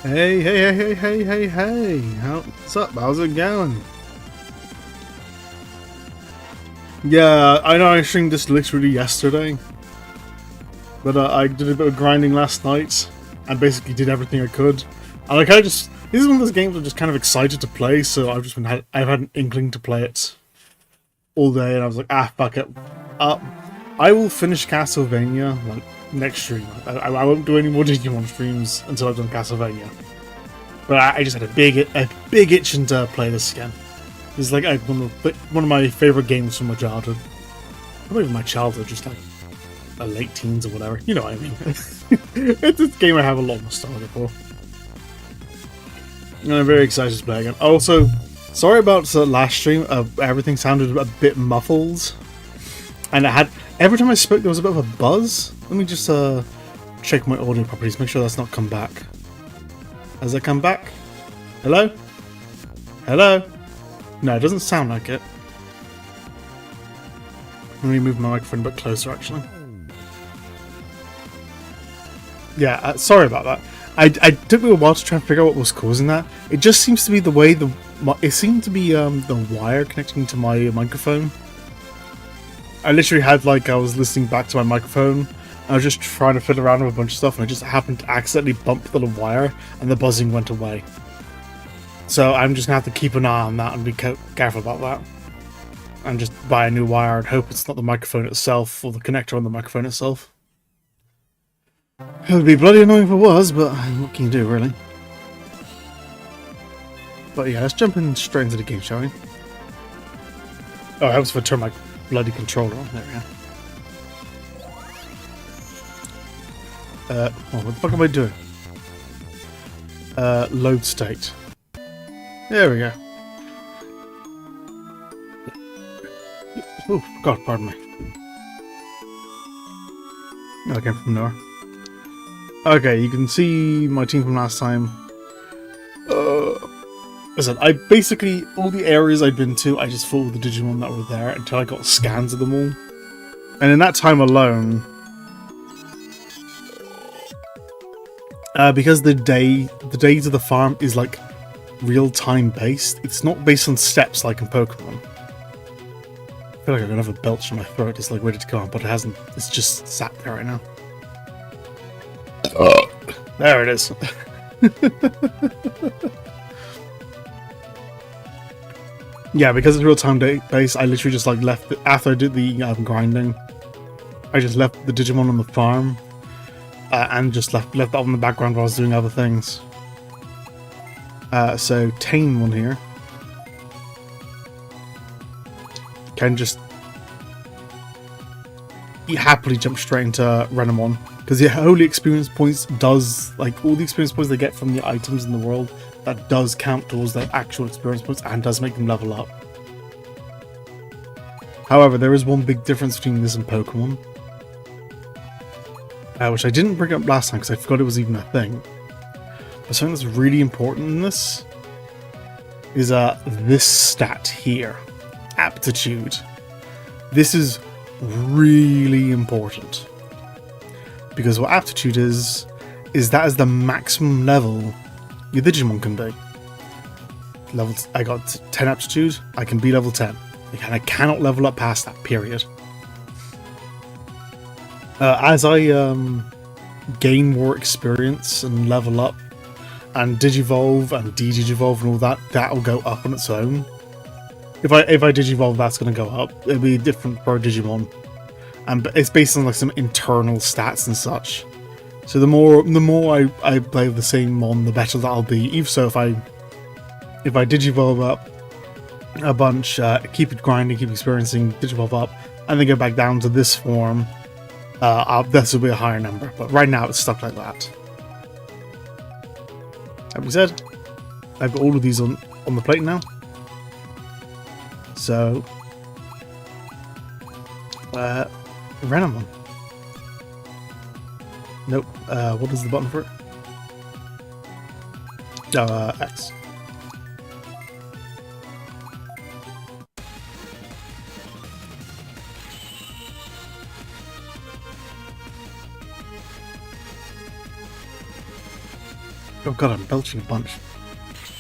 Hey, hey, hey, hey, hey, hey, hey. What's up? How's it going? Yeah, I know I streamed this literally yesterday. But I did a bit of grinding last night. And basically did everything I could. And I kind of just... This is one of those games I'm just kind of excited to play, so I've had an inkling to play it all day, and I was like, fuck it. I will finish Castlevania, like, next stream. I won't do any more Digimon streams until I've done Castlevania. But I just had a big itching to play this again. It's like one of my favorite games from my childhood. Not even my childhood, just like a late teens or whatever. You know what I mean. It's a game I have a lot of nostalgia for. And I'm very excited to play again. Also, sorry about the last stream. Everything sounded a bit muffled. And every time I spoke there was a bit of a buzz. Let me just check my audio properties, make sure that's not come back. Has that come back? Hello? Hello? No, it doesn't sound like it. Let me move my microphone a bit closer, actually. Yeah, sorry about that. I took me a while to try and figure out what was causing that. It just seems to be the way it seemed to be the wire connecting to my microphone. I literally had I was listening back to my microphone. I was just trying to fiddle around with a bunch of stuff, and I just happened to accidentally bump the little wire, and the buzzing went away. So I'm just gonna have to keep an eye on that and be careful about that. And just buy a new wire and hope it's not the microphone itself or the connector on the microphone itself. It would be bloody annoying if it was, but what can you do, really? But yeah, let's jump in straight into the game, shall we? Oh, it helps if I turn my bloody controller on. There we go. What the fuck am I doing? Load state. There we go. Oh, God, pardon me. I came from nowhere. Okay, you can see my team from last time. Listen, I basically, all the areas I'd been to, I just fought with the Digimon that were there until I got scans of them all. And in that time alone, because the days of the farm is like real-time based, it's not based on steps like in Pokemon. I feel like I'm gonna have a belch in my throat, it's like ready to come on, but it hasn't. It's just sat there right now. There it is. Yeah, because it's real-time based, I literally just left it after I did the grinding. I just left the Digimon on the farm. And just left that on the background while I was doing other things. So tame one here can just happily jump straight into Renamon, because the holy experience points does, all the experience points they get from the items in the world, that does count towards their actual experience points and does make them level up. However, there is one big difference between this and Pokemon. Which I didn't bring up last time because I forgot it was even a thing. But something that's really important in this is this stat here, aptitude. This is really important because what aptitude is that is the maximum level your Digimon can be. I got 10 aptitude. I can be level 10. And I cannot level up past that. Period. As I gain more experience and level up and digivolve and de-digivolve and all that, that'll go up on its own. If I digivolve, that's going to go up. It'll be different per Digimon, and it's based on some internal stats and such. So the more I play the same mon, the better that'll be. Even so, if I digivolve up a bunch, keep it grinding, keep experiencing, digivolve up, and then go back down to this form. This will be a higher number, but right now it's stuck like that. That being said, I've got all of these on the plate now. So, Renamon. Nope. What is the button for it? X. Oh god, I'm belching a bunch.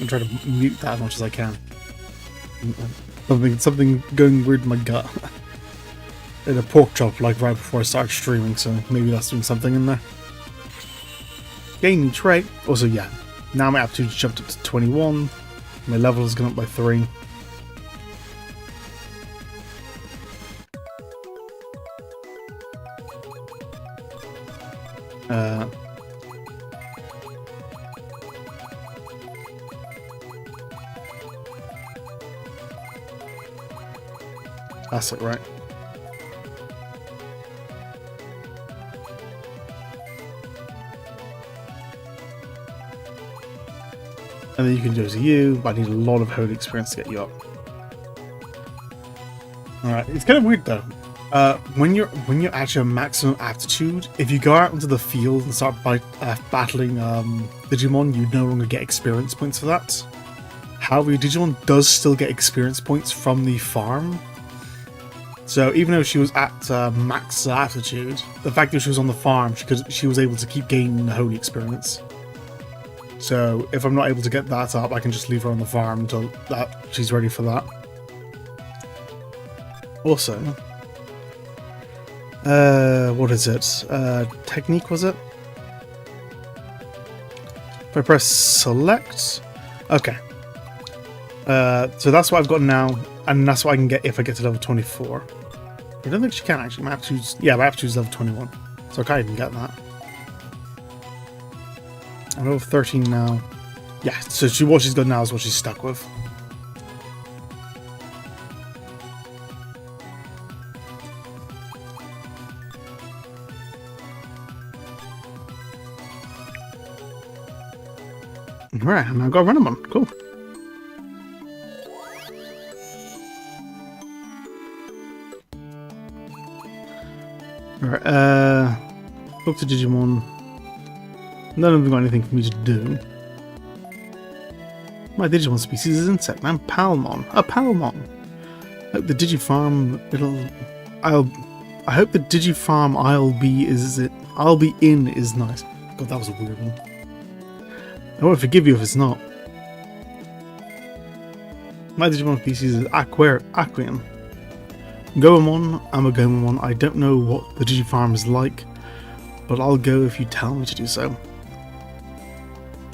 I'm trying to mute that as much as I can. Something going weird in my gut. In a pork chop like right before I started streaming, so maybe that's doing something in there. Gaining trait. Also, yeah. Now my aptitude jumped up to 21. My level has gone up by 3. That's it, right? And then you can do as you, but I need a lot of holy experience to get you up. Alright, it's kind of weird though. When you're actually at maximum aptitude, if you go out into the field and start battling Digimon, you no longer get experience points for that. However, your Digimon does still get experience points from the farm. So even though she was at max aptitude, the fact that she was on the farm, she was able to keep gaining the holy experience. So if I'm not able to get that up, I can just leave her on the farm until she's ready for that. Also, what is it? Technique, was it? If I press select, okay. So that's what I've got now, and that's what I can get if I get to level 24. I don't think she can actually. My aptitude's level 21, so I can't even get that. I'm level 13 now. Yeah, so what she's got now is what she's stuck with. Alright, and I've got Renamon. Cool. Alright, talk to Digimon. None of them got anything for me to do. My Digimon species is insect. I'm Palmon. A Palmon. I hope the Digifarm I hope the Digifarm I'll be in is nice. God, that was a weird one. I won't forgive you if it's not. My Digimon species is Aquarium. Goemon, I'm a Goemon. I don't know what the Digifarm is like, but I'll go if you tell me to do so.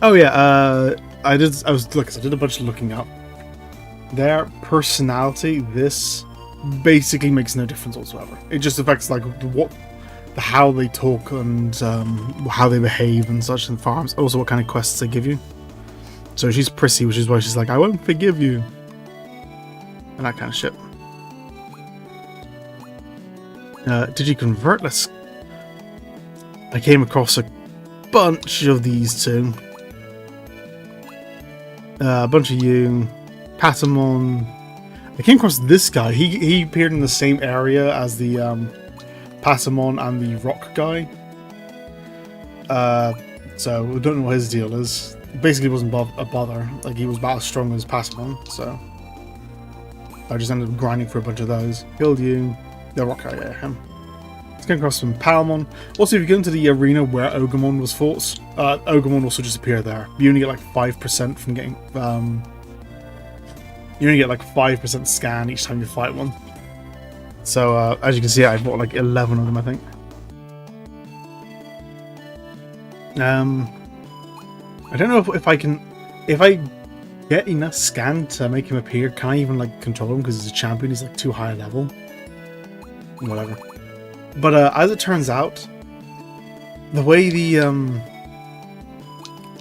Oh yeah, I did a bunch of looking up. Their personality, this basically makes no difference whatsoever. It just affects like how they talk and how they behave and such in farms. Also, what kind of quests they give you. So she's prissy, which is why she's like, I won't forgive you, and that kind of shit. Did you convert? I came across a bunch of these two. A bunch of you. Patamon. I came across this guy. He appeared in the same area as the Patamon and the rock guy. So we don't know what his deal is. Basically, wasn't a bother. Like, he was about as strong as Patamon, so I just ended up grinding for a bunch of those. Killed you. The rock guy, yeah, him. Let's go across some Palmon. Also, if you go into the arena where Ogamon was fought, Ogamon also just appear there. You only get like 5% from getting. You only get like 5% scan each time you fight one. So as you can see, I bought like 11 of them, I think. I don't know if I get enough scan to make him appear. Can I even like control him because he's a champion? He's like too high a level. Whatever. But as it turns out, the way the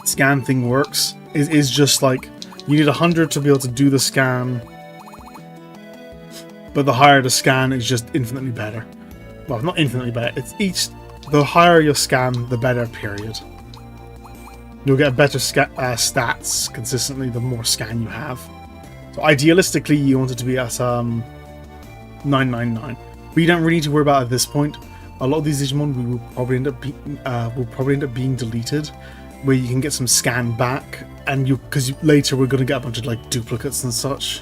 scan thing works is just like you need 100 to be able to do the scan, but the higher the scan is just infinitely better. Well, not infinitely better. It's the higher your scan, the better. Period. You'll get better stats consistently the more scan you have. So idealistically, you want it to be at 999. But you don't really need to worry about it at this point. A lot of these Digimon will probably end up being deleted, where you can get some scan back, and because later we're going to get a bunch of like duplicates and such.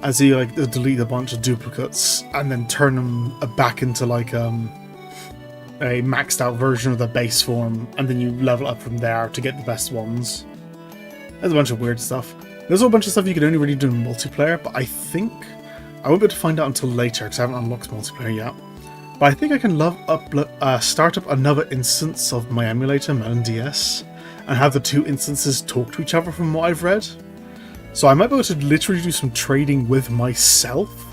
And so you like delete a bunch of duplicates and then turn them back into like a maxed out version of the base form, and then you level up from there to get the best ones. There's a bunch of weird stuff. There's a bunch of stuff you can only really do in multiplayer, but I think I won't be able to find out until later because I haven't unlocked multiplayer yet. But I think I can start up another instance of my emulator, Melon DS, and have the two instances talk to each other from what I've read. So I might be able to literally do some trading with myself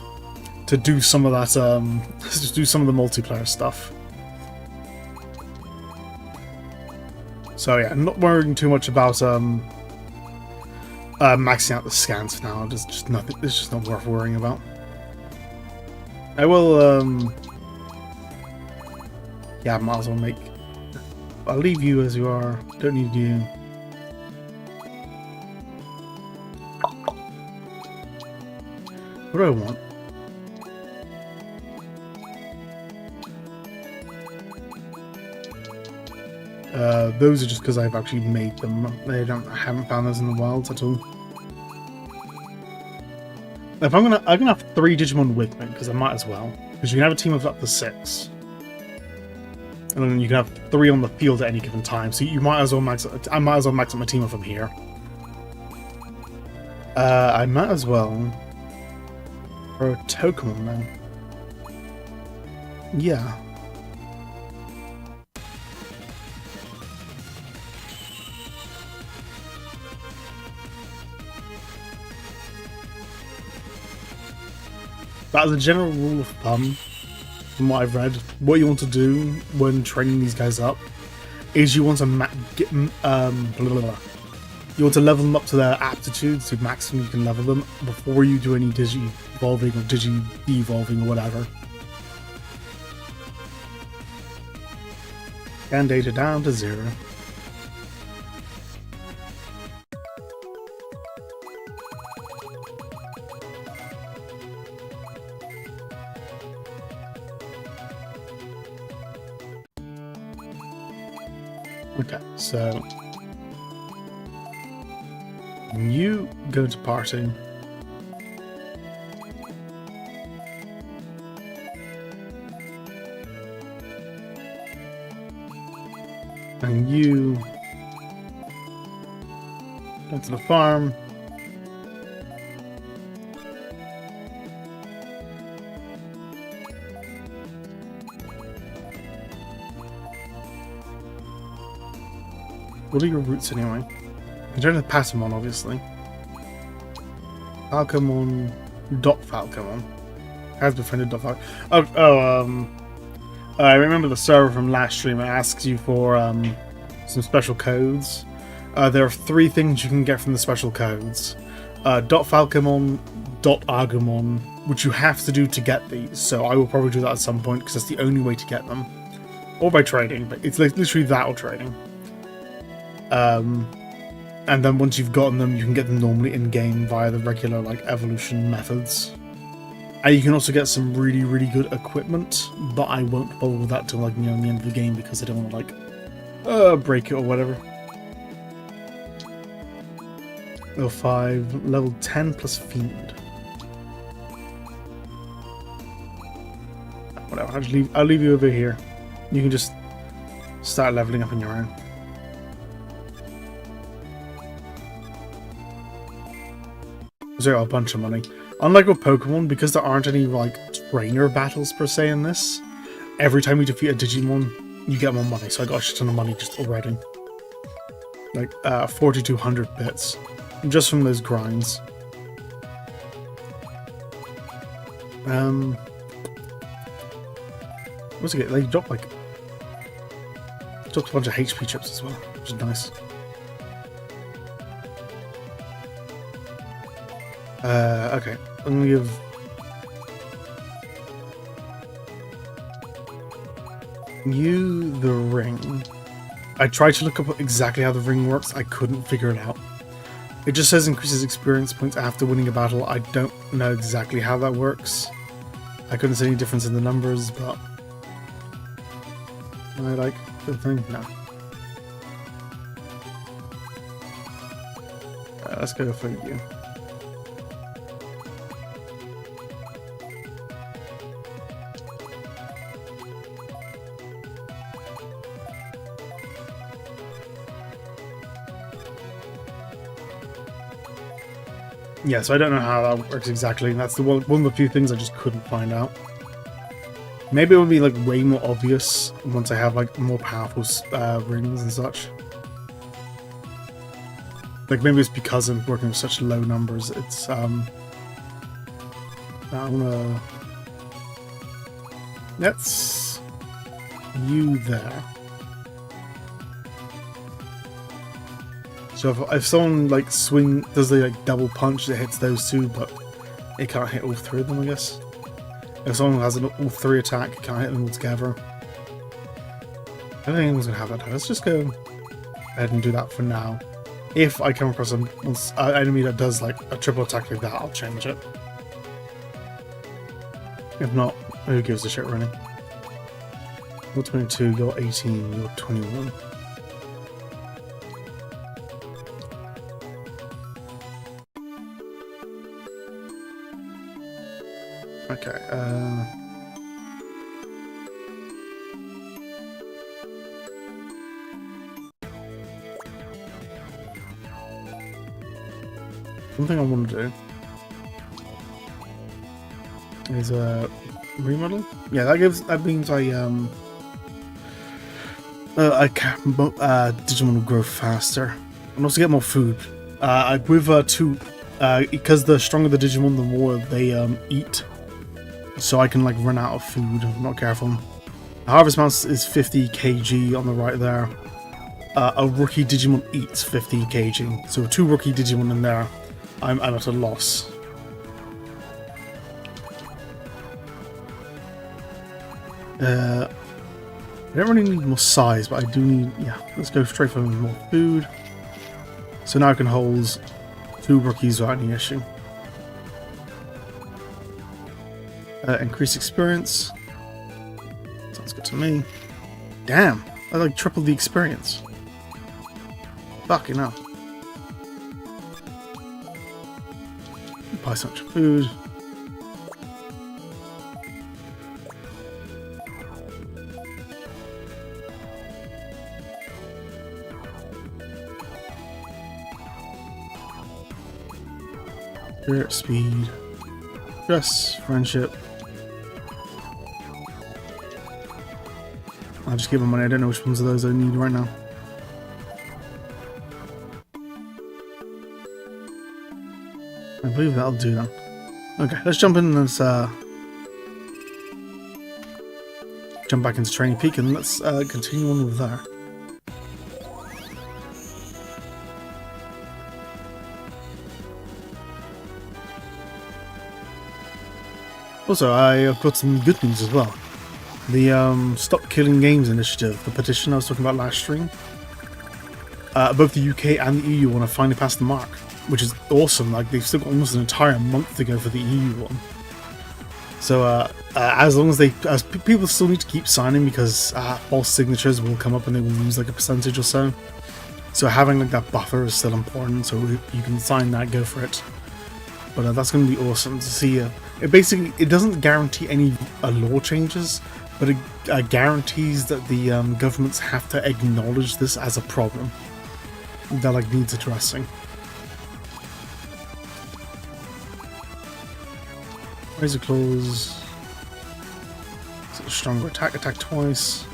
to do some of that, to do some of the multiplayer stuff. So yeah, I'm not worrying too much about maxing out the scans for now. It's just nothing. It's just not worth worrying about. I will. Yeah, I might as well make. I'll leave you as you are. Don't need you. What do I want? Those are just because I've actually made them. I haven't found those in the wilds at all. If I'm gonna have 3 Digimon with me because I might as well. Because you can have a team of up to 6, and then you can have 3 on the field at any given time. So you might as well max. I might as well max up my team up from here. I might as well throw a Tokamon now. Yeah. That is a general rule of thumb, from what I've read. What you want to do when training these guys up is you want to you want to level them up to their aptitudes to maximum you can level them before you do any digi-evolving or digi-de-evolving or whatever. And data down to 0. Okay, so you go to party. And you go to the farm. What are your roots anyway? In terms of Patamon, obviously. Falcomon, Falcomon. Has befriended Falcomon. I remember the server from last stream. It asks you for some special codes. There are 3 things you can get from the special codes. Falcomon, Agumon, which you have to do to get these. So I will probably do that at some point because that's the only way to get them. Or by trading, but it's literally that or trading. And then once you've gotten them, you can get them normally in-game via the regular evolution methods. And you can also get some really, really good equipment, but I won't bother with that till the end of the game because I don't want to break it or whatever. Level 5, level 10 plus Fiend. Whatever, I'll leave you over here. You can just start leveling up on your own. There are a bunch of money. Unlike with Pokemon, because there aren't any trainer battles per se in this, every time you defeat a Digimon, you get more money. So I got a shit ton of money just already. 4,200 bits. Just from those grinds. What's it get? They dropped a bunch of HP chips as well, which is nice. Okay, I'm gonna give you the ring. I tried to look up exactly how the ring works, I couldn't figure it out. It just says increases experience points after winning a battle. I don't know exactly how that works. I couldn't see any difference in the numbers, but I like the thing. No. Let's go for you. Yeah, so I don't know how that works exactly. That's one of the few things I just couldn't find out. Maybe it would be like way more obvious once I have like more powerful rings and such. Like maybe it's because I'm working with such low numbers. It's I'm gonna that's you there. So if someone like does the like double punch, it hits those two, but it can't hit all three of them, I guess. If someone has an all three attack, it can't hit them all together. I don't think anyone's gonna have that. Let's just go ahead and do that for now. If I come across an enemy that does like a triple attack like that, I'll change it. If not, who gives a shit really? You're 22, you're 18, you're 21. Okay, one thing I want to do is remodel. Yeah, that means I can Digimon will grow faster and also get more food. Because the stronger the Digimon, the more they eat. So I can like run out of food if I'm not careful. The harvest mouse is 50 kg on the right there. A rookie Digimon eats 50 kg. So 2 rookie Digimon in there, I'm at a loss. I don't really need more size, but I do need, yeah, let's go straight for more food. So now I can hold 2 rookies without any issue. Increase experience. Sounds good to me. Damn, I like tripled the experience. Fucking hell. Buy so much food. Spirit, speed, stress, friendship. I'll just give them money. I don't know which ones of those I need right now. I believe that'll do them. Okay, let's jump in and let's jump back into Training Peak and let's continue on with that. Also, I've got some good news as well. The Stop Killing Games initiative, the petition I was talking about last stream, both the UK and the EU want to finally pass the mark, which is awesome. Like, they've still got almost an entire month to go for the EU one. So as long as people still need to keep signing, because false signatures will come up and they will lose like a percentage or so. So having like that buffer is still important. So if you can sign that, go for it. But that's going to be awesome to see. It doesn't guarantee any law changes, but it guarantees that the governments have to acknowledge this as a problem that like needs addressing. Razor Claws. Stronger attack twice.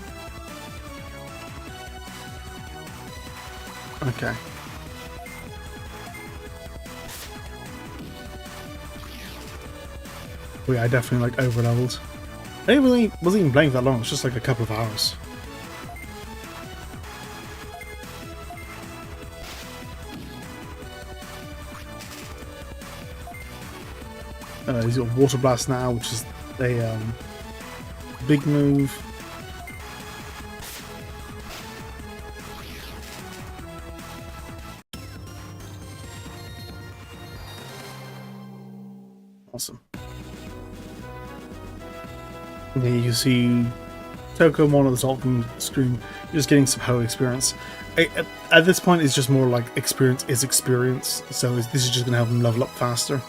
Okay. Oh yeah, I definitely like over leveled. I wasn't even playing that long, it's just like a couple of hours. He's got Water Blast now, which is a big move. Awesome. And then you can see Tokomon at the top of the screen, just getting some Ho experience. At this point, it's just more like experience is experience, so this is just going to help him level up faster.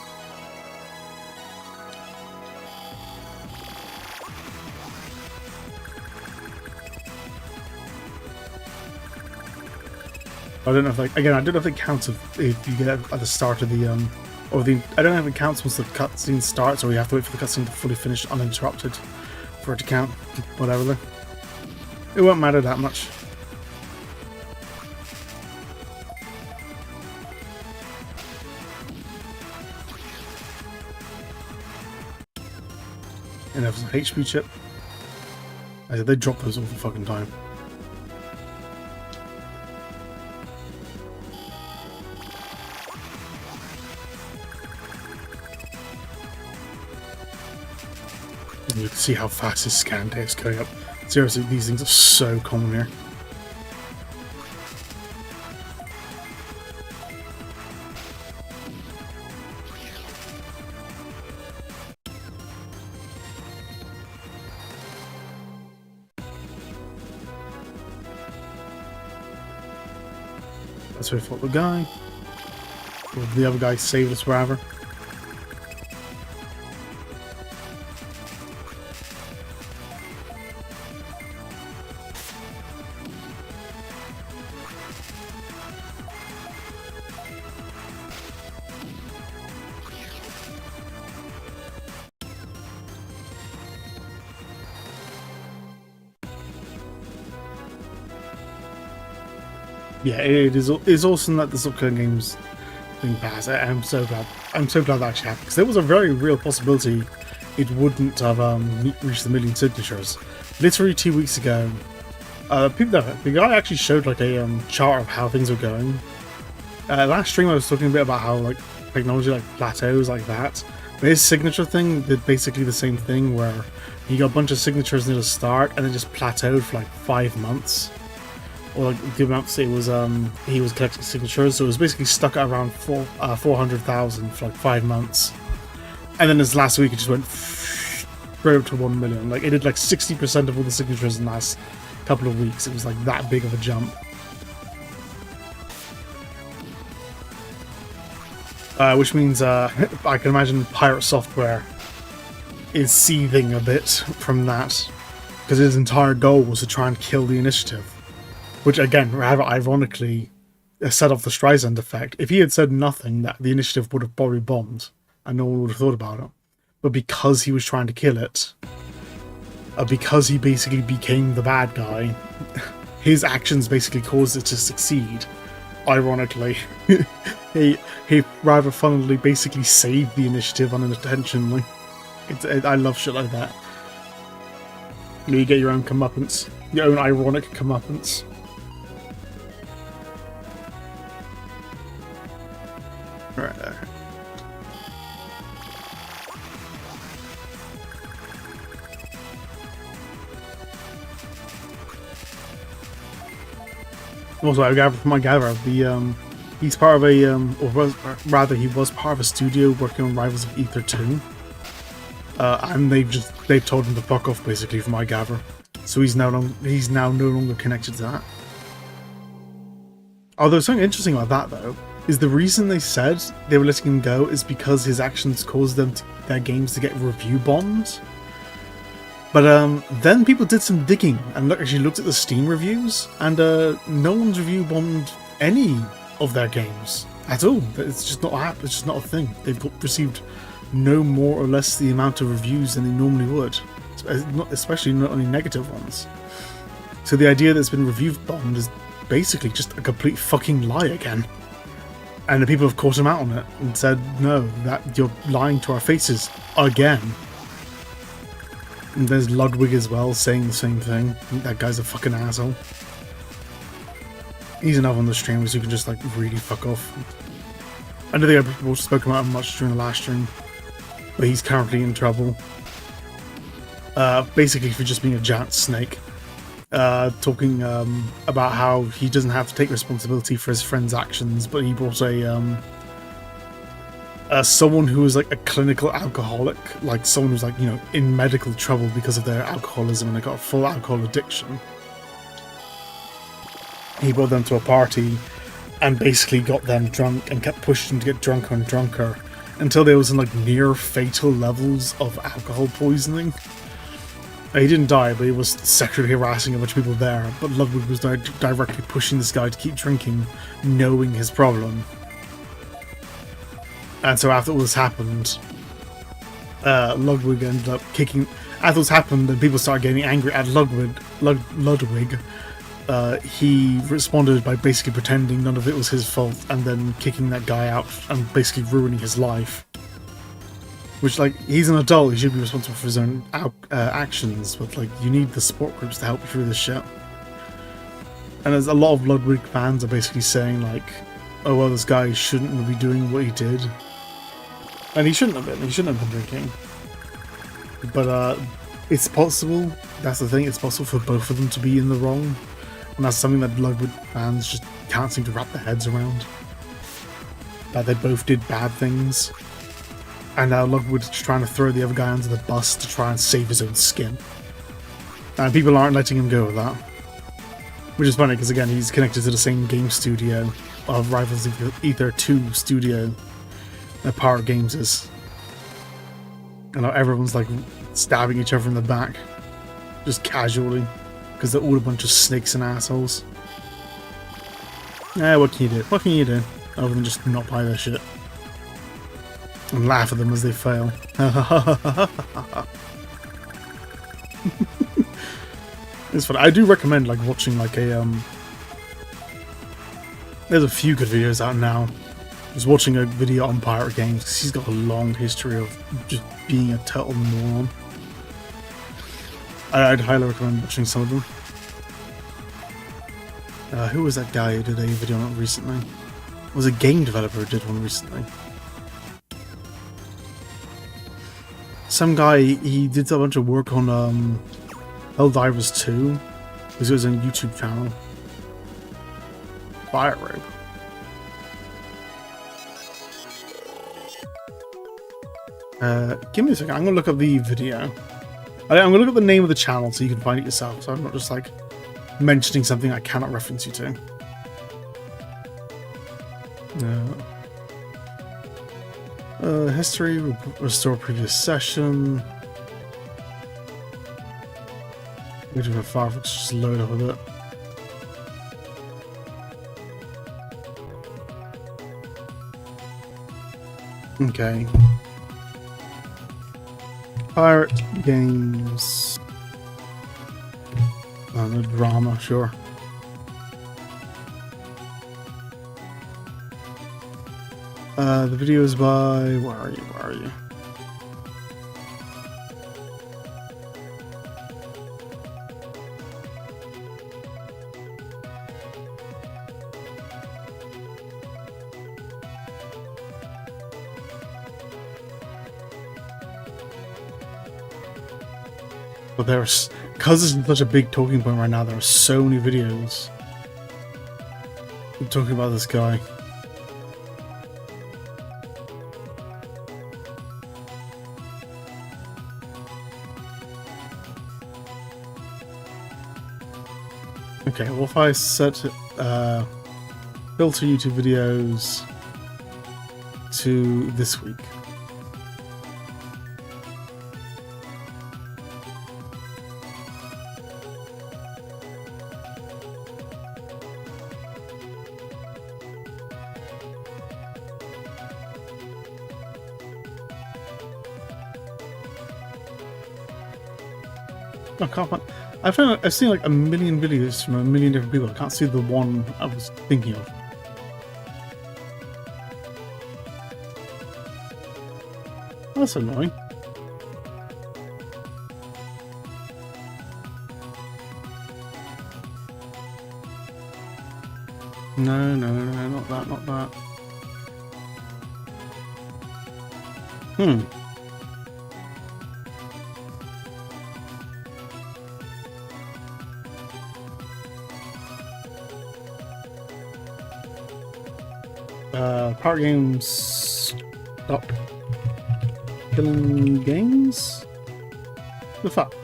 I don't know if like, again, I don't know if it counts if you get at the start of the Or I don't know if it counts once the cutscene starts, or you have to wait for the cutscene to fully finish uninterrupted for it to count. Whatever though. It won't matter that much. And there's an HP chip. I said they drop those all the fucking time. And you can see how fast his scan day is going up. Seriously, these things are so common here. That's where we fought the guy. Or the other guy saved us wherever. Yeah, it is awesome that this upcoming game's being passed. I'm so glad. I'm so glad that actually happened, because there was a very real possibility it wouldn't have reached the million signatures. Literally 2 weeks ago, the guy actually showed like a chart of how things were going. Last stream I was talking a bit about how like technology like plateaus like that. But his signature thing did basically the same thing, where he got a bunch of signatures near the start and then just plateaued for like 5 months. Or like the amount it was, he was collecting signatures, so it was basically stuck at around 400,000 for like 5 months. And then this last week it just went straight up to 1 million. Like it did like 60% of all the signatures in the last couple of weeks. It was like that big of a jump. Which means I can imagine Pirate Software is seething a bit from that, because his entire goal was to try and kill the initiative. Which again, rather ironically, set off the Streisand effect. If he had said nothing, that the initiative would have probably bombed, and no one would have thought about it. But because he was trying to kill it, because he basically became the bad guy, his actions basically caused it to succeed. Ironically, he rather funnily basically saved the initiative unintentionally. I love shit like that. You get your own comeuppance, your own ironic comeuppance. Right there. Also, I gather from my gather, he's part of a he was part of a studio working on Rivals of Ether 2. And they've told him to fuck off basically from my gather. So he's now no longer connected to that. Although something interesting about that though is the reason they said they were letting him go is because his actions caused their games to get review bombed. But then people did some digging and actually looked at the Steam reviews, and no one's review bombed any of their games at all. It's just not it's just not a thing. They've received no more or less the amount of reviews than they normally would, especially not only negative ones. So the idea that it's been review bombed is basically just a complete fucking lie again. And the people have caught him out on it and said, no, that you're lying to our faces again. And there's Ludwig as well saying the same thing. That guy's a fucking asshole. He's enough on the stream so you can just like really fuck off. I don't think I spoke about him much during the last stream, but he's currently in trouble. Basically for just being a giant snake. Talking about how he doesn't have to take responsibility for his friend's actions, but he brought someone who was like a clinical alcoholic, like someone who's like, you know, in medical trouble because of their alcoholism and they got a full alcohol addiction. He brought them to a party and basically got them drunk and kept pushing them to get drunker and drunker until they was in like near fatal levels of alcohol poisoning. He didn't die, but he was sexually harassing a bunch of people there. But Ludwig was directly pushing this guy to keep drinking, knowing his problem. And so after all this happened, Ludwig ended up kicking. After this happened, and people started getting angry at Ludwig. He responded by basically pretending none of it was his fault, and then kicking that guy out and basically ruining his life. Which, like, he's an adult; he should be responsible for his own actions. But like, you need the support groups to help you through this shit. And there's a lot of Ludwig fans are basically saying like, "Oh well, this guy shouldn't be doing what he did," and he shouldn't have been. He shouldn't have been drinking. But it's possible. That's the thing. It's possible for both of them to be in the wrong, and that's something that Ludwig fans just can't seem to wrap their heads around. That they both did bad things, and now Ludwig's trying to throw the other guy under the bus to try and save his own skin. And people aren't letting him go with that. Which is funny, because again, he's connected to the same game studio of Rivals Ether 2 studio that Pirate Games is. And now everyone's like stabbing each other in the back. Just casually. Because they're all a bunch of snakes and assholes. Yeah, what can you do? What can you do? Other than just not buy their shit. And laugh at them as they fail. It's fun. I do recommend like watching like a there's a few good videos out now. Just watching a video on Pirate Games because he's got a long history of just being a total moron. I'd highly recommend watching some of them. Who was that guy who did a video on it recently? It was a game developer who did one recently. Some guy, he did a bunch of work on Helldivers 2, because it was on a YouTube channel. Fire Rope. Give me a second, I'm gonna look up the video. I'm gonna look up the name of the channel so you can find it yourself, so I'm not just like mentioning something I cannot reference you to. History, restore previous session. Waiting for Firefox to just load up a bit. Okay. Pirate Games. Oh, no drama, sure. The video is by... Where are you? Where are you? But there's... Because this is such a big talking point right now, there are so many videos talking about this guy. Okay, well if I set filter YouTube videos to this week. I can't find... I've seen like a million videos from a million different people. I can't see the one I was thinking of. That's annoying. No, not that, not that. Pirate Games stop killing games? The fuck?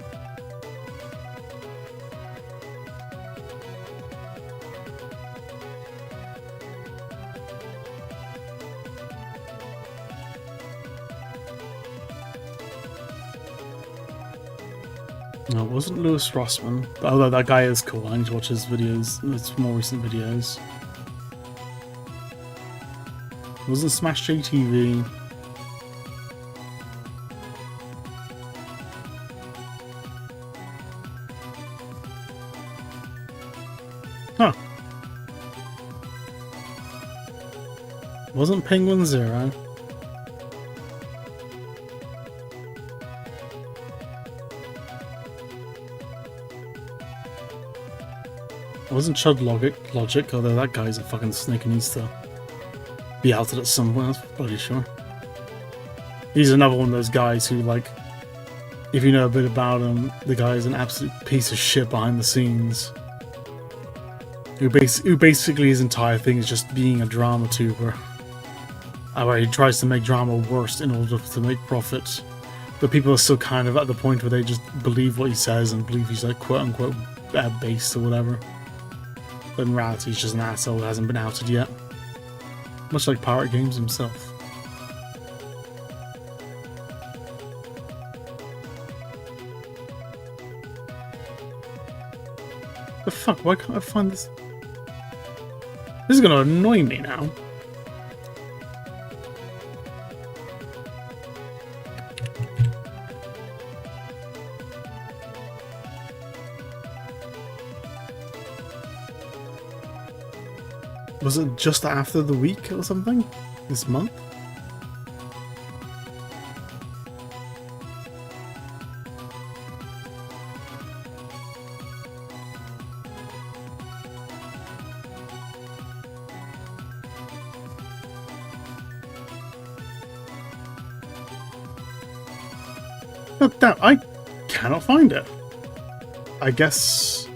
No, it wasn't Lewis Rossman. Although that guy is cool. I need to watch his videos, his more recent videos. Wasn't Smash JTV. Huh. Wasn't Penguin Zero. Wasn't Chud Logic, although that guy's a fucking snake and needs to be outed at some point, that's pretty sure. He's another one of those guys who, like, if you know a bit about him, the guy is an absolute piece of shit behind the scenes. Who basically his entire thing is just being a drama tuber. Where he tries to make drama worse in order to make profit. But people are still kind of at the point where they just believe what he says and believe he's like quote unquote based or whatever. But in reality he's just an asshole who hasn't been outed yet. Much like Pirate Games himself. The fuck, why can't I find this? This is gonna annoy me now. Was it just after the week or something? This month? But that I cannot find it. I guess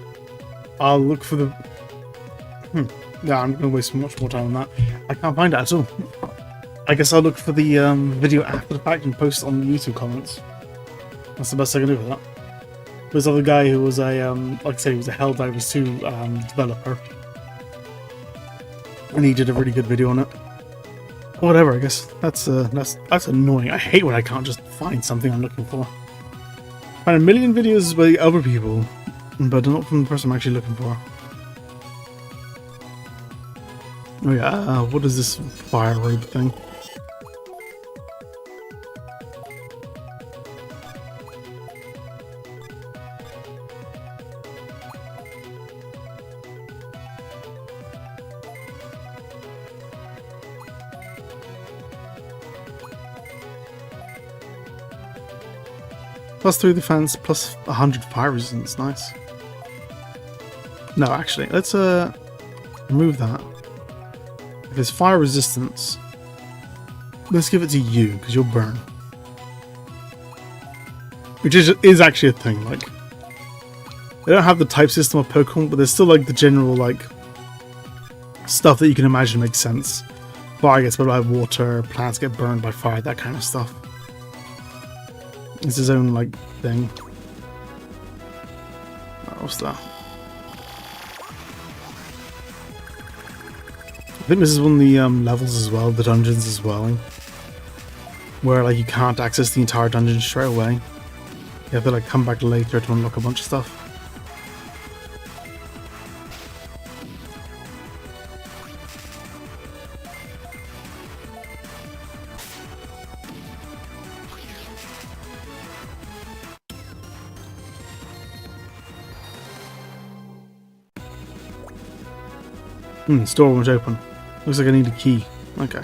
I'll look for the. Yeah, I'm going to waste much more time on that. I can't find it at all. I guess I'll look for the video after the fact and post it on the YouTube comments. That's the best I can do with that. There's other guy who was a, like I say, he was a Helldivers 2 developer. And he did a really good video on it. Whatever, I guess that's annoying. I hate when I can't just find something I'm looking for. I find a million videos by other people, but not from the person I'm actually looking for. Oh yeah, what is this fire robe thing? Plus 3 defense, plus 100 fire resistance, nice. No, actually, let's remove that. If it's fire resistance, let's give it to you, because you'll burn. Which is actually a thing, like, they don't have the type system of Pokemon, but there's still like the general like stuff that you can imagine makes sense. Fire gets burned by water, plants get burned by fire, that kind of stuff. It's his own like thing. What's that? I think this is one of the levels as well, the dungeons as well, where like you can't access the entire dungeon straight away. You have to like come back later to unlock a bunch of stuff. Store won't open. Looks like I need a key. Okay.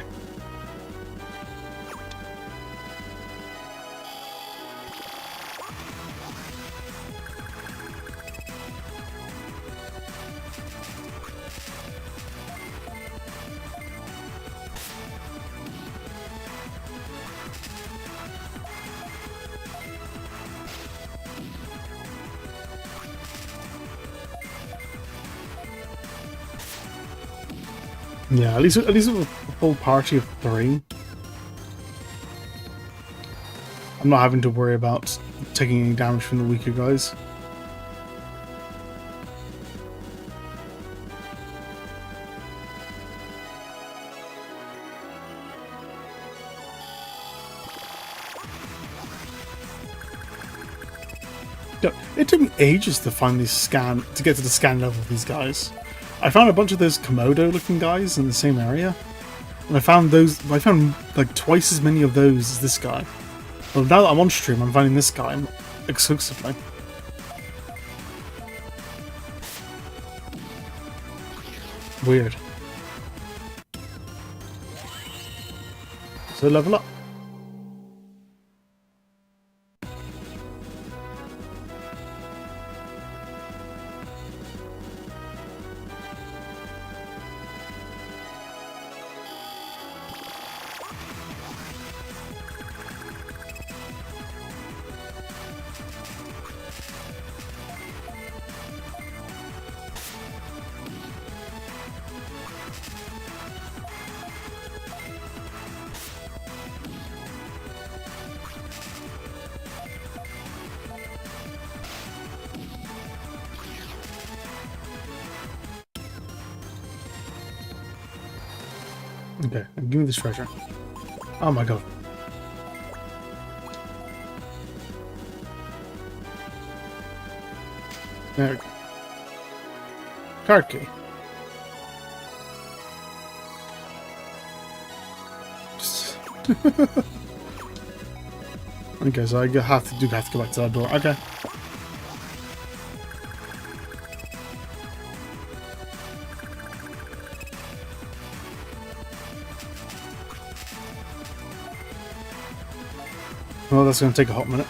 Yeah, at least with a full party of 3. I'm not having to worry about taking any damage from the weaker guys. It took me ages to find these to get to the scan level of these guys. I found a bunch of those Komodo looking guys in the same area, And I found like twice as many of those as this guy. Well, now that I'm on stream, I'm finding this guy exclusively. Weird. So level up. Okay, give me this treasure. Oh my god. There we go. Card key. Okay, so I have to go back to that door. Okay. Well, that's going to take a hot minute.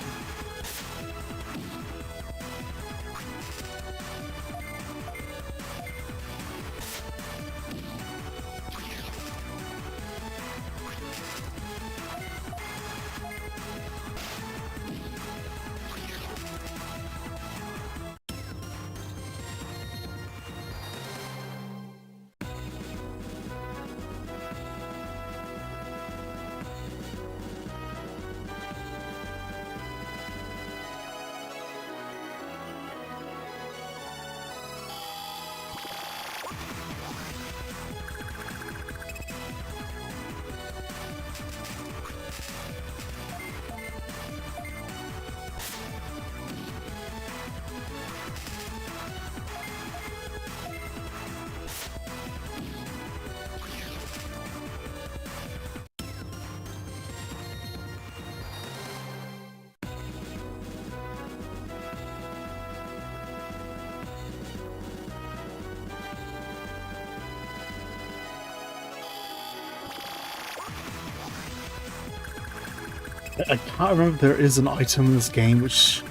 I can't remember if there is an item in this game which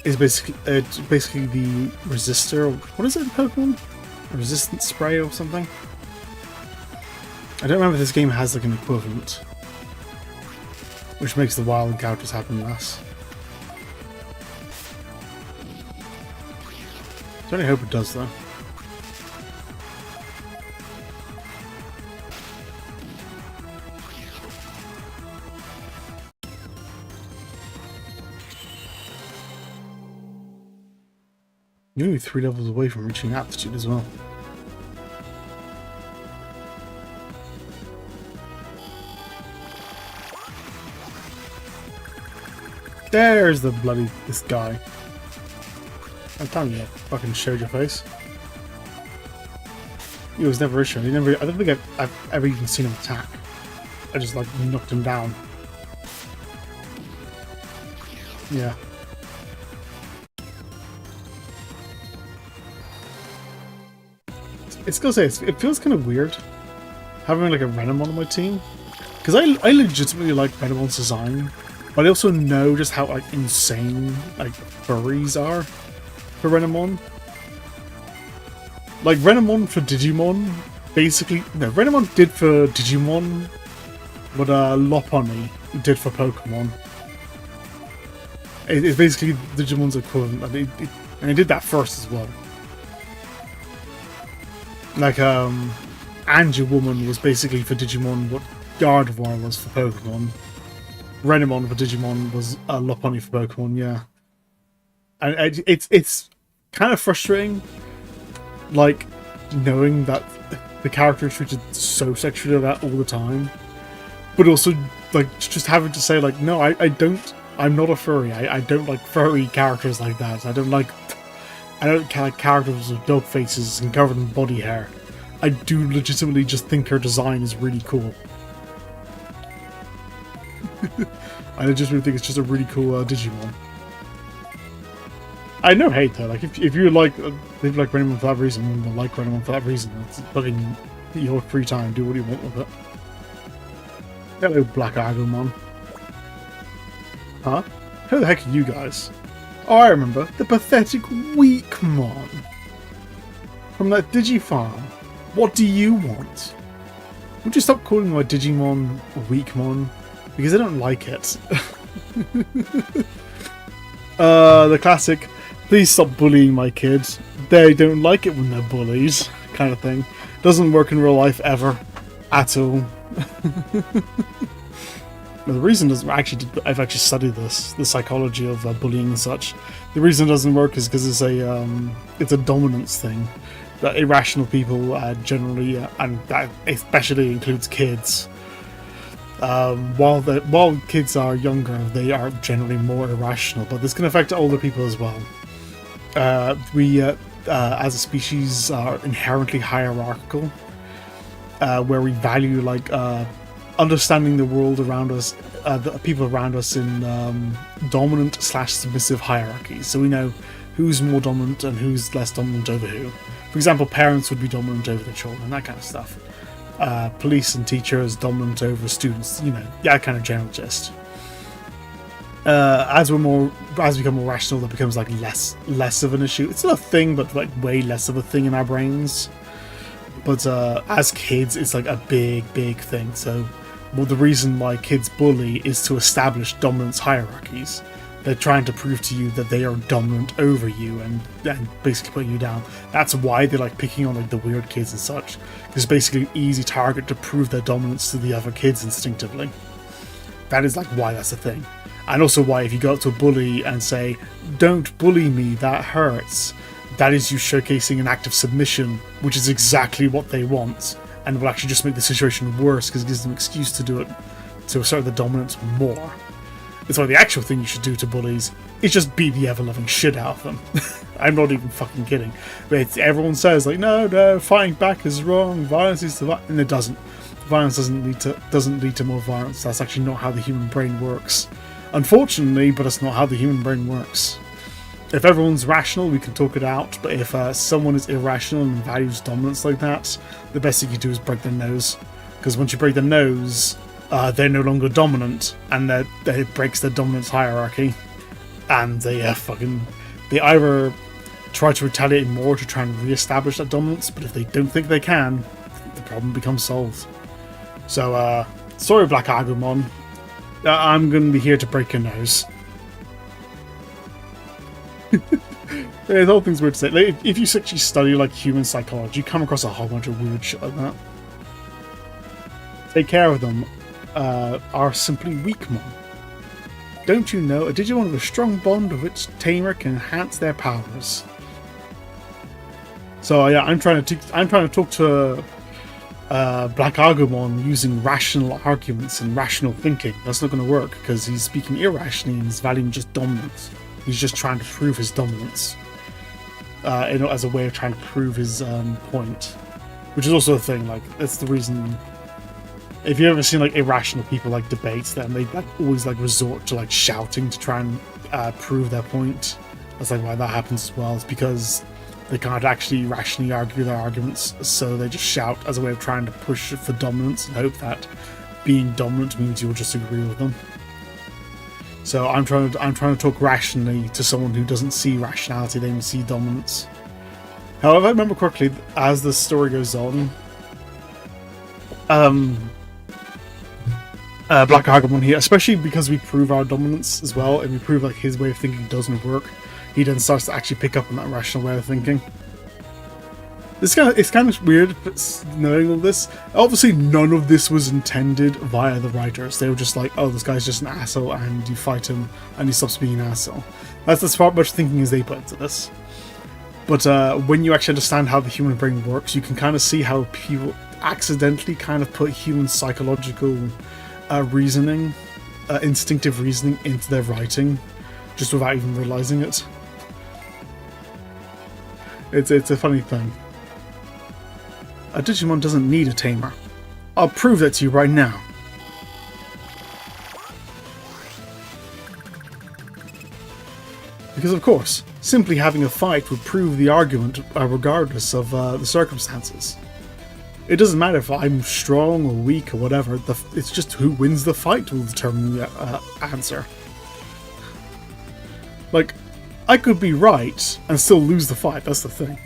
is basically the resistor. What is it in Pokemon? A resistance spray or something? I don't remember if this game has like an equivalent, which makes the wild encounters happen less. I only hope it does though. You're only 3 levels away from reaching aptitude as well. There's the bloody this guy. I'm telling you, fucking showed your face. He was never issued. I don't think I've ever even seen him attack. I just like knocked him down. Yeah. It's gonna say it feels kind of weird having like a Renamon on my team, because I legitimately like Renamon's design, but I also know just how like insane like furries are for Renamon. Like Renamon for Digimon, basically no, Renamon did for Digimon what Lopunny did for Pokemon. It's basically Digimon's equivalent, and it did that first as well. Like, Angel Woman was basically for Digimon what Gardevoir was for Pokemon. Renamon for Digimon was Lopunny for Pokemon, yeah. And it's kind of frustrating, like, knowing that the character is treated so sexually like that all the time. But also, like, just having to say, like, no, I'm not a furry. I don't like furry characters like that. I don't like characters with dog faces and covered in body hair. I do legitimately just think her design is really cool. I legitimately think it's just a really cool Digimon. I know hate though. Like if you like Renamon for that reason, you like Renamon for that reason. It's fucking your free time. Do what you want with it. Hello, Black Agumon. Huh? Who the heck are you guys? Oh, I remember. The pathetic Weakmon. From that Digifarm. What do you want? Would you stop calling my Digimon Weakmon? Because I don't like it. The classic, please stop bullying my kids. They don't like it when they're bullied, kind of thing. Doesn't work in real life ever. At all. The reason doesn't I've actually studied the psychology of bullying and such. The reason it doesn't work is because it's a dominance thing that irrational people generally, and that especially includes kids. While kids are younger, they are generally more irrational, but this can affect older people as well. We, as a species, are inherently hierarchical, where we value understanding the world around us, the people around us in dominant/submissive hierarchies. So we know who's more dominant and who's less dominant over who. For example, parents would be dominant over their children, that kind of stuff. Police and teachers dominant over students, that kind of general gist. As we become more rational, that becomes like less of an issue. It's still a thing, but like way less of a thing in our brains. But as kids, it's like a big thing. So, the reason why kids bully is to establish dominance hierarchies. They're trying to prove to you that they are dominant over you and basically putting you down. That's why they like picking on like the weird kids and such. It's basically an easy target to prove their dominance to the other kids instinctively. That is like why that's a thing. And also why if you go up to a bully and say, "Don't bully me, that hurts," that is you showcasing an act of submission, which is exactly what they want, and will actually just make the situation worse because it gives them an excuse to do it, to assert the dominance more. It's why the actual thing you should do to bullies is just beat the ever-loving shit out of them. I'm not even fucking kidding. But everyone says, like, no, fighting back is wrong, violence is the and it doesn't. Violence doesn't lead to more violence. That's actually not how the human brain works. Unfortunately, but it's not how the human brain works. If everyone's rational, we can talk it out, but if someone is irrational and values dominance like that, the best thing you do is break their nose. Because once you break their nose, they're no longer dominant, and it breaks their dominance hierarchy, and they either try to retaliate more to try and re-establish that dominance, but if they don't think they can, the problem becomes solved. So, sorry Black Agumon, I'm going to be here to break your nose. The whole thing's weird to say. Like, if you actually study like human psychology, you come across a whole bunch of weird shit like that. Take care of them. Are simply Weakmon. Don't you know a Digimon with a strong bond with its tamer can enhance their powers? So yeah, I'm trying to talk to Black Agumon using rational arguments and rational thinking. That's not going to work because he's speaking irrationally and he's valuing just dominance. He's just trying to prove his dominance, as a way of trying to prove his point, which is also a thing. Like that's the reason. If you've ever seen like irrational people like debates, then they like always like resort to like shouting to try and prove their point. That's like why that happens as well. It's because they can't actually rationally argue their arguments, so they just shout as a way of trying to push for dominance and hope that being dominant means you'll just agree with them. So I'm trying to talk rationally to someone who doesn't see rationality; they only see dominance. However, if I remember correctly, as the story goes on, Black Agumon here, especially because we prove our dominance as well, and we prove like his way of thinking doesn't work, he then starts to actually pick up on that rational way of thinking. It's kind of weird knowing all this. Obviously, none of this was intended via the writers. They were just like, "Oh, this guy's just an asshole," and you fight him, and he stops being an asshole. That's as far much thinking as they put into this. But when you actually understand how the human brain works, you can kind of see how people accidentally kind of put human psychological reasoning, instinctive reasoning into their writing, just without even realizing it. It's a funny thing. A Digimon doesn't need a tamer. I'll prove that to you right now. Because of course, simply having a fight would prove the argument regardless of the circumstances. It doesn't matter if I'm strong or weak or whatever, it's just who wins the fight will determine the answer. Like, I could be right and still lose the fight, that's the thing.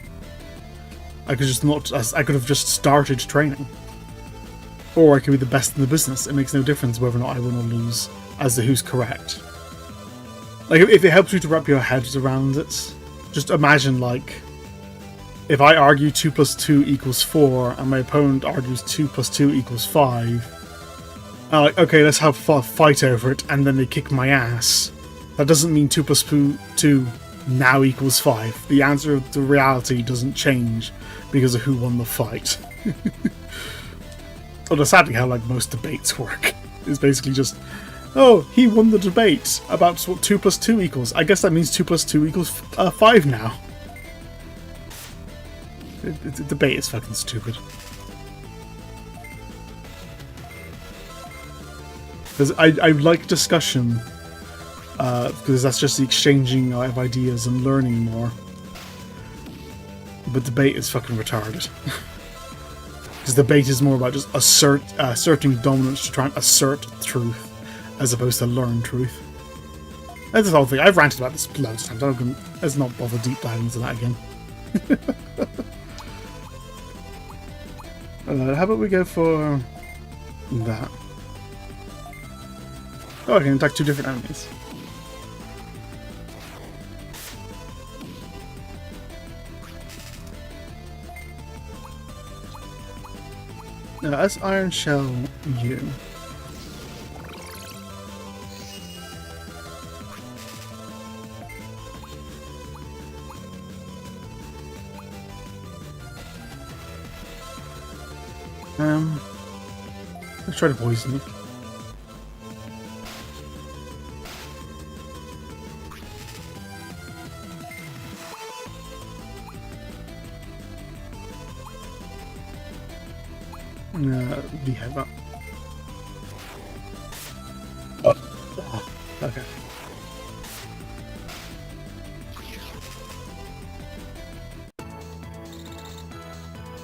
I could have just started training. Or I could be the best in the business. It makes no difference whether or not I win or lose as to who's correct. Like, if it helps you to wrap your heads around it, just imagine, like, if I argue 2 plus 2 equals 4, and my opponent argues 2 plus 2 equals 5, I'm like, okay, let's have a fight over it, and then they kick my ass. That doesn't mean 2 plus 2 now equals 5. The answer of the reality doesn't change because of who won the fight. Although sadly how, like, most debates work. It's basically just, oh, he won the debate about what 2 plus 2 equals. I guess that means 2 plus 2 equals 5 now. The debate is fucking stupid. Because I like discussion, because that's just the exchanging of ideas and learning more. But debate is fucking retarded. Because debate is more about just asserting dominance to try and assert truth, as opposed to learn truth. That's the whole thing. I've ranted about this loads of times. Let's not bother deep diving into that again. How about we go for that? Oh, I can attack 2 different enemies. That's Iron Shell U. Let's try to poison you. The head. Okay.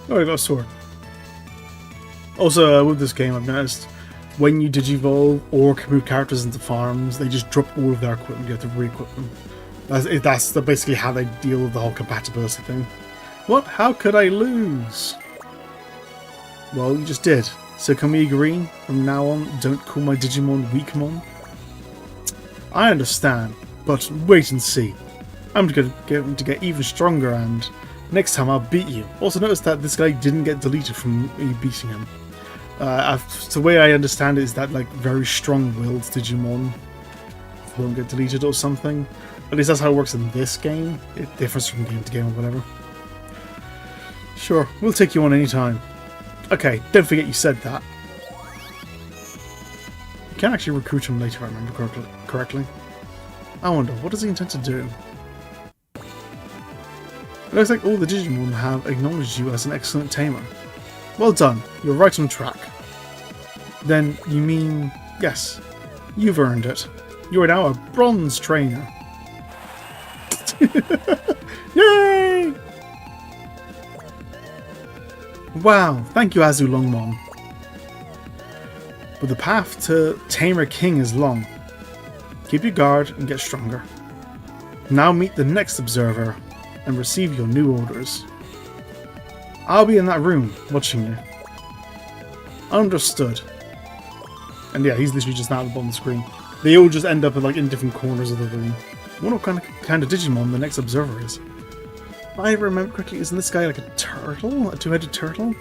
Oh, I got a sword. Also, with this game, I've noticed when you digivolve or can move characters into farms, they just drop all of their equipment. You have to re-equip them. That's basically how they deal with the whole compatibility thing. What? How could I lose? Well, you just did. So can we agree from now on, don't call my Digimon Weakmon? I understand, but wait and see. I'm going to get even stronger, and next time I'll beat you. Also notice that this guy didn't get deleted from me beating him. The way I understand it is that, like, very strong-willed Digimon won't get deleted or something. At least that's how it works in this game. It differs from game to game or whatever. Sure, we'll take you on any time. Okay, don't forget you said that. You can actually recruit him later if I remember correctly. I wonder, what does he intend to do? It looks like all the Digimon have acknowledged you as an excellent tamer. Well done, you're right on track. Then, you mean... yes, you've earned it. You are now a bronze trainer. Yay! Wow, thank you, Azu Longmon. But the path to Tamer King is long. Keep your guard and get stronger. Now meet the next observer and receive your new orders. I'll be in that room, watching you. Understood. And yeah, he's literally just now at the bottom of the screen. They all just end up in different corners of the room. I wonder what kind of Digimon the next observer is. If I remember correctly, isn't this guy like a turtle? A two-headed turtle?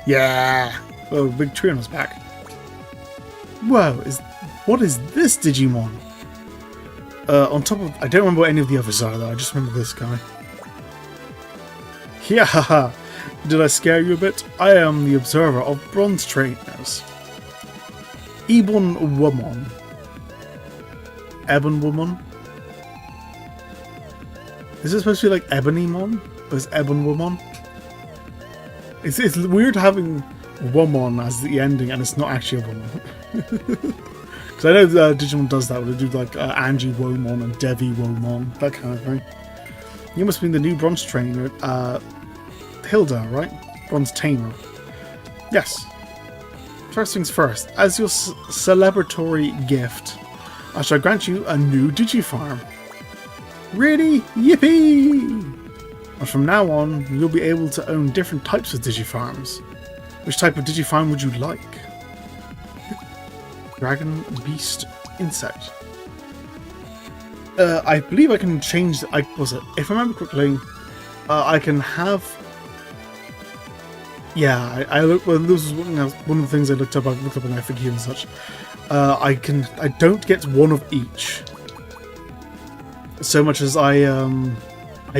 Yeah! Oh, big tree on his back. Whoa, what is this Digimon? On top of... I don't remember what any of the others are, though. I just remember this guy. Yeah, haha! Did I scare you a bit? I am the observer of bronze trainers. Ebon Woman. Ebon Woman? Is it supposed to be like Ebonymon? But it's Ebon Woman? It's weird having Womon as the ending and it's not actually a Womon. Because I know Digimon does that, where they do like Angie Womon and Devi Womon, that kind of thing. You must be the new bronze trainer, Hilda, right? Bronze tamer. Yes. First things first, as your celebratory gift, I shall grant you a new Digifarm. Really? Yippee! And from now on, you'll be able to own different types of Digifarms. Which type of Digifarm would you like? Dragon, Beast, Insect. I believe I can change. If I remember correctly, I can have. Yeah, I look. Well, this was one of the things I looked up. I looked up on FAQ and such. I don't get one of each. So much as I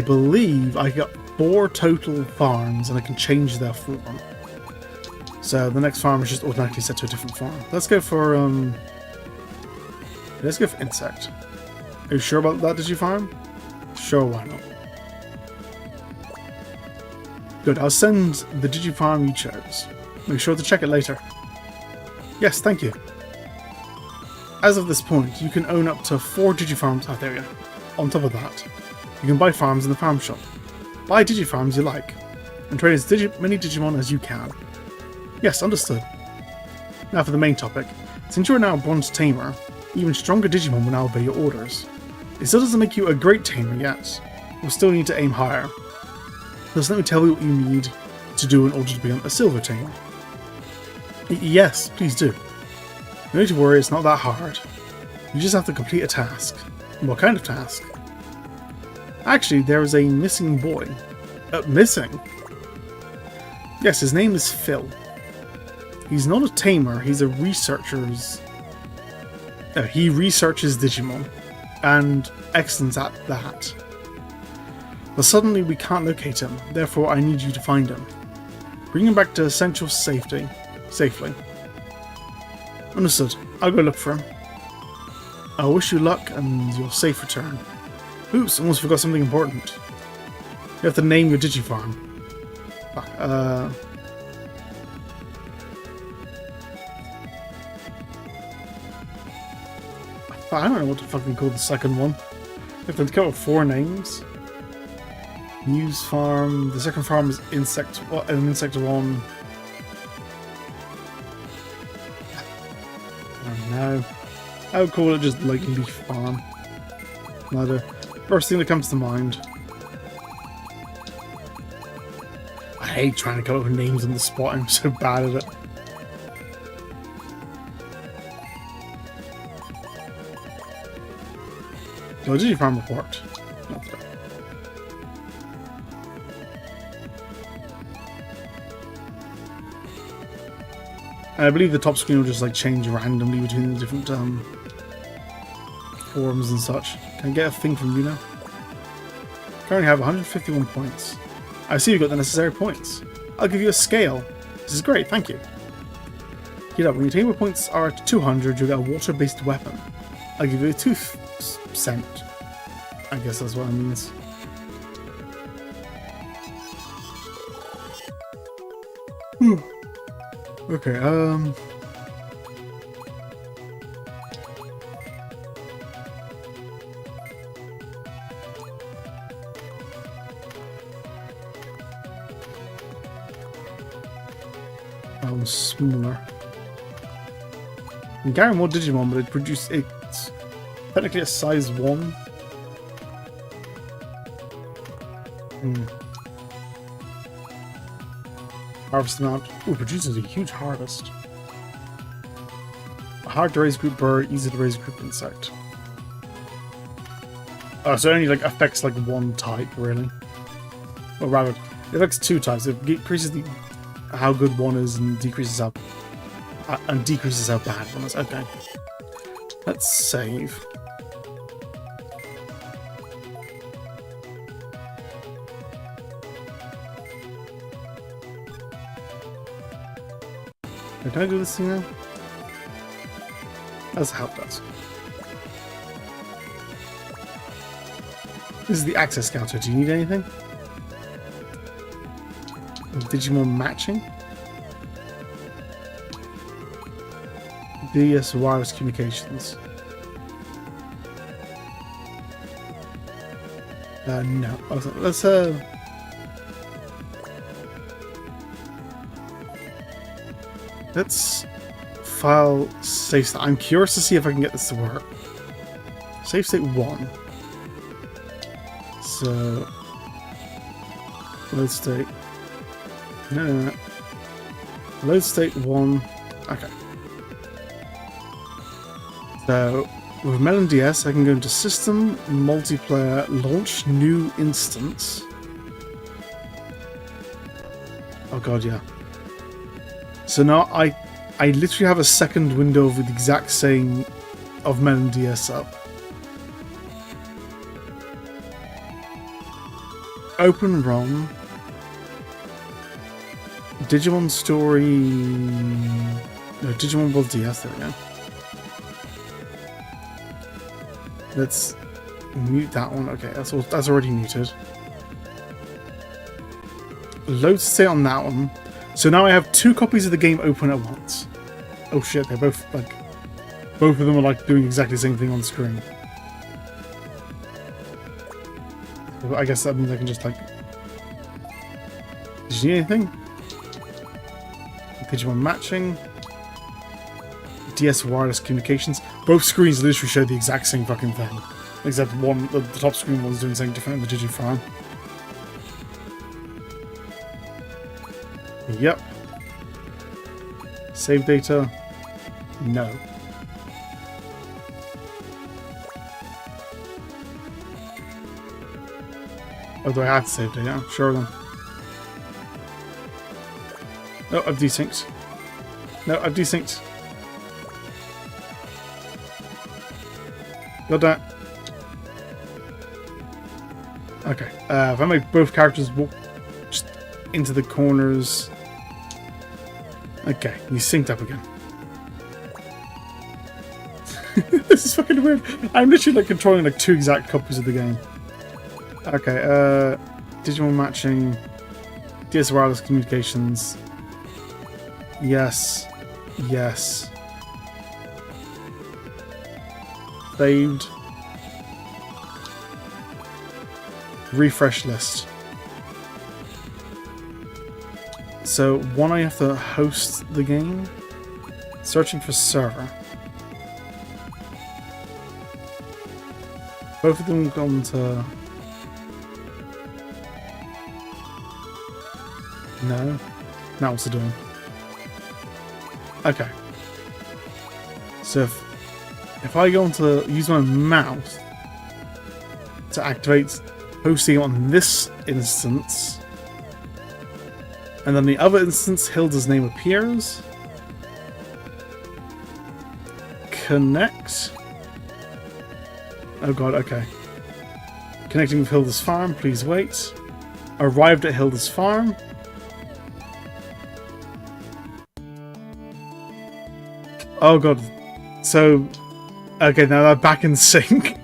believe I got 4 total farms, and I can change their form. So the next farm is just automatically set to a different farm. Let's go for Insect. Are you sure about that, Digifarm? Sure, why not? Good, I'll send the Digifarm you chose. Make sure to check it later. Yes, thank you. As of this point, you can own up to 4 Digifarms. Oh, there we go. On top of that, you can buy farms in the farm shop. Buy Digifarms you like, and trade as many Digimon as you can. Yes, understood. Now for the main topic. Since you are now a bronze tamer, even stronger Digimon will now obey your orders. It still doesn't make you a great tamer yet. You'll still need to aim higher. Just let me tell you what you need to do in order to become a silver tamer. Yes, please do. No need to worry, it's not that hard. You just have to complete a task. What kind of task? Actually, there is a missing boy. Missing? Yes, his name is Phil. He's not a tamer, he's a researcher's... he researches Digimon, and excellent at that. But suddenly we can't locate him, therefore I need you to find him. Bring him back to Central safely. Understood, I'll go look for him. I wish you luck and your safe return. Oops, almost forgot something important. You have to name your Digifarm. Fuck, I don't know what to fucking call the second one. You have to come up with 4 names. News farm. The second farm is insect. An insect one. I don't know. I would call it just like leaf farm. Neither. First thing that comes to mind. I hate trying to come up with names on the spot. I'm so bad at it. So Digifarm report. And I believe the top screen will just like change randomly between the different forms and such. Can I get a thing from you now? Currently have 151 points. I see you've got the necessary points. I'll give you a scale. This is great, thank you. Get up, when your tamer points are at 200, you'll get a water-based weapon. I'll give you a tooth scent. I guess that's what it means. Okay, smaller. You can carry more Digimon, but it's technically a size 1. Harvest amount. Ooh, produces a huge harvest. A hard to raise group bird, easy to raise group insect. Oh, so it only like affects like one type, really. Or rather, it affects 2 types. It increases how good one is and decreases how bad one is. Okay. Let's save. Can I do this thing now? That's how it does. This is the access counter. Do you need anything? Digimon matching. DS wireless communications. No. Let's file save state. I'm curious to see if I can get this to work. Save state 1. So load state. No. Load state 1. Okay. So with Melon DS, I can go into System, Multiplayer, Launch New Instance. Oh god, yeah. So now I literally have a second window with the exact same of Melon DS up. Open ROM. Digimon Story. No, Digimon World DS, there we go. Let's mute that one. Okay, that's already muted. Load state on that one. So now I have 2 copies of the game open at once. Oh shit, they're both like... Both of them are like doing exactly the same thing on screen. So I guess that means I can just like... Did you need anything? Digimon matching. DS wireless communications. Both screens literally show the exact same fucking thing. Except one, the top screen one's doing something different in the Digifarm. Yep. Save data. No. Oh, do I have to save data? Sure then. No, I've desynced. No, I've desynced. Got that. Okay. If I make both characters walk just into the corners. Okay, he's synced up again. This is fucking weird. I'm literally like controlling like 2 exact copies of the game. Okay, Digimon matching. DS wireless communications. Yes. Yes. Saved. Refresh list. So, one, I have to host the game. Searching for server. Both of them have gone to... No. Now what's it doing? Okay. So if I go on to use my mouse to activate hosting on this instance, and then the other instance, Hilda's name appears. Connect. Oh god, okay. Connecting with Hilda's farm, please wait. Arrived at Hilda's farm. Oh god. So, okay, now they're back in sync.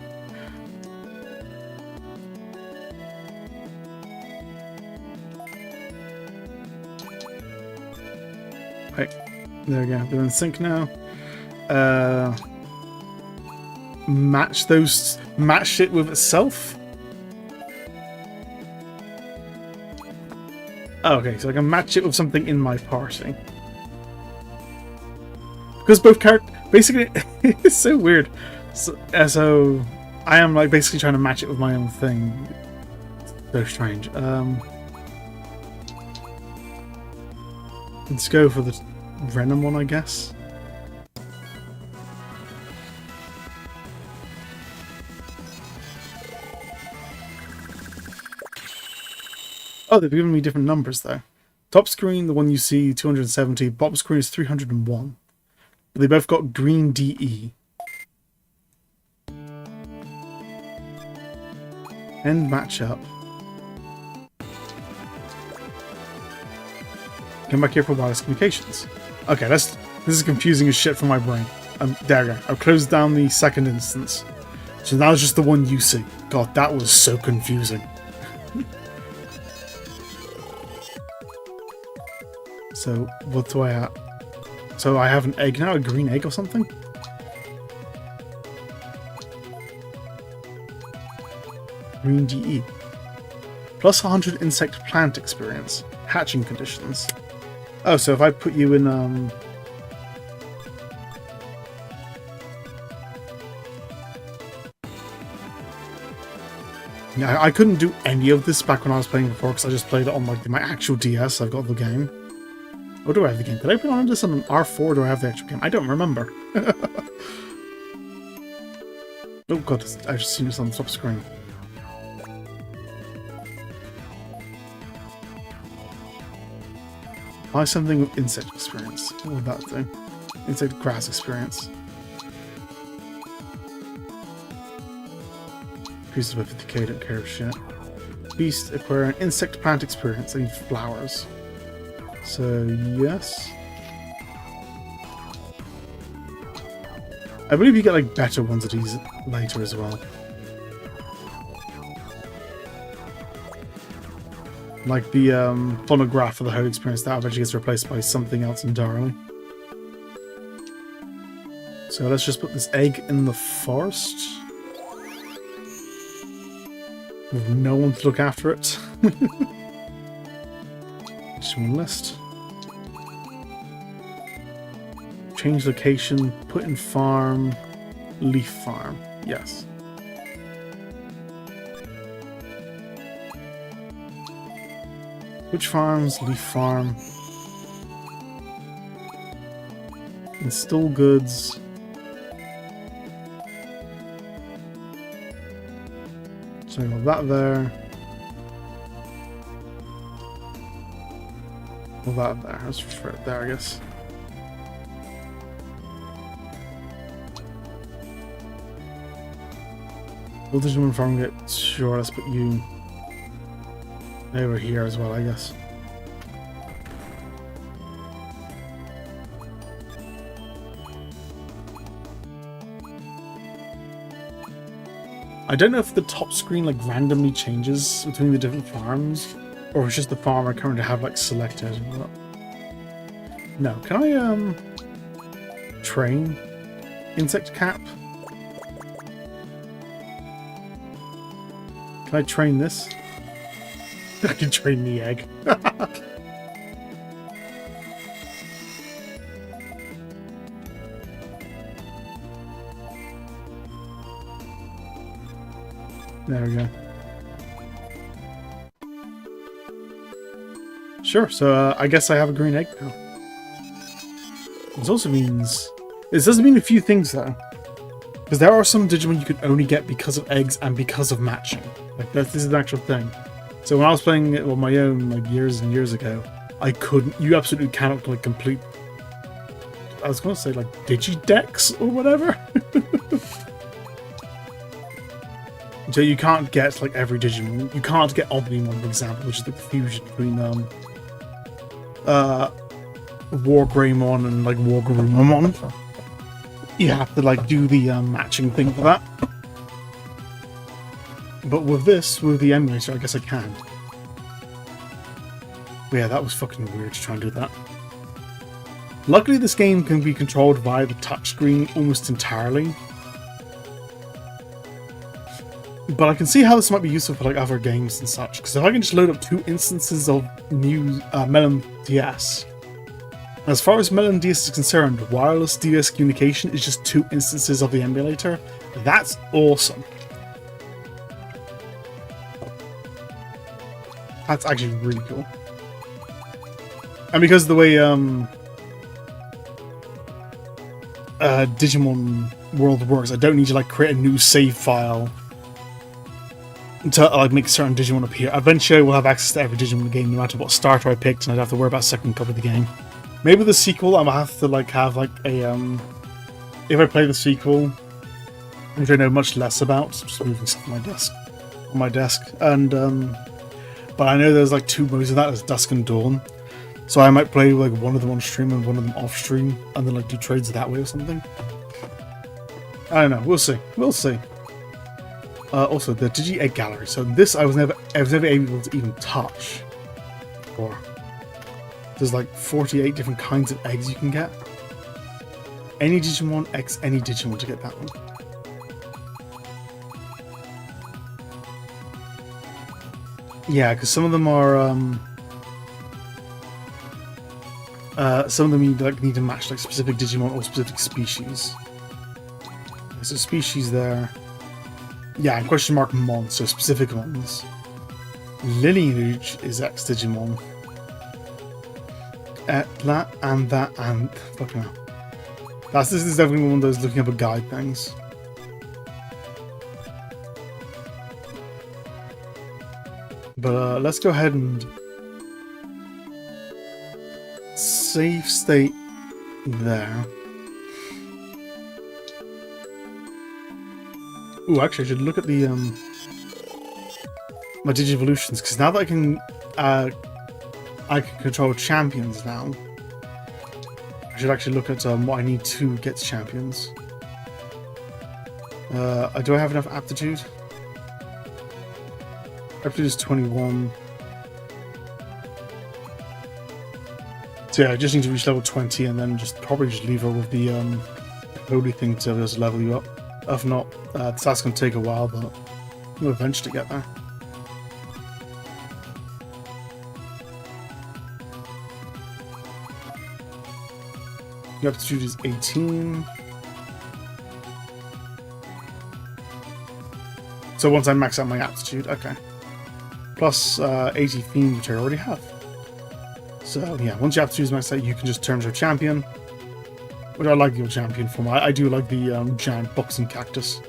Right, there we go. They're in sync now. Match it with itself. Oh, okay, so I can match it with something in my party. Because both characters, basically, it's so weird. So I am like basically trying to match it with my own thing. So strange. Let's go for the random one, I guess. Oh, they've given me different numbers though. Top screen, the one you see, 270. Bottom screen is 301. They both got green DE. End matchup. Come back here for wireless communications. Okay, this is confusing as shit for my brain. There we go. I've closed down the second instance. So now it's just the one you see. God, that was so confusing. So what do I have? So I have an egg now, a green egg or something? Green DE. Plus 100 insect plant experience. Hatching conditions. Oh, so if I put you in, yeah, I couldn't do any of this back when I was playing before because I just played it on like my actual DS. I've got the game. Or do I have the game? Did I put on this on an R4 or do I have the actual game? I don't remember. Oh god, I've just seen this on the top screen. Buy something with insect experience. What would that do? Insect grass experience. Increases by 50k, don't care of shit. Beast, acquire an insect plant experience. I need flowers. So, yes. I believe you get like better ones of these later as well. Like the phonograph for the whole experience, that eventually gets replaced by something else entirely. So let's just put this egg in the forest. With no one to look after it. Just one list. Change location, put in farm, leaf farm. Yes. Which farms? Leaf farm. Install goods. So I got that there. Well, that there. Let's refer it there, I guess. Will Digimon farm get? Sure, let's put you over here as well, I guess. I don't know if the top screen like randomly changes between the different farms, or it's just the farm I currently have like selected. No, can I train insect cap? Can I train this? I can train the egg. There we go. Sure, so I guess I have a green egg now. This also means... This does mean a few things though. Because there are some Digimon you can only get because of eggs and because of matching. Like this is an actual thing. So when I was playing it on my own like years and years ago, I couldn't... You absolutely cannot like complete... I was going to say like Digidex or whatever. So you can't get like every Digimon. You can't get Omnimon, for example, which is the fusion between Wargreymon and like Wargarumamon. You have to like do the matching thing for that. But with this, with the emulator, I guess I can. But yeah, that was fucking weird to try and do that. Luckily, this game can be controlled via the touchscreen almost entirely. But I can see how this might be useful for like other games and such, because if I can just load up 2 instances of new Melon DS. As far as Melon DS is concerned, wireless DS communication is just 2 instances of the emulator. That's awesome. That's actually really cool. And because of the way Digimon World works, I don't need to like create a new save file to like make certain Digimon appear. Eventually I will have access to every Digimon in the game no matter what starter I picked, and I'd have to worry about second cover of the game. Maybe the sequel I will have to like have like a if I play the sequel, which I know much less about, just moving stuff on my desk. And but I know there's like 2 modes of that, there's Dusk and Dawn. So I might play like one of them on stream and one of them off stream, and then like do trades that way or something. I don't know, we'll see. We'll see. Also, the Digi-Egg Gallery. So this I was never able to even touch. Or There's like 48 different kinds of eggs you can get. Any Digimon X any Digimon to get that one. Yeah, because some of them are some of them you like need to match like specific Digimon or specific species. There's a species there. Yeah, and question mark Mon, so specific ones. Lineage is X Digimon. That and fucking hell. This is definitely one of those looking up a guide things. But let's go ahead and save state there. Ooh, actually I should look at the my Digivolutions, because now that I can control champions now. I should actually look at what I need to get champions. Do I have enough aptitude? Aptitude is 21. So yeah, I just need to reach level 20 and then probably just leave her with the holy thing to be able to level you up. If not, that's going to take a while, but we'll eventually get there. Your aptitude is 18. So once I max out my aptitude, okay. Plus 80 theme, which I already have. So yeah, once your aptitude is maxed out, you can just turn to a champion. Which I like your champion form. I do like the giant boxing cactus.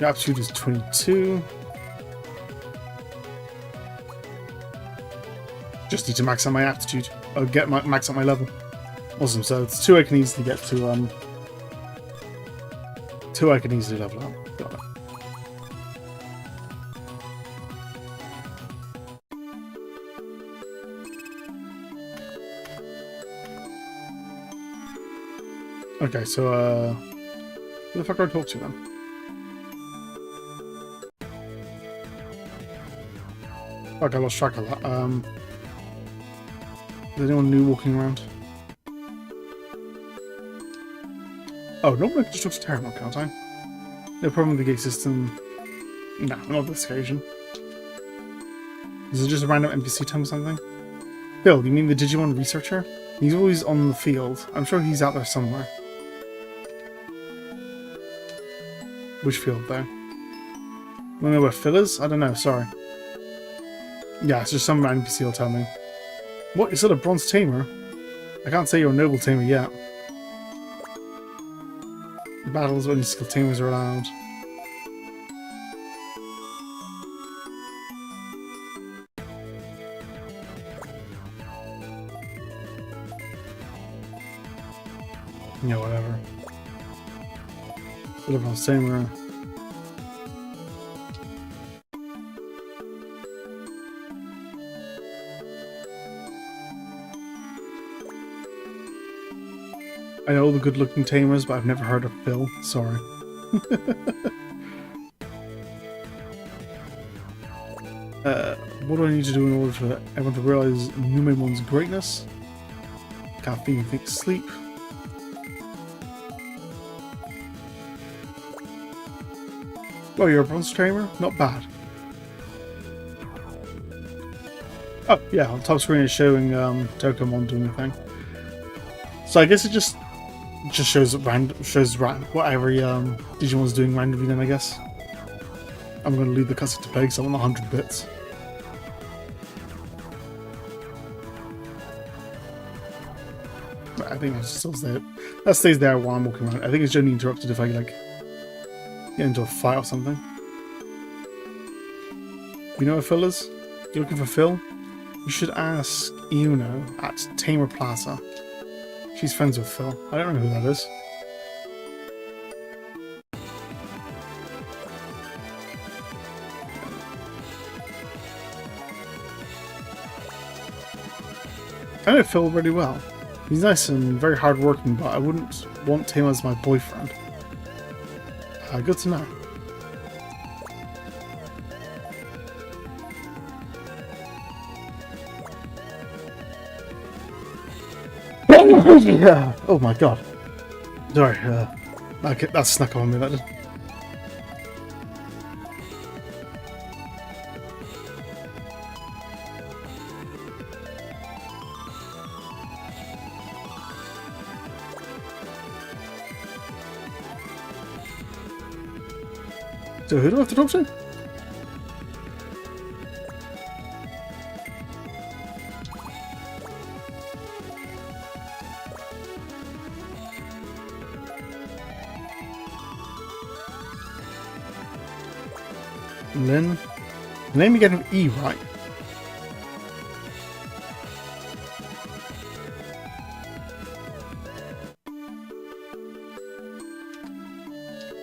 Your aptitude is 22. Just need to max out my aptitude. Or max out my level. Awesome, so it's 2 I can easily get to 2 I can easily level up. Got it. Okay, so who the fuck do I talk to then? Fuck, I lost track of that. Is anyone new walking around? Oh, normally I can just talk to Terramon, can't I? No problem with the gate system. No, not this occasion. Is it just a random NPC time or something? Phil, you mean the Digimon researcher? He's always on the field. I'm sure he's out there somewhere. Which field, though? I don't know where Phil is? I don't know, sorry. Yeah, it's just some NPC will tell me. What? You're still a bronze tamer? I can't say you're a noble tamer yet. Battles only skilled tamers are allowed. Yeah, whatever. Still a bronze tamer. I know all the good-looking tamers, but I've never heard of Phil. Sorry. What do I need to do in order for everyone to realize Numemon's greatness? Caffeine, think, sleep. Oh, you're a bronze tamer? Not bad. Oh, yeah, on top screen is showing Tokomon doing the thing. So I guess it just shows what every Digimon's doing randomly then, I guess. I'm going to leave the cutscene to play because I want 100 bits. But I think that still stays. That stays there while I'm walking around. I think it's only interrupted if I like get into a fight or something. You know where Phil is? You're looking for Phil? You should ask Yuno at Tamer Plaza. She's friends with Phil. I don't know who that is. I know Phil really well. He's nice and very hardworking, but I wouldn't want him as my boyfriend. Good to know. Yeah. Oh my god. Sorry, okay, that snuck on me, that did. So who do I have to talk to? Lynn. The name again with E, right?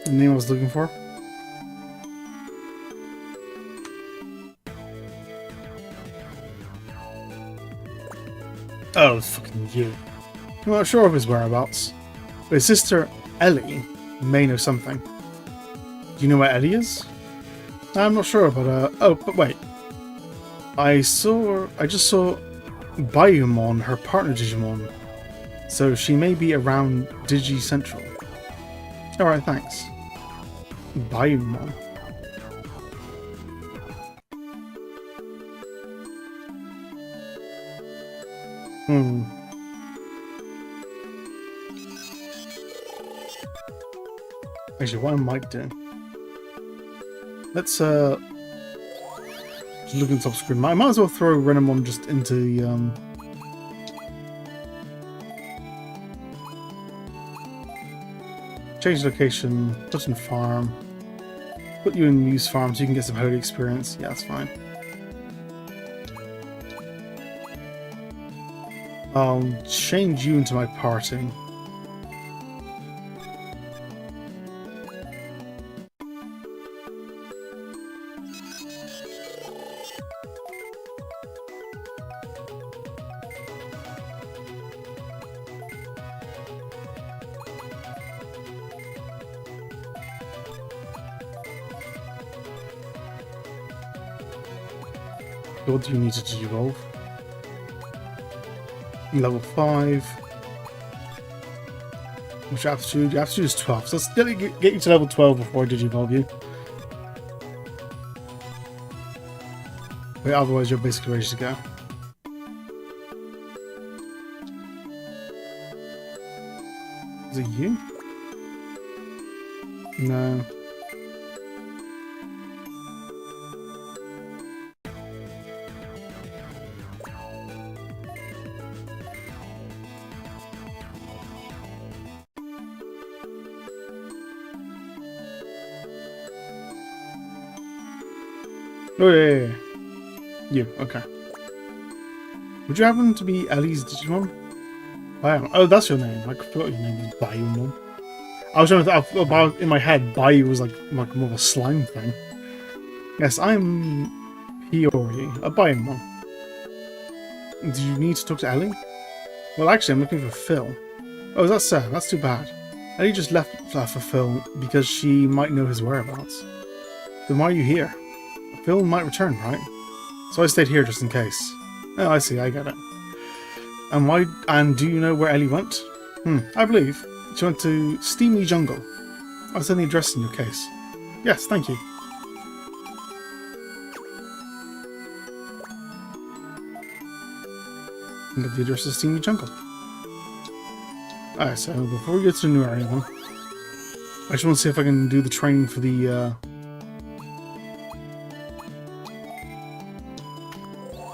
The name I was looking for. Oh, fucking you. I'm not sure of his whereabouts, but his sister Ellie may know something. Do you know where Ellie is? I'm not sure, but oh, but wait. I just saw Baiumon, her partner Digimon. So she may be around Digi Central. Alright, thanks. Baiumon. Actually, what I might do... Let's just look at the top screen. I might as well throw Renamon just into the change location, put in farm, put you in Muse farm so you can get some holy experience. Yeah, that's fine. I'll change you into my party. What do you need to evolve? Level 5. Which aptitude? Your aptitude is 12. So let's get you to level 12 before I digivolve you. But otherwise you're basically ready to go. Is it you? No. Oh yeah. You, okay. Would you happen to be Ellie's Digimon? Bayou. Oh, that's your name. I forgot your name was Baiumon. I was trying to think about in my head. Bayou was like more of a slime thing. Yes, I'm Hiyori, a Baiumon. Do you need to talk to Ellie? Well, actually, I'm looking for Phil. Oh, that's sad. That's too bad. Ellie just left for Phil because she might know his whereabouts. Then why are you here? Phil might return, right? So I stayed here just in case. Oh, I see. I get it. And why? And do you know where Ellie went? I believe she went to Steamy Jungle. I'll send the address in your case. Yes, thank you. And give the address to Steamy Jungle. Alright, so before we get to the new area then, I just want to see if I can do the training for the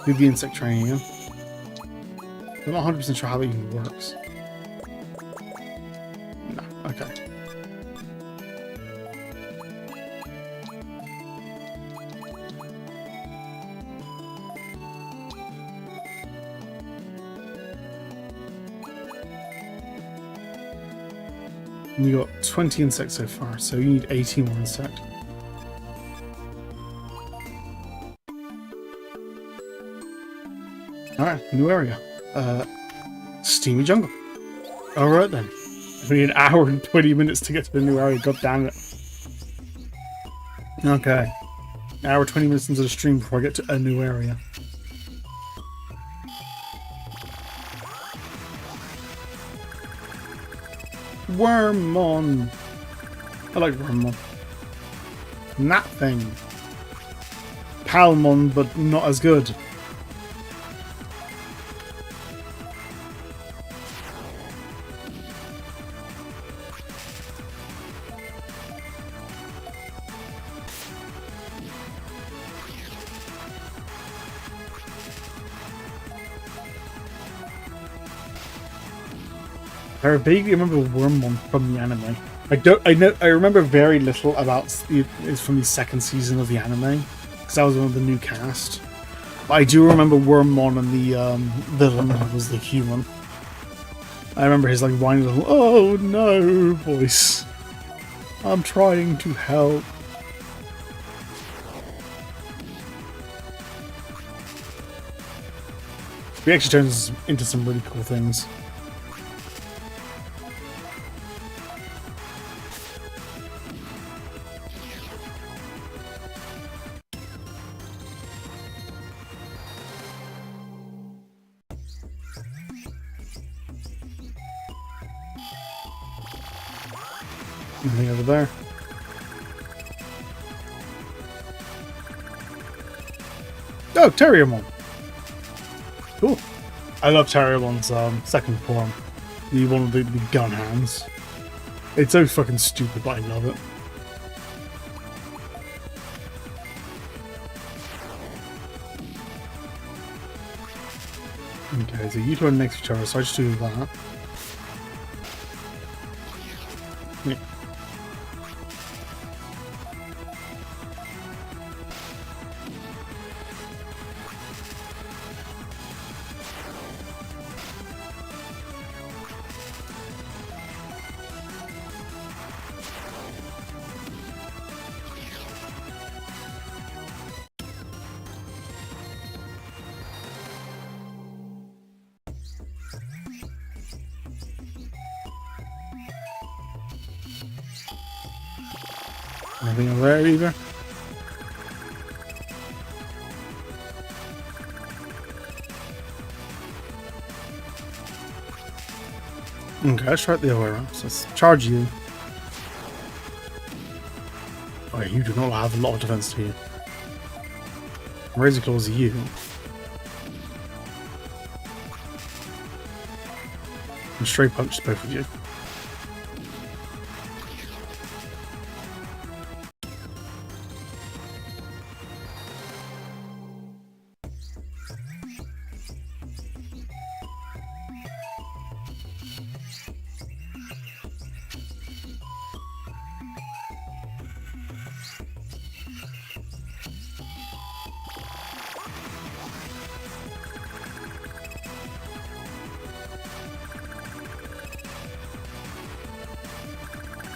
do the insect training again. I'm not 100% sure how that even works. No, okay. And you got 20 insects so far, so you need 18 more insect. Alright, new area. Steamy Jungle. Alright then. We need an hour and 20 minutes to get to the new area, god damn it. Okay. An hour 20 minutes into the stream before I get to a new area. Wormmon. I like Wormmon. That thing. Palmon, but not as good. I vaguely remember Wormmon from the anime. I remember very little about it's from the second season of the anime because that was one of the new cast. But I do remember Wormmon and the villain was the human. I remember his like whiny little "oh no" voice. I'm trying to help. He actually turns into some really cool things. Nothing over there. Oh, Terriermon. Cool. I love Terriermon's second form. The one with the gun hands. It's so fucking stupid, but I love it. Okay, so you two are next to each other, so I just do that. Yeah. Nothing over there either. Okay, let's try it the other way around. So let's charge you. Oh, you do not have a lot of defense, do you? Razor Claws you. And straight punch both of you.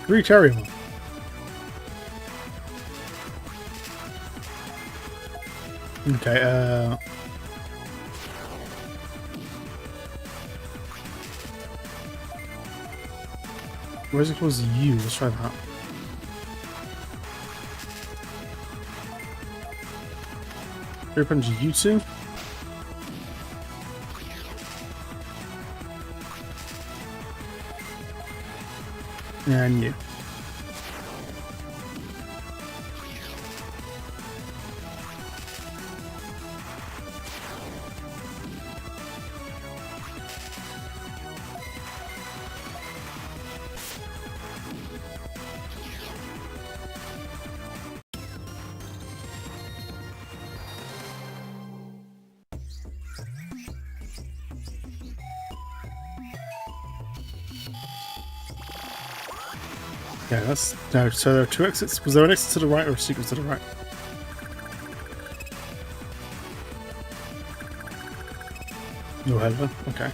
Three Terriermon. Okay, where's it close to you? Let's try that. Three punch you two. And you. Yeah, that's no. So there are two exits. Was there an exit to the right or a secret to the right? No header. Okay.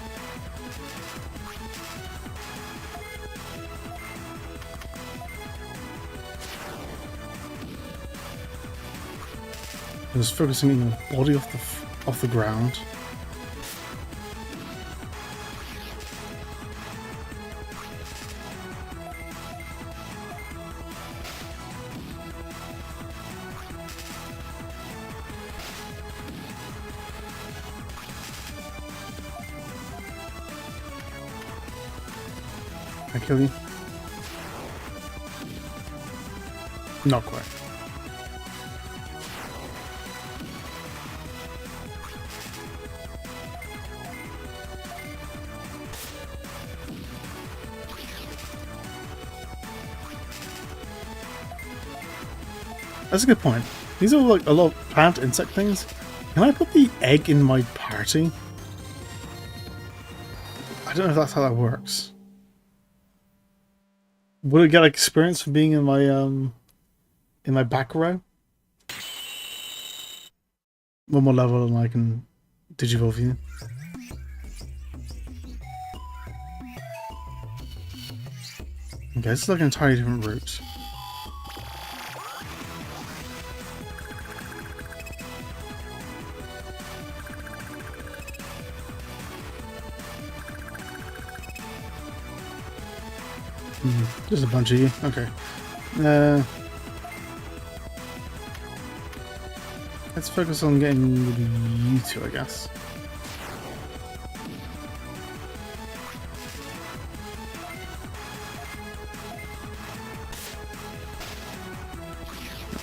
I'm just focusing on the body off the ground. I kill you. Not quite. That's a good point. These are like a lot of plant insect things. Can I put the egg in my party? I don't know if that's how that works. Would it get like, experience from being in my back row? One more level and I can digivolve you. Okay, this is like an entirely different route. Just a bunch of you. Okay. Let's focus on getting you two, I guess.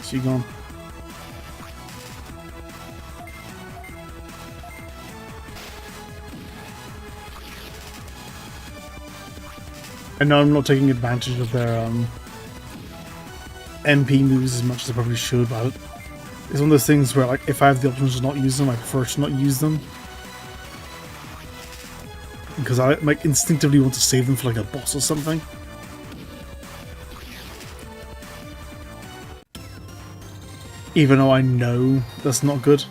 So you gone. I know I'm not taking advantage of their MP moves as much as I probably should, but it's one of those things where, like, if I have the option to not use them, I prefer to not use them. Because I like instinctively want to save them for like a boss or something. Even though I know that's not good.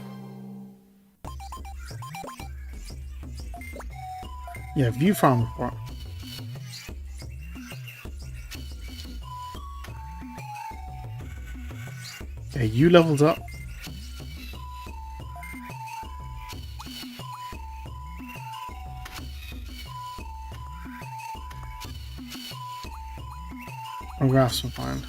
Yeah, view farm report. Okay, you leveled up. Graphs will find.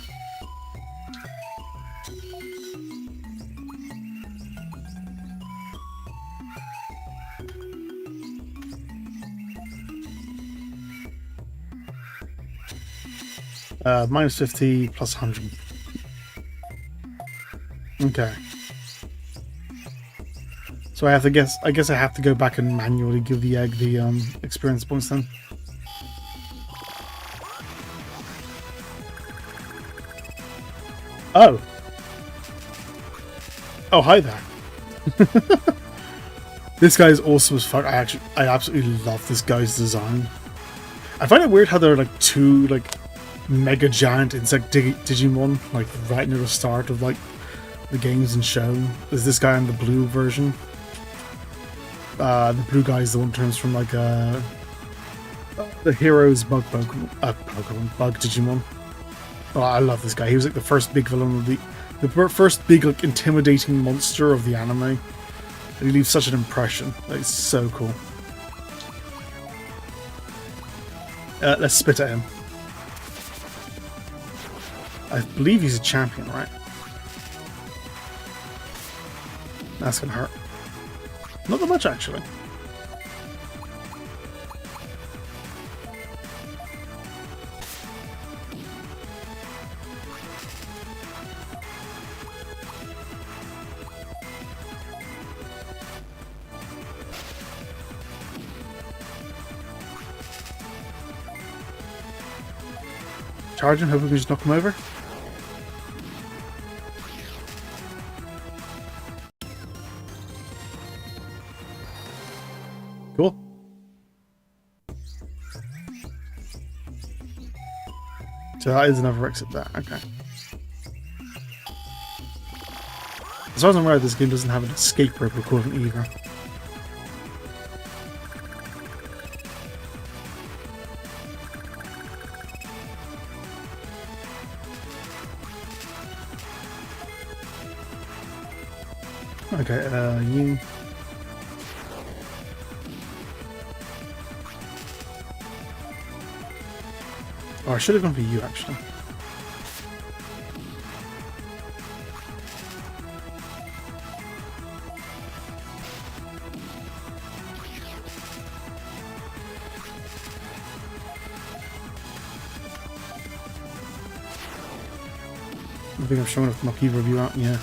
Minus 50 plus 100. Okay. So I have to guess. I guess I have to go back and manually give the egg the experience points then. Oh. Oh, hi there. This guy is awesome as fuck. I absolutely love this guy's design. I find it weird how there are like two like mega giant insect Digimon like right near the start of like the games and show. There's this guy in the blue version. The blue guy is the one who turns from like the hero's bug Digimon. Oh, I love this guy. He was like the first big villain of the first big like intimidating monster of the anime. And he leaves such an impression. Like, it's so cool. Let's spit at him. I believe he's a champion, right? That's gonna hurt. Not that much, actually. Charge him, hope we can just knock him over. Cool. So that is another exit there, okay. As far as I'm aware, this game doesn't have an escape rope equivalent either. Okay, you... Oh, I should have gone for you, actually. I think I'm showing off my P review out, yeah.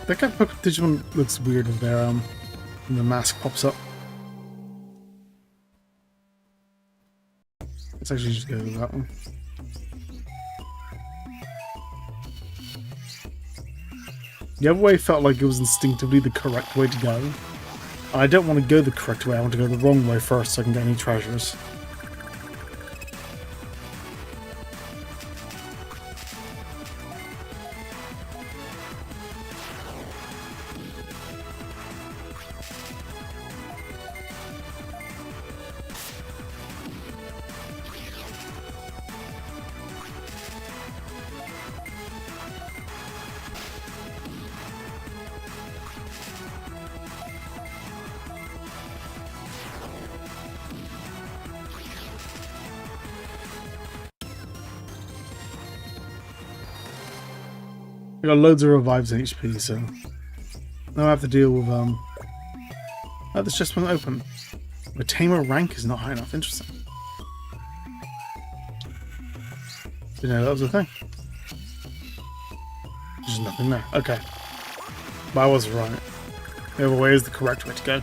That guy Digimon looks weird with their when the mask pops up. Let's actually just go with that one. The other way felt like it was instinctively the correct way to go. And I don't want to go the correct way, I want to go the wrong way first so I can get any treasures. I got loads of revives and HP, so now I have to deal with oh, this just went open. My tamer rank is not high enough. Interesting. Didn't know that was a thing. There's nothing there. Okay. But I was right. The other way is the correct way to go.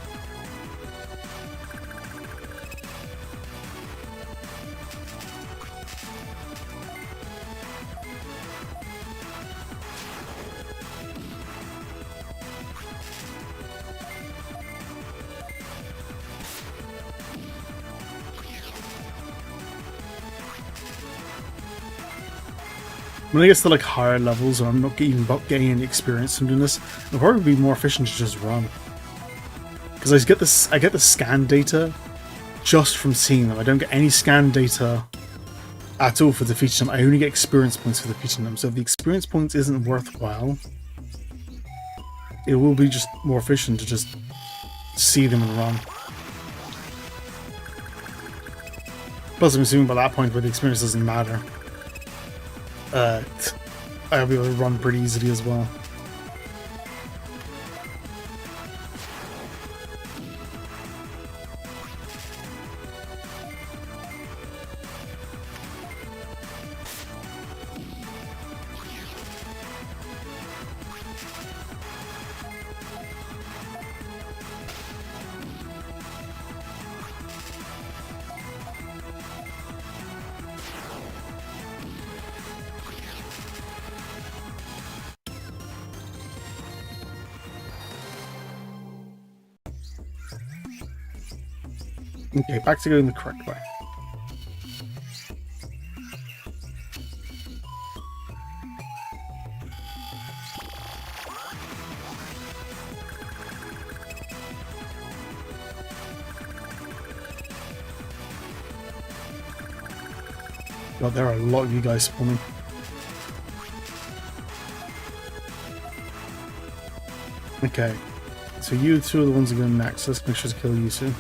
When I get to like higher levels and I'm not even getting any experience from doing this, it'll probably be more efficient to just run. Because I get the scan data just from seeing them. I don't get any scan data at all for defeating them. I only get experience points for defeating them. So if the experience points isn't worthwhile, it will be just more efficient to just see them and run. Plus I'm assuming by that point where the experience doesn't matter. I'll be able to run pretty easily as well. Okay, back to going the correct way. God, there are a lot of you guys spawning. Okay, so you two are the ones that are going next. Let's make sure to kill you soon.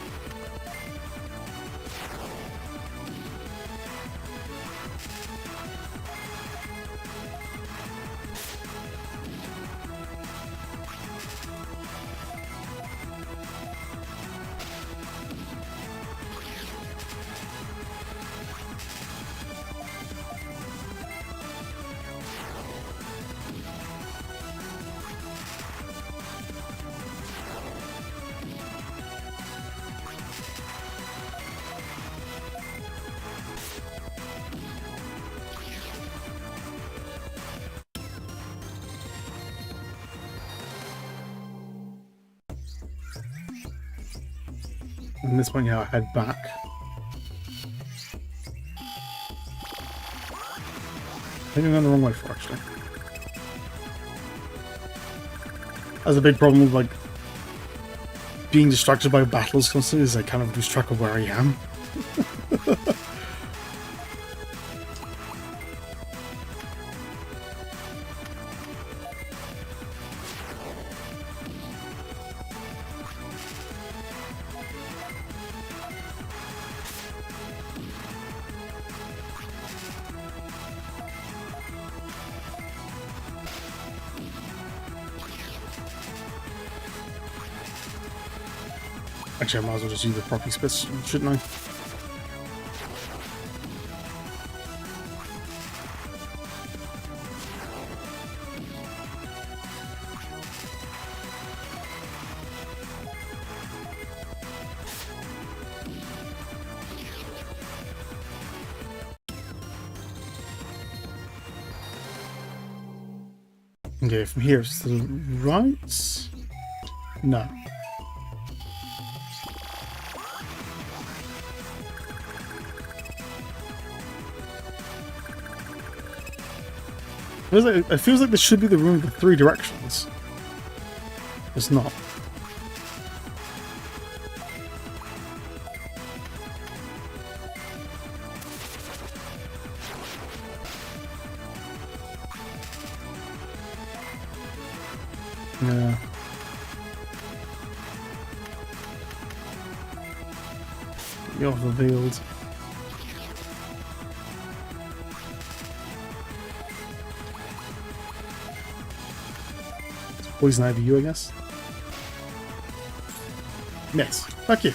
And this one, yeah, I'll head back. I think I'm going the wrong way for actually. That's a big problem with like being distracted by battles constantly, is I kind of lose track of where I am. Actually, I might as well just use the property splits, shouldn't I? Okay, from here to the right? No. It feels like this should be the room with 3 directions. It's not. Yeah. You're revealed. Poison Ivy you, I guess. Nice. Thank you.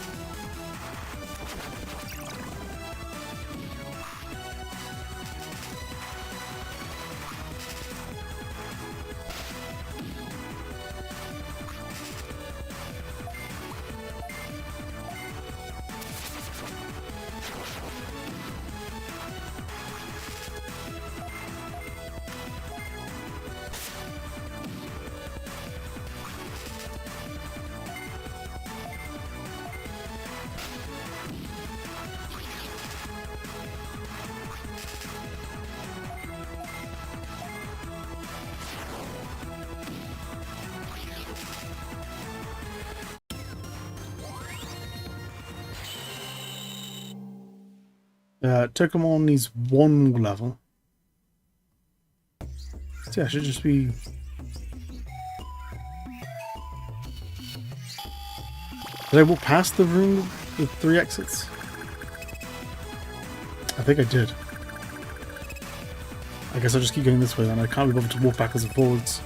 Tokamon needs 1 more level. So yeah, it should just be... Did I walk past the room with 3 exits? I think I did. I guess I'll just keep going this way then. I can't be bothered to walk backwards and forwards.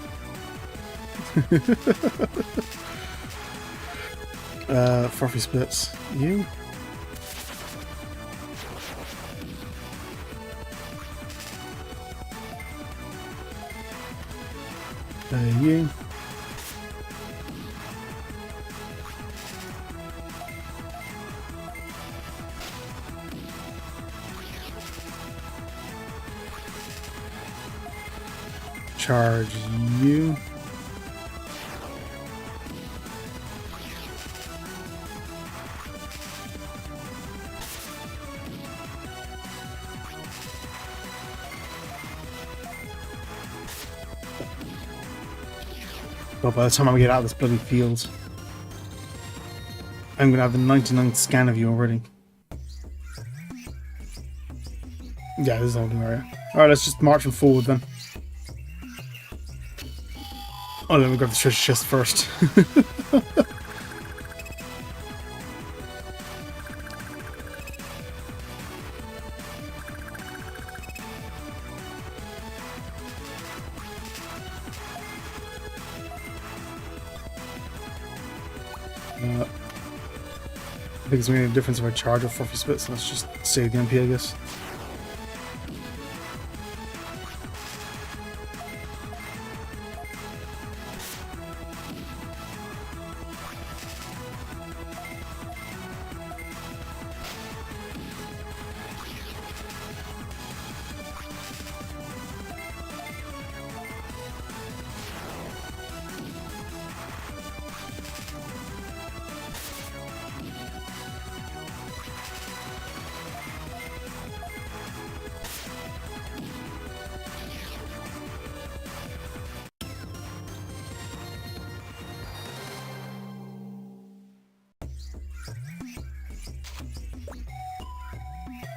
Frothy splits. You? You. Charge you. Well, by the time I get out of this bloody field, I'm going to have the 99th scan of you already. Yeah, this is the holding area. Alright, let's just march them forward then. Oh, let me grab the treasure chest first. I think it's making a difference if I charge or frothy spits, so let's just save the MP, I guess.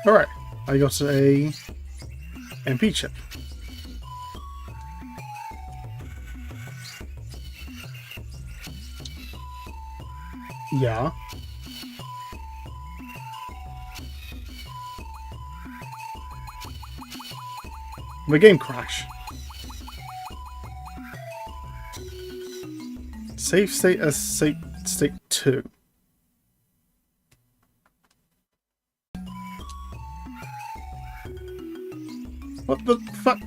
Alright, I got a MP chip. Yeah. My game crash. Save state as state 2. What the fuck?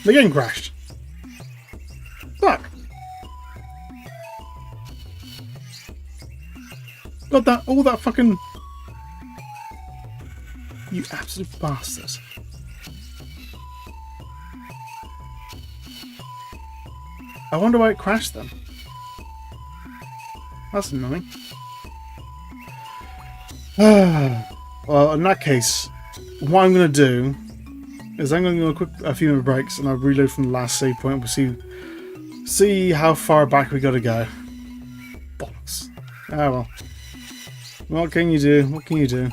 The game crashed. Fuck. Got that, all that fucking... You absolute bastard. I wonder why it crashed then. That's annoying. Well, in that case, what I'm going to do is I'm going to go a few more breaks and I'll reload from the last save point. We'll see how far back we got to go. Bollocks. Ah well. What can you do? What can you do?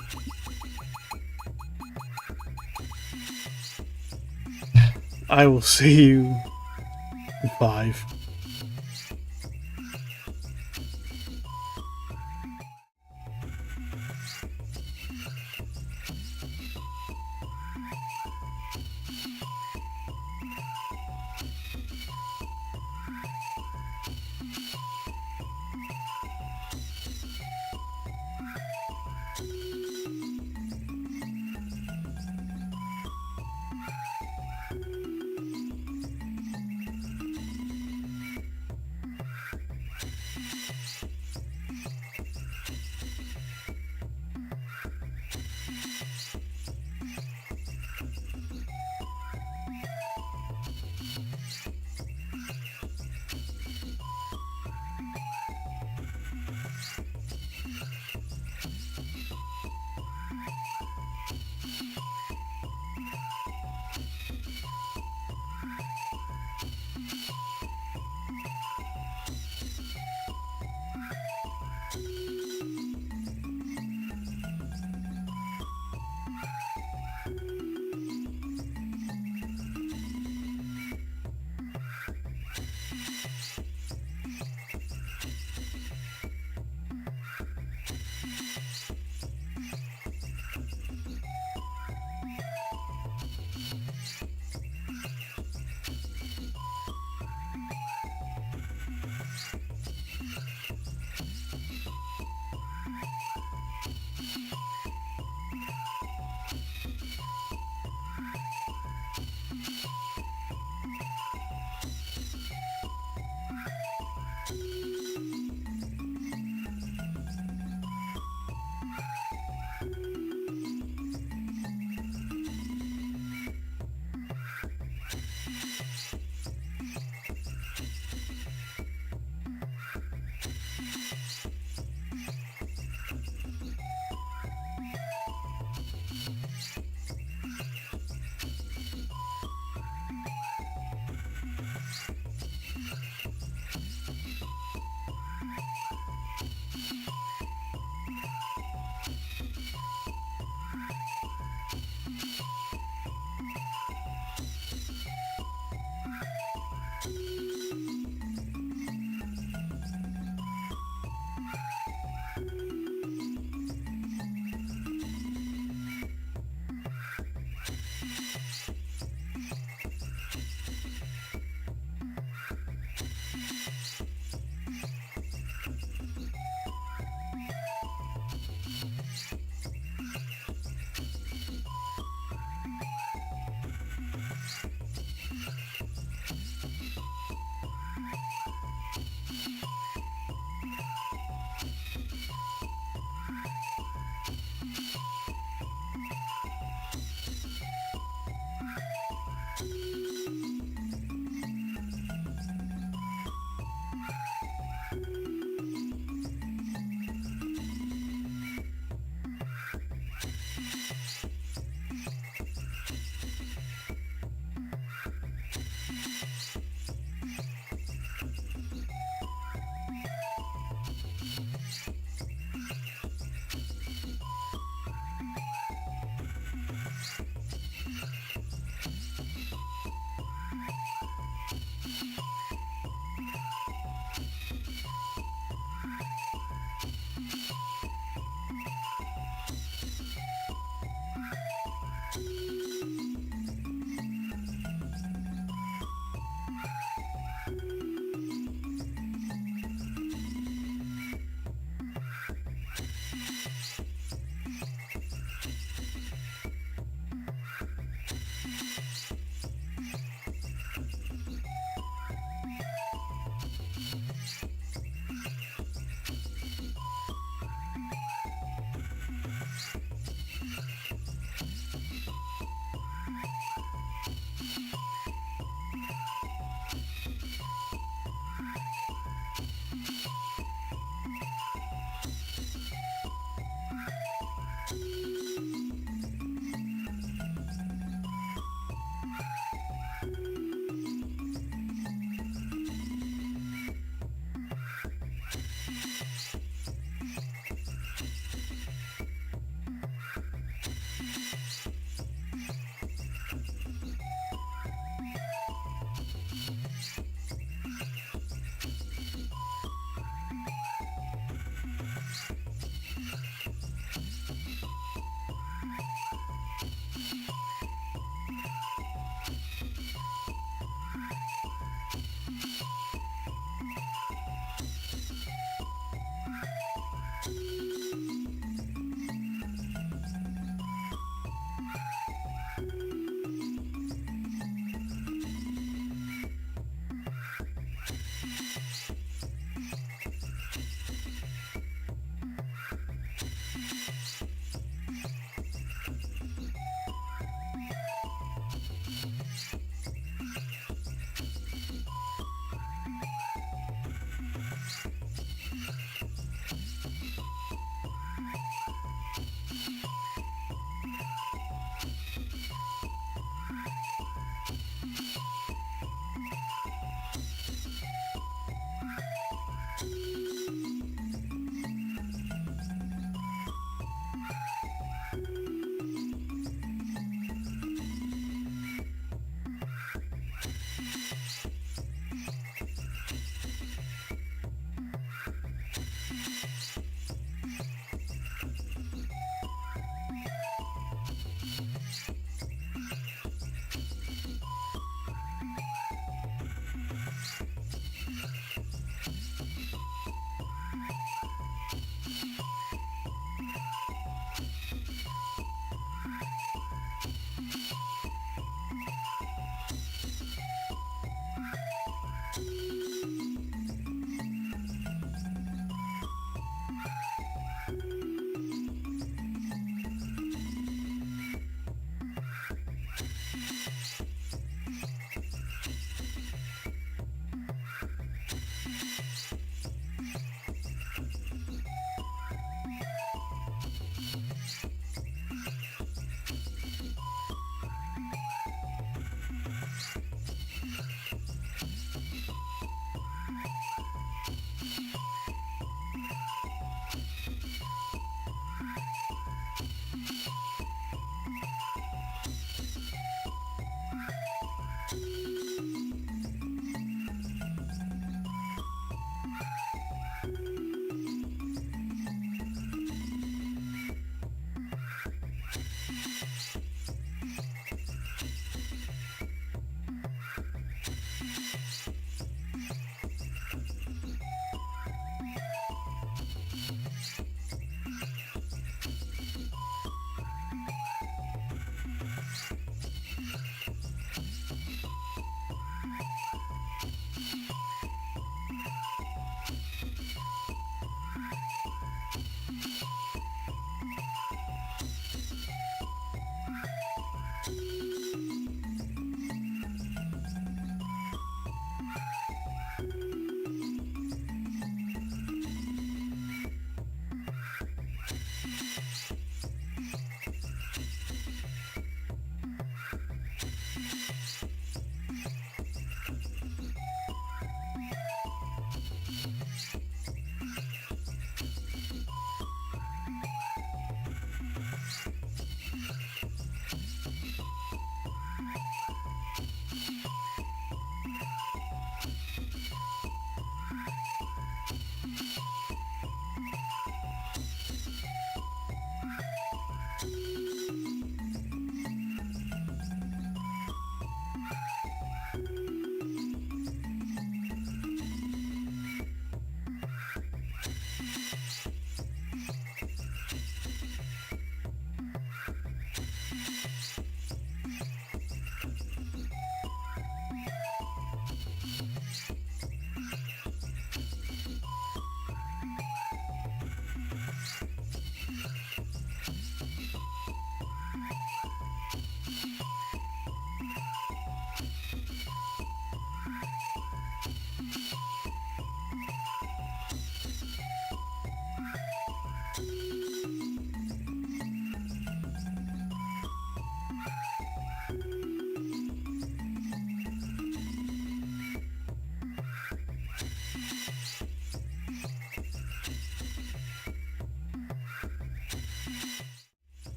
I will see you in 5.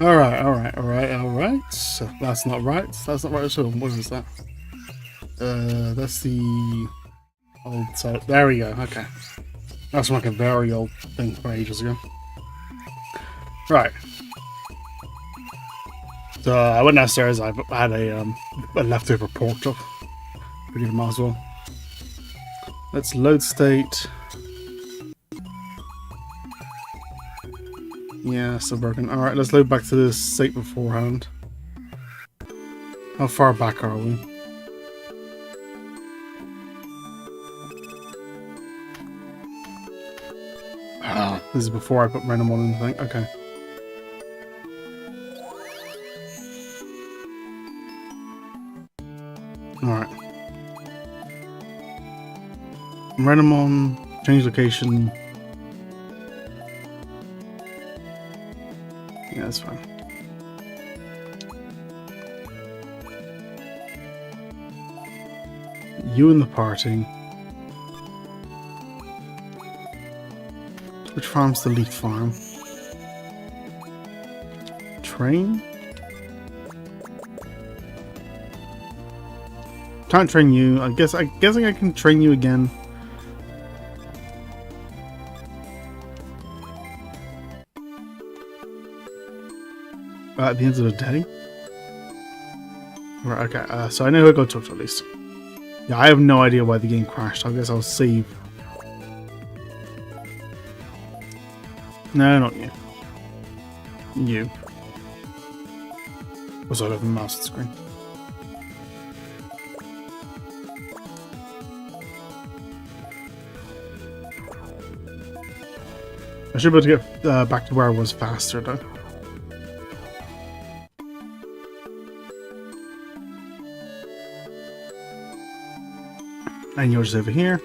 Alright. So that's not right. That's not right at all. What is that? That's the old side. There we go. Okay. That's like a very old thing from ages ago. Right. So I went downstairs. I had a leftover pork chop. Figured might as well. Let's load state. Yeah, still broken. Alright, let's load back to this state beforehand. How far back are we? Ah, this is before I put random on in the thing. Okay. Alright. Random on. Change location. Yeah, that's fine. You in the party. Which farm's the leaf farm? Train? Can't train you. I'm guessing I can train you again. At the end of the day? Right, okay, so I know who I got to talk to at least. Yeah, I have no idea why the game crashed. I guess I'll save. No, not you. You. Also, I got the mouse on the screen. I should be able to get back to where I was faster, though. And yours is over here.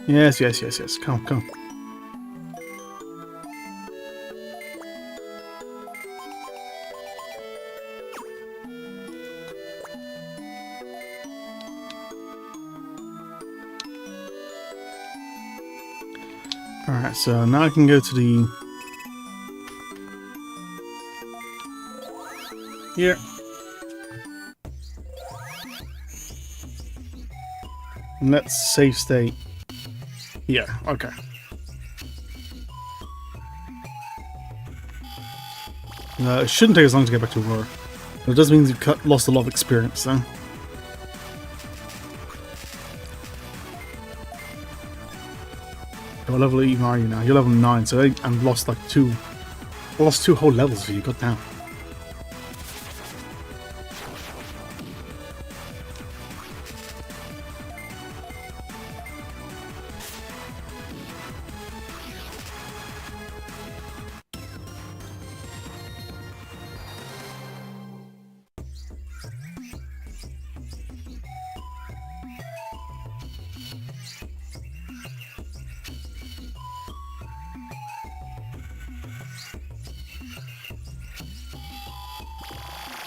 Yes, yes, yes, yes. Come, come. Alright, so now I can go to the... Here. And let's save state. Yeah, okay. It shouldn't take as long to get back to Aurora. But it does mean you lost a lot of experience then. What level even are you now? You're level 9, so I've lost like lost 2 whole levels for you, got down.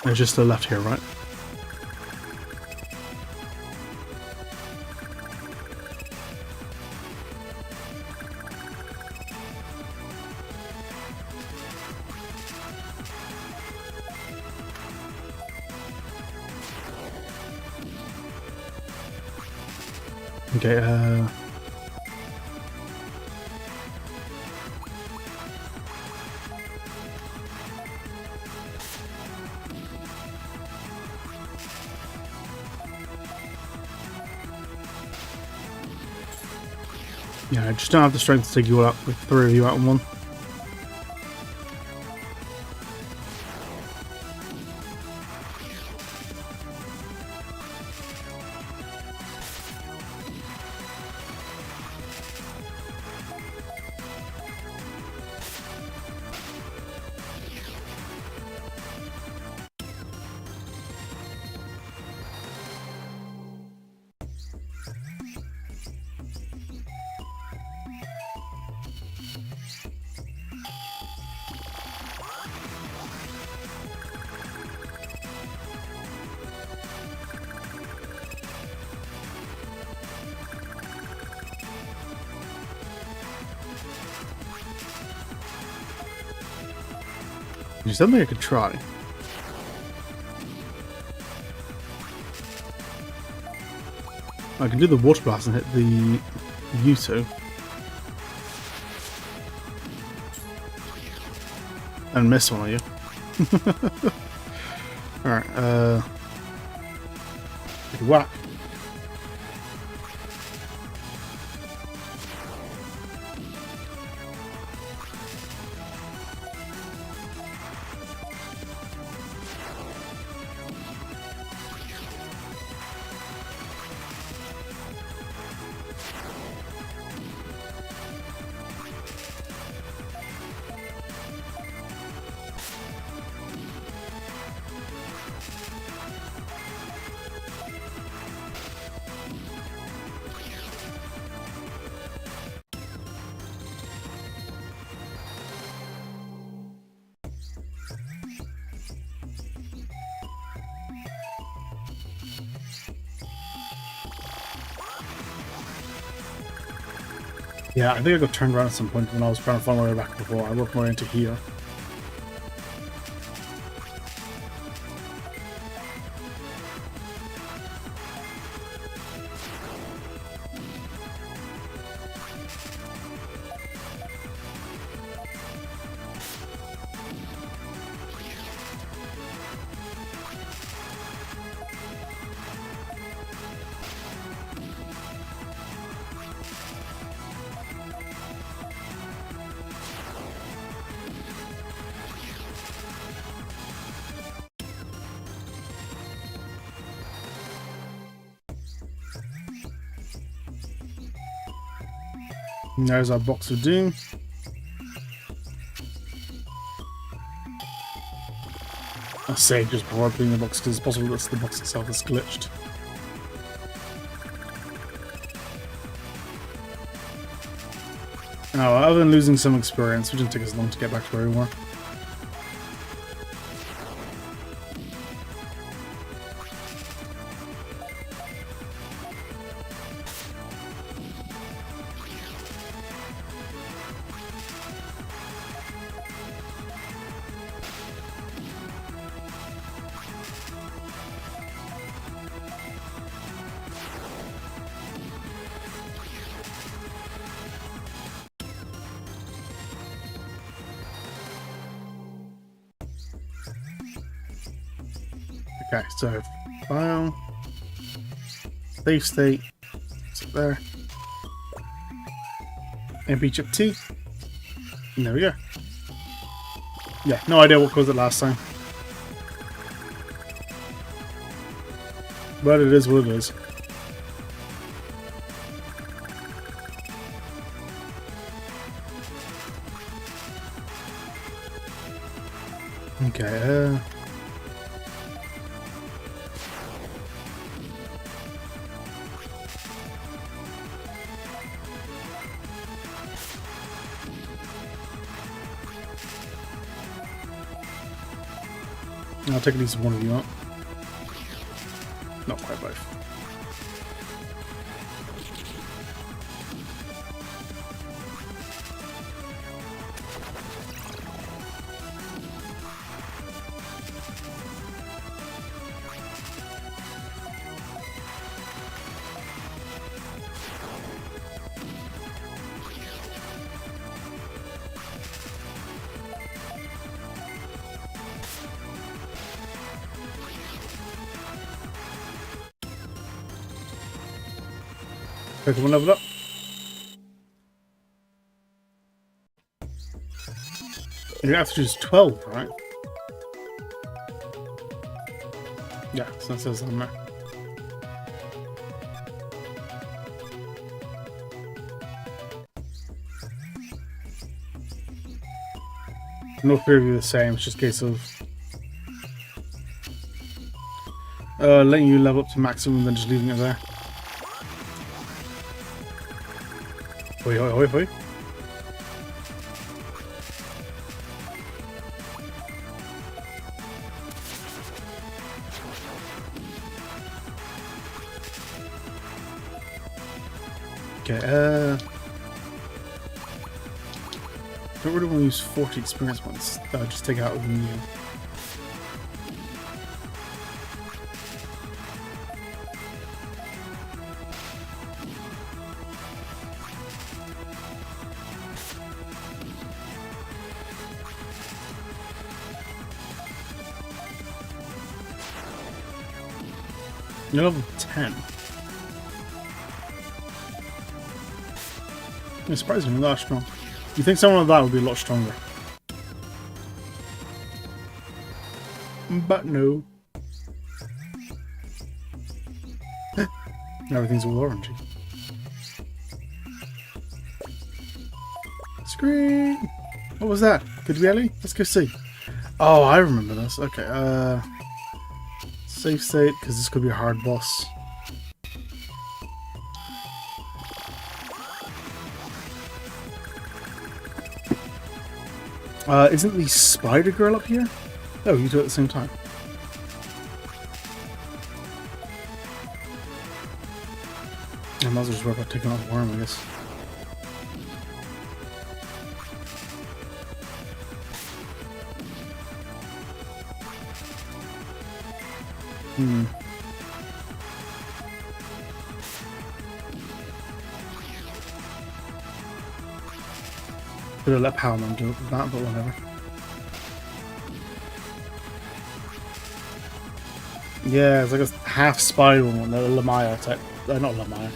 There's just to the left here, right? Okay, yeah, I just don't have the strength to take you all up with 3 of you out in one. There's something I could try. I can do the water blast and hit the U2. And miss one of you. Alright, whack. Yeah, I think I got turned around at some point when I was trying to find my way back before. I worked my way into here. And there's our box of doom. I saved just before opening the box because it's possible that the box itself is glitched. Oh, other than losing some experience, it didn't take us long to get back to where we were. Okay, so file, save state, it's up there, MP chip T, and there we go. Yeah, no idea what caused it last time, but it is what it is. Okay, I'll take at least one of you out. Not quite both. Pokemon leveled up. You have to choose 12, right? Yeah, so that says on there. No fear of you the same, it's just a case of letting you level up to maximum and then just leaving it there. Hoi, hoi, hoi, hoi. Okay, don't really want to use 40 experience points. Just take it out with the new. You're level 10. It's surprisingly that strong. You think someone like that would be a lot stronger. But no. Everything's all orangey. Screen! What was that? Good really? Let's go see. Oh, I remember this. Okay, save state, because this could be a hard boss. Isn't the spider girl up here? Oh, you do it at the same time. I might as well just work out taking off the worm, I guess. Could have let Power Man do that, but whatever. Yeah, it's like a half spiral one, a Lamaya type. Not Lamaya.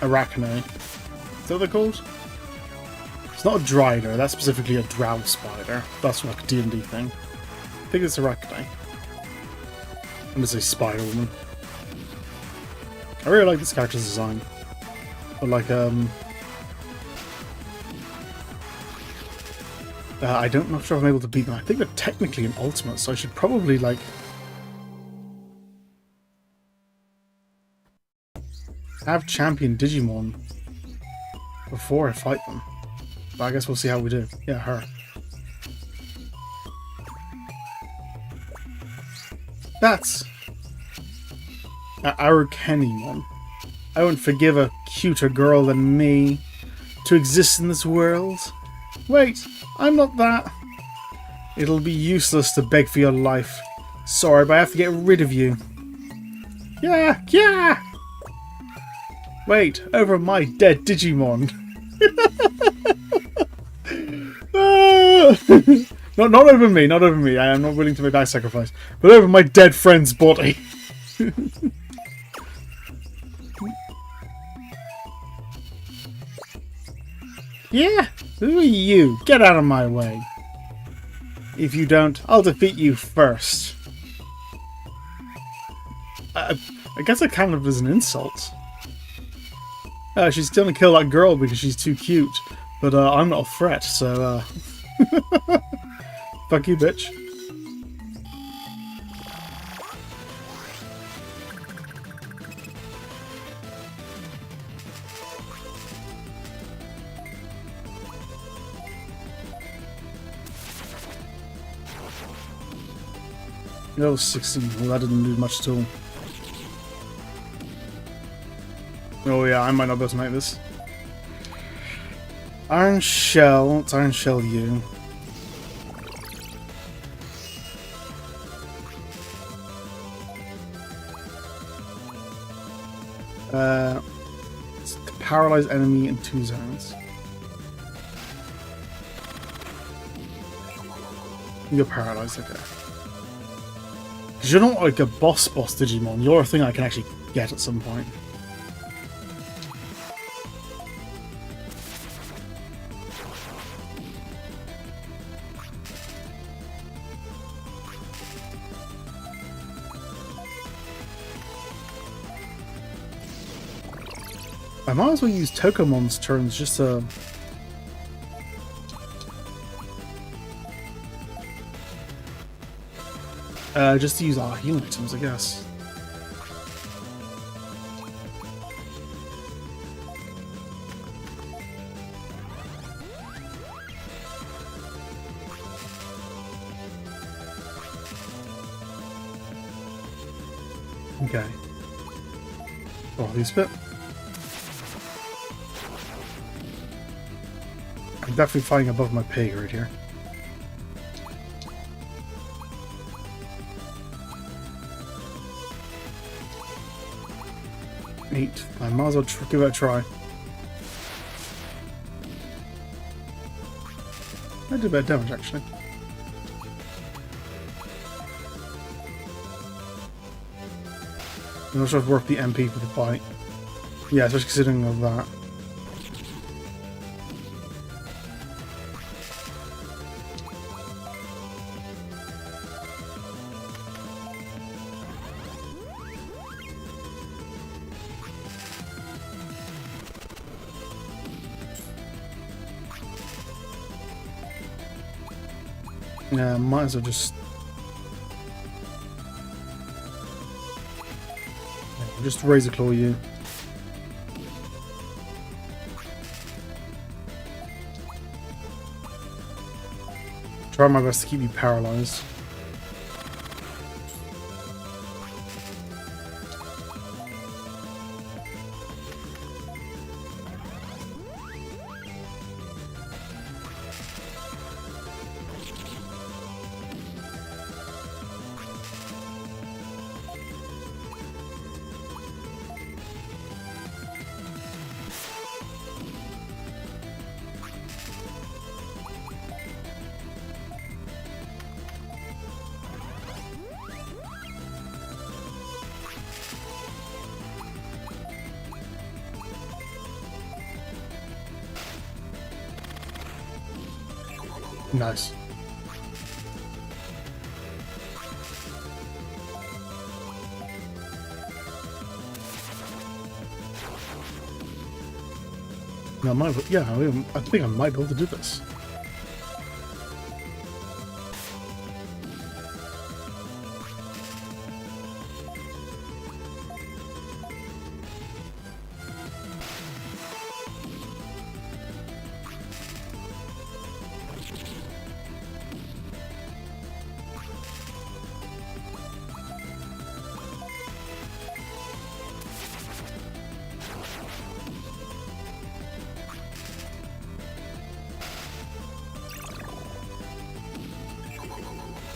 Arachne. Is that what they're called? It's not a Drider, that's specifically a Drow Spider. That's like a D&D thing. I think it's Arachne. I'm gonna say Spider Woman. I really like this character's design. But like, I don't know if I'm able to beat them. I think they're technically an ultimate, so I should probably, like, have champion Digimon before I fight them. But I guess we'll see how we do. Yeah, her. That's Arukenimon. I wouldn't forgive a cuter girl than me to exist in this world. Wait, I'm not that. It'll be useless to beg for your life. Sorry, but I have to get rid of you. Yeah, yeah! Wait, over my dead Digimon. Not over me, not over me. I am not willing to make that sacrifice. But over my dead friend's body. Yeah? Who are you? Get out of my way. If you don't, I'll defeat you first. I guess that kind of is an insult. She's gonna kill that girl because she's too cute. But I'm not a threat, so fuck you, bitch. That was 16. Well, that didn't do much at all. Oh yeah, I might not be able to make this. Iron Shell. Let's Iron Shell you. It's to paralyze enemy in 2 zones. You're paralyzed, okay. Because you're not like a boss Digimon. You're a thing I can actually get at some point. I might as well use Tokomon's turns just to... just to use our healing items, I guess. Okay. Oh, this bit. I'm definitely flying above my pay grade here. I might as well give it a try. I did a bit of damage, actually. I'm not sure if I've worked the MP for the fight. Yeah, especially considering of that. Yeah, might as well just Razor Claw you. Try my best to keep you paralyzed. Nice. No, yeah, I think I might be able to do this.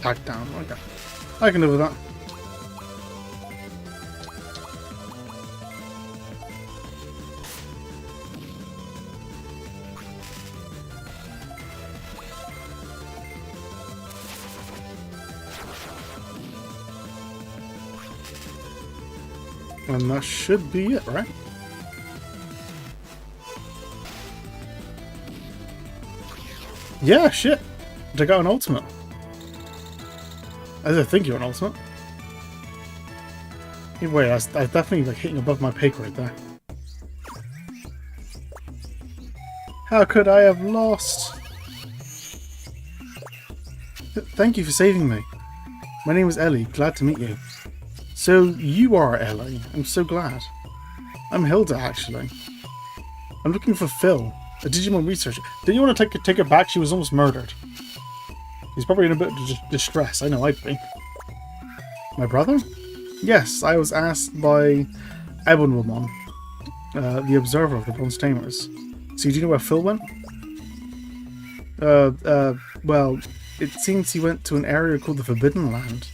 Attack down. Okay. I can live with that. And that should be it, right? Yeah, shit. I got an ultimate. I think you're an ultimate. Either way, I was definitely like hitting above my pay grade there. How could I have lost? Thank you for saving me. My name is Ellie. Glad to meet you. So you are Ellie. I'm so glad. I'm Hilda, actually. I'm looking for Phil, a Digimon researcher. Didn't you want to take her back? She was almost murdered. He's probably in a bit of distress. I know I'd be. My brother? Yes, I was asked by Abunwamon, the observer of the Bronze Tamers. So do you know where Phil went? Well, it seems he went to an area called the Forbidden Land.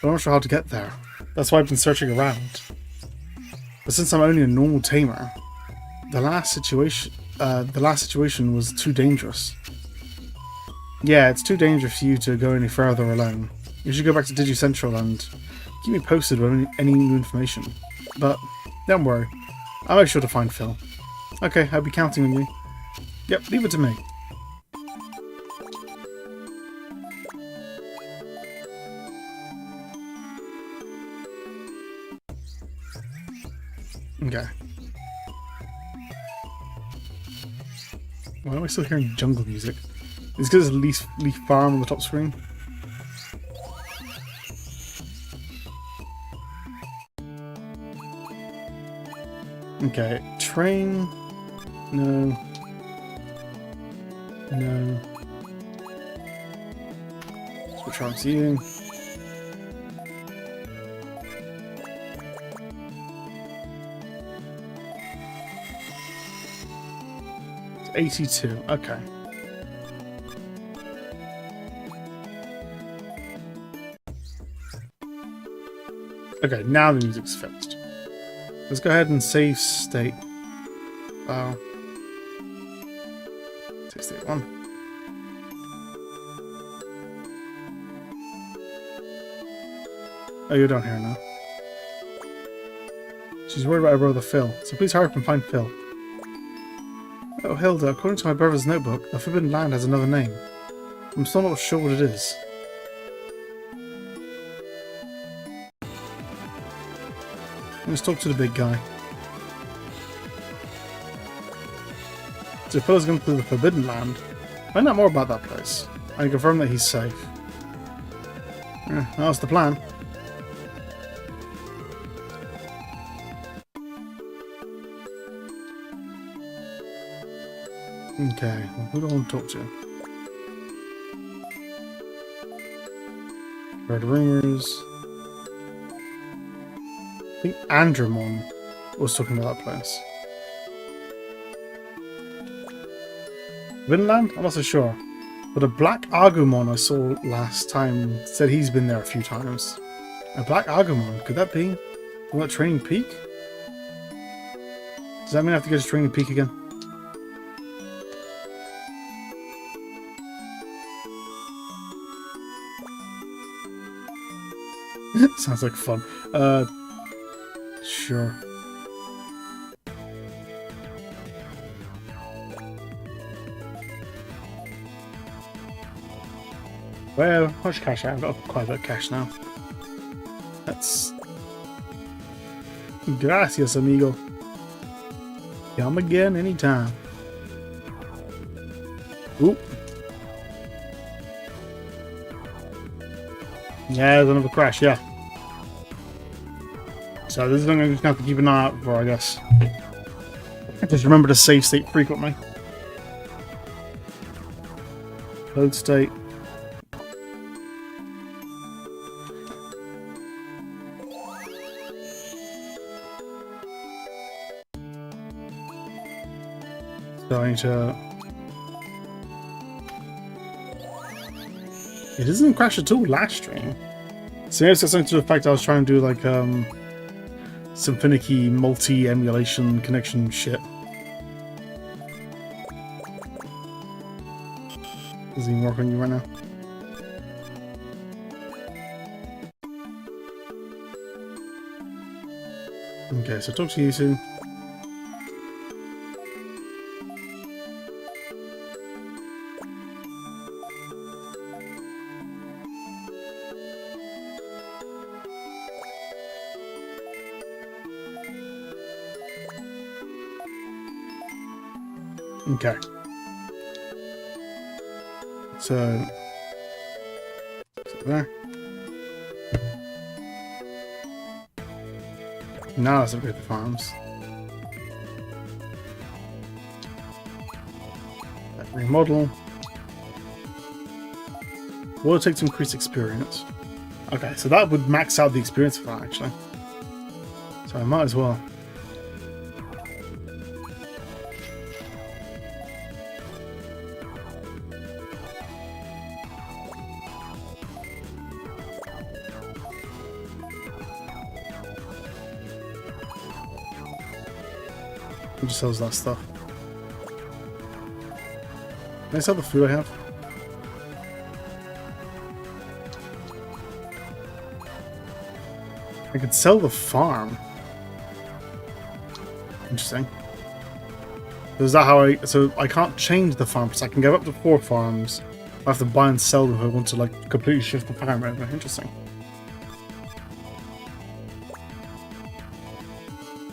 But I'm not sure how to get there. That's why I've been searching around. But since I'm only a normal tamer, the last situation was too dangerous. Yeah, it's too dangerous for you to go any further alone. You should go back to DigiCentral and keep me posted with any new information. But don't worry, I'll make sure to find Phil. Okay, I'll be counting on you. Yep, leave it to me. Okay. Why am I still hearing jungle music? It's because there's Leaf Farm on the top screen. Okay, train. No. No. Switch on seating. It's 82. Okay. Okay, now the music's fixed. Let's go ahead and save state. Oh. Save state 1. Oh, you're down here now. She's worried about her brother Phil, so please hurry up and find Phil. Oh, Hilda, according to my brother's notebook, the Forbidden Land has another name. I'm still not sure what it is. Let's talk to the big guy. So Phil's going to the Forbidden Land. Find out more about that place. And confirm that he's safe. Yeah, that's the plan. Okay, well, who do I want to talk to? Red Ringers. I think Andromon was talking about that place. Vinland? I'm not so sure. But a black Agumon I saw last time said he's been there a few times. A black Agumon? Could that be from that Training Peak? Does that mean I have to go to Training Peak again? Sounds like fun. Sure. Well, how much cash I have? I've got quite a bit of cash now. That's... Gracias, amigo. Come again anytime. Oop. Yeah, there's another crash, yeah. So this is something I'm just going to have to keep an eye out for, I guess. Just remember to save state frequently. Load state. So I need to... It doesn't crash at all last stream. So maybe it's got something to the fact I was trying to do like some finicky multi-emulation connection shit. Does he work on you right now? Okay, so talk to you soon. Okay. So there. Now let's upgrade the farms. Remodel. What will it take to increase experience? Okay, so that would max out the experience for that actually. So I might as well. It just sells that stuff. Can I sell the food I have? I could sell the farm. Interesting. So is that how I... So I can't change the farm, so I can give up to 4 farms. I have to buy and sell them if I want to like completely shift the farm over. Interesting.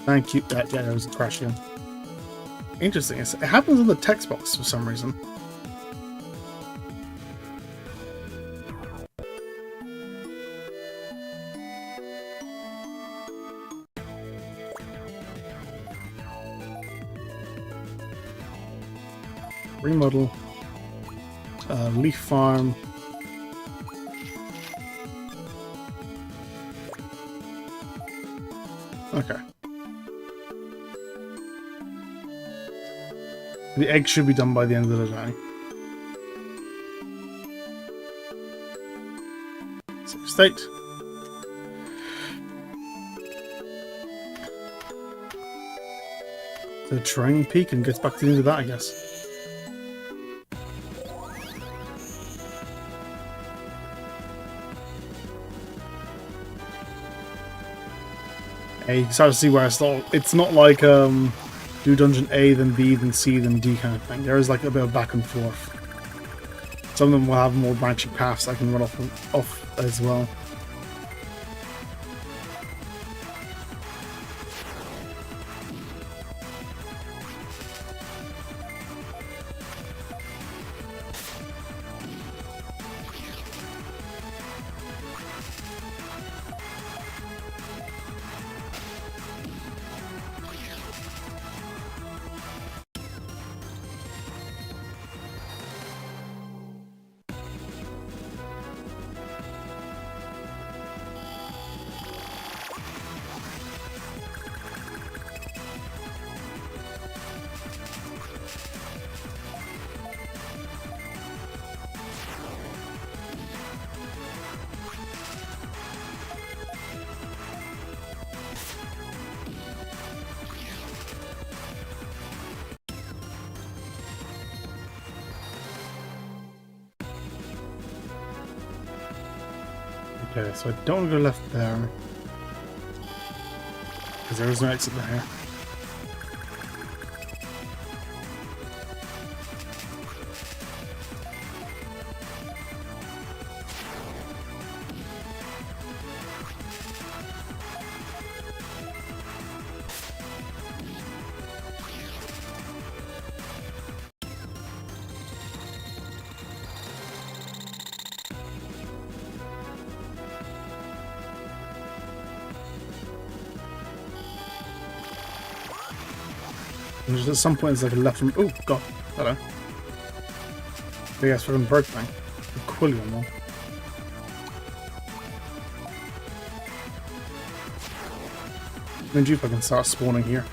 Thank you. Yeah, there was a crash again. Interesting. It happens in the text box for some reason. Remodel. Leaf farm. Okay. The egg should be done by the end of the day. Save state. The training peak and gets back to the end of that, I guess. Hey, you can start to see where it's not like do dungeon A, then B, then C, then D kind of thing. There is like a bit of back and forth. Some of them will have more branching paths I can run off as well. Okay, so I don't want to go left there. Because there is no exit there. And just at some point it's like a left from. Oh god, hello. Big ass fucking bird thing. A Quillian one. When do you fucking start spawning here?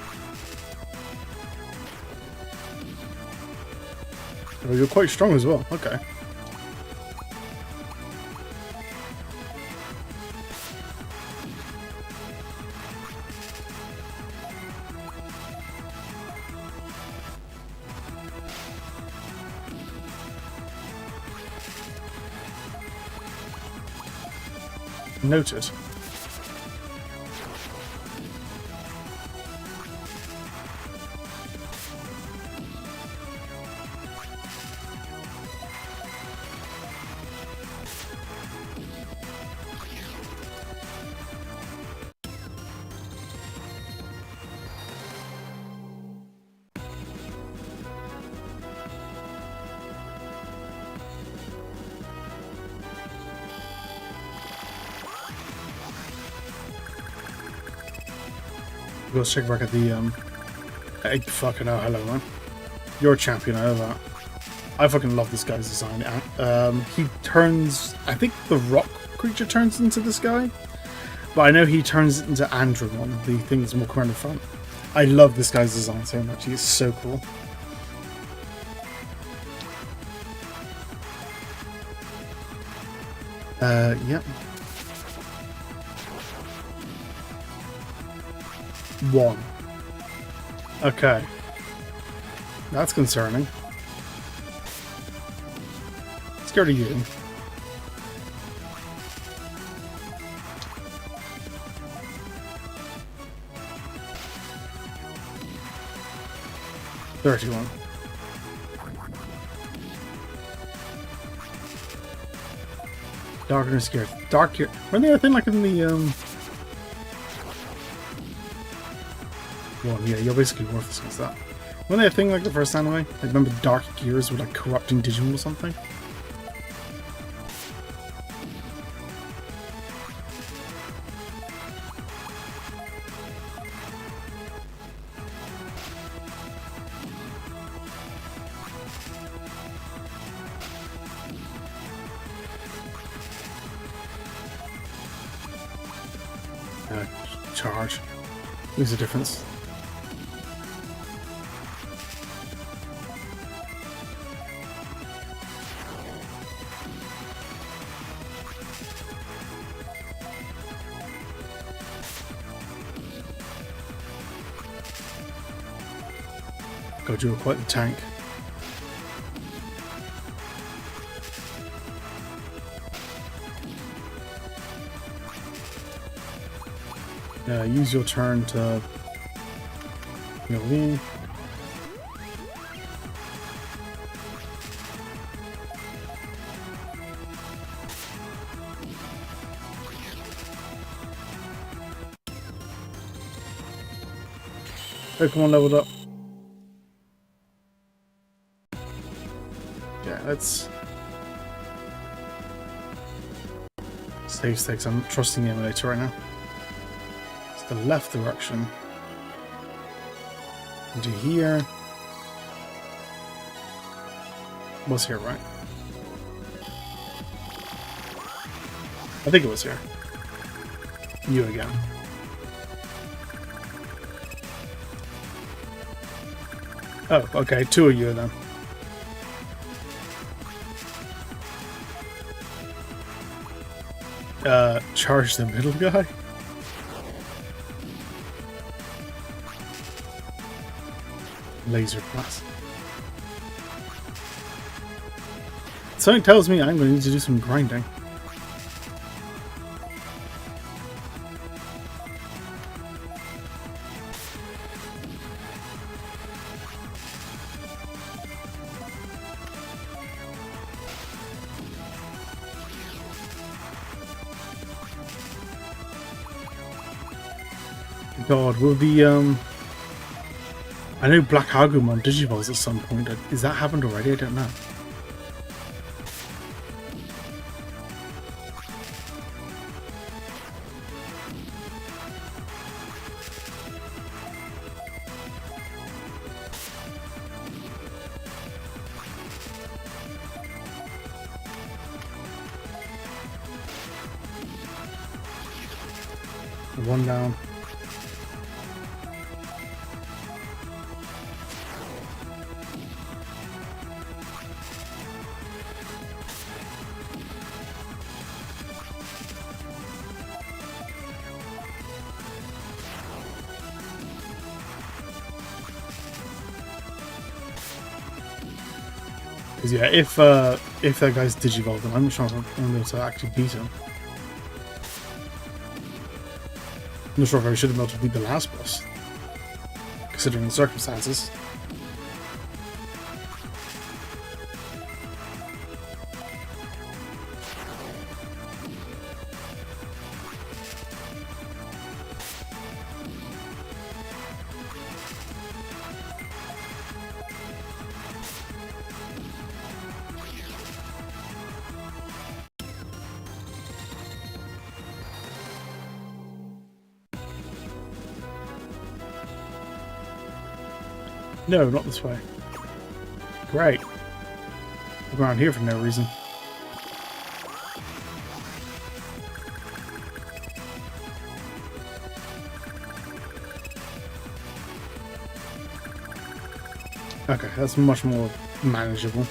Oh, you're quite strong as well. Okay. Noted. Go check back at the fucking hell, hello man. You're a champion, I know that. I fucking love this guy's design. He turns, I think the rock creature turns into this guy, but I know he turns into Andromon, the thing that's more around the front. I love this guy's design so much. He is so cool. Yep. One. Okay. That's concerning. Scared of you. $31. Darker and scared. Dark here. Weren't they a thing like in the well, yeah, you're basically worthless against that. Wasn't they a thing like the first anime? I remember Dark Gears were like corrupting Digimon or something. Charge. There's a difference. God, you were quite the tank. Use your turn to lean. Pokemon leveled up. Yeah, let's save stakes. I'm trusting the emulator right now. It's the left direction. Into here. Was here, right? I think it was here. You again. Oh, okay, two of you then. Charge the middle guy? Laser blast. Something tells me I'm going to need to do some grinding. God, will the I know Black Agumon Digivolves at some point. Is that happened already? I don't know. One down. Because yeah, if that guy's Digivolved, then I'm not sure if I'm able to actually beat him. I'm not sure if I should have been able to beat the last boss, considering the circumstances. No, not this way. Great. I'm around here for no reason. Okay, that's much more manageable.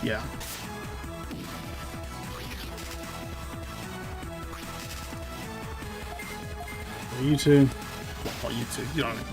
Yeah. You two. Well, not you two, you know what I mean.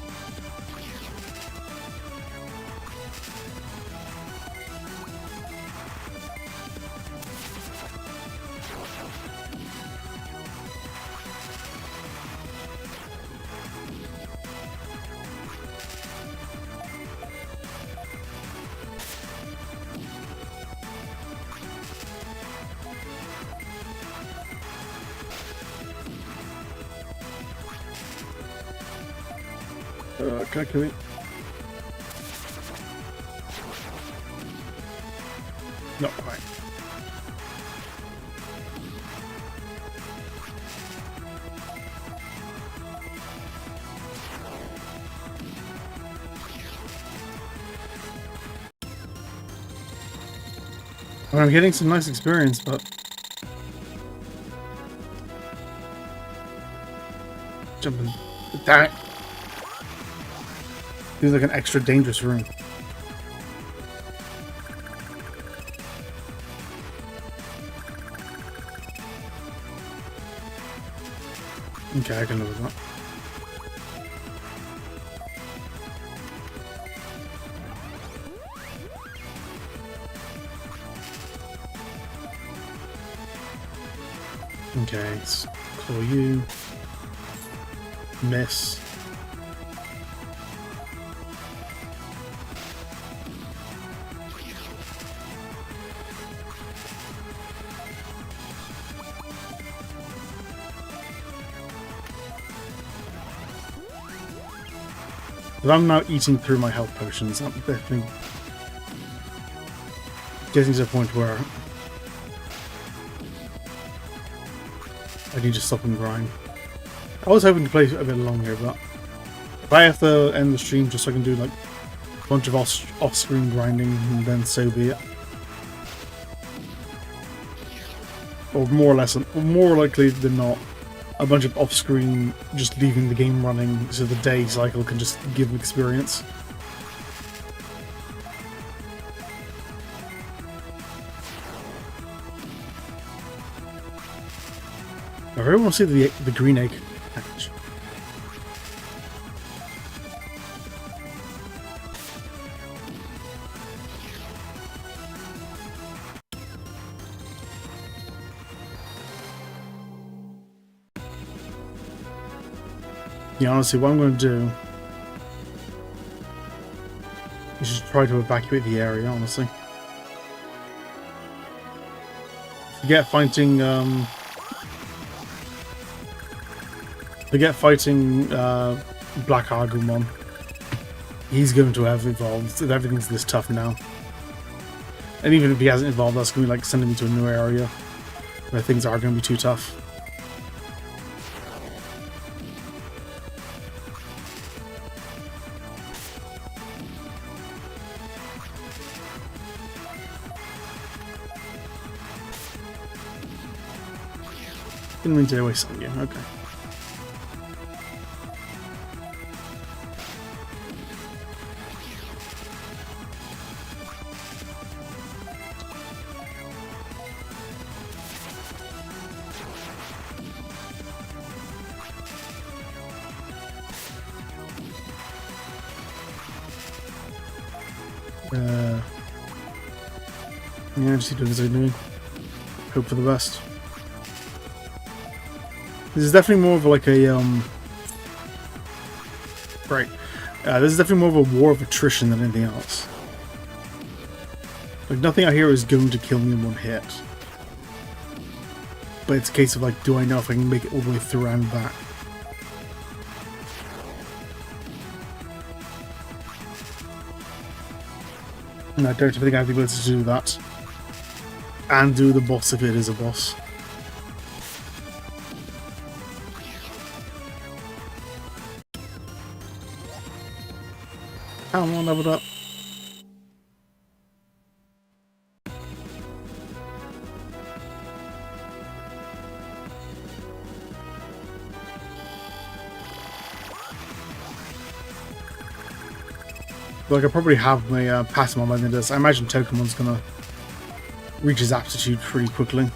Can I kill it? Not quite. Well, I'm getting some nice experience, but jumping. Damn it. Feels like an extra dangerous room. Okay, I can live with that. Okay, let's call you. Miss. But I'm now eating through my health potions. I'm definitely getting to a point where I need to stop and grind. I was hoping to play a bit longer, but if I have to end the stream just so I can do like a bunch of off-screen grinding, then so be it. Or more or less, more likely than not, a bunch of off-screen just leaving the game running so the day cycle can just give experience. I really want to see the green egg package. Yeah, honestly, what I'm going to do is just try to evacuate the area, honestly. Forget fighting Black Agumon. He's going to have evolved. Everything's this tough now. And even if he hasn't evolved, that's going to be like sending me to a new area. where things are going to be too tough. Didn't mean to waste on you, okay. Yeah, just doing as I do. Hope for the best. This is definitely more of like a right. This is definitely more of a war of attrition than anything else. Like nothing out here is going to kill me in one hit. But it's a case of like, do I know if I can make it all the way through and back? And I don't think I have the ability to do that. And do the boss if it is a boss. Come on, leveled up. Like I probably have my passive on by the end of this. I imagine Tokemon's gonna reach his aptitude pretty quickly.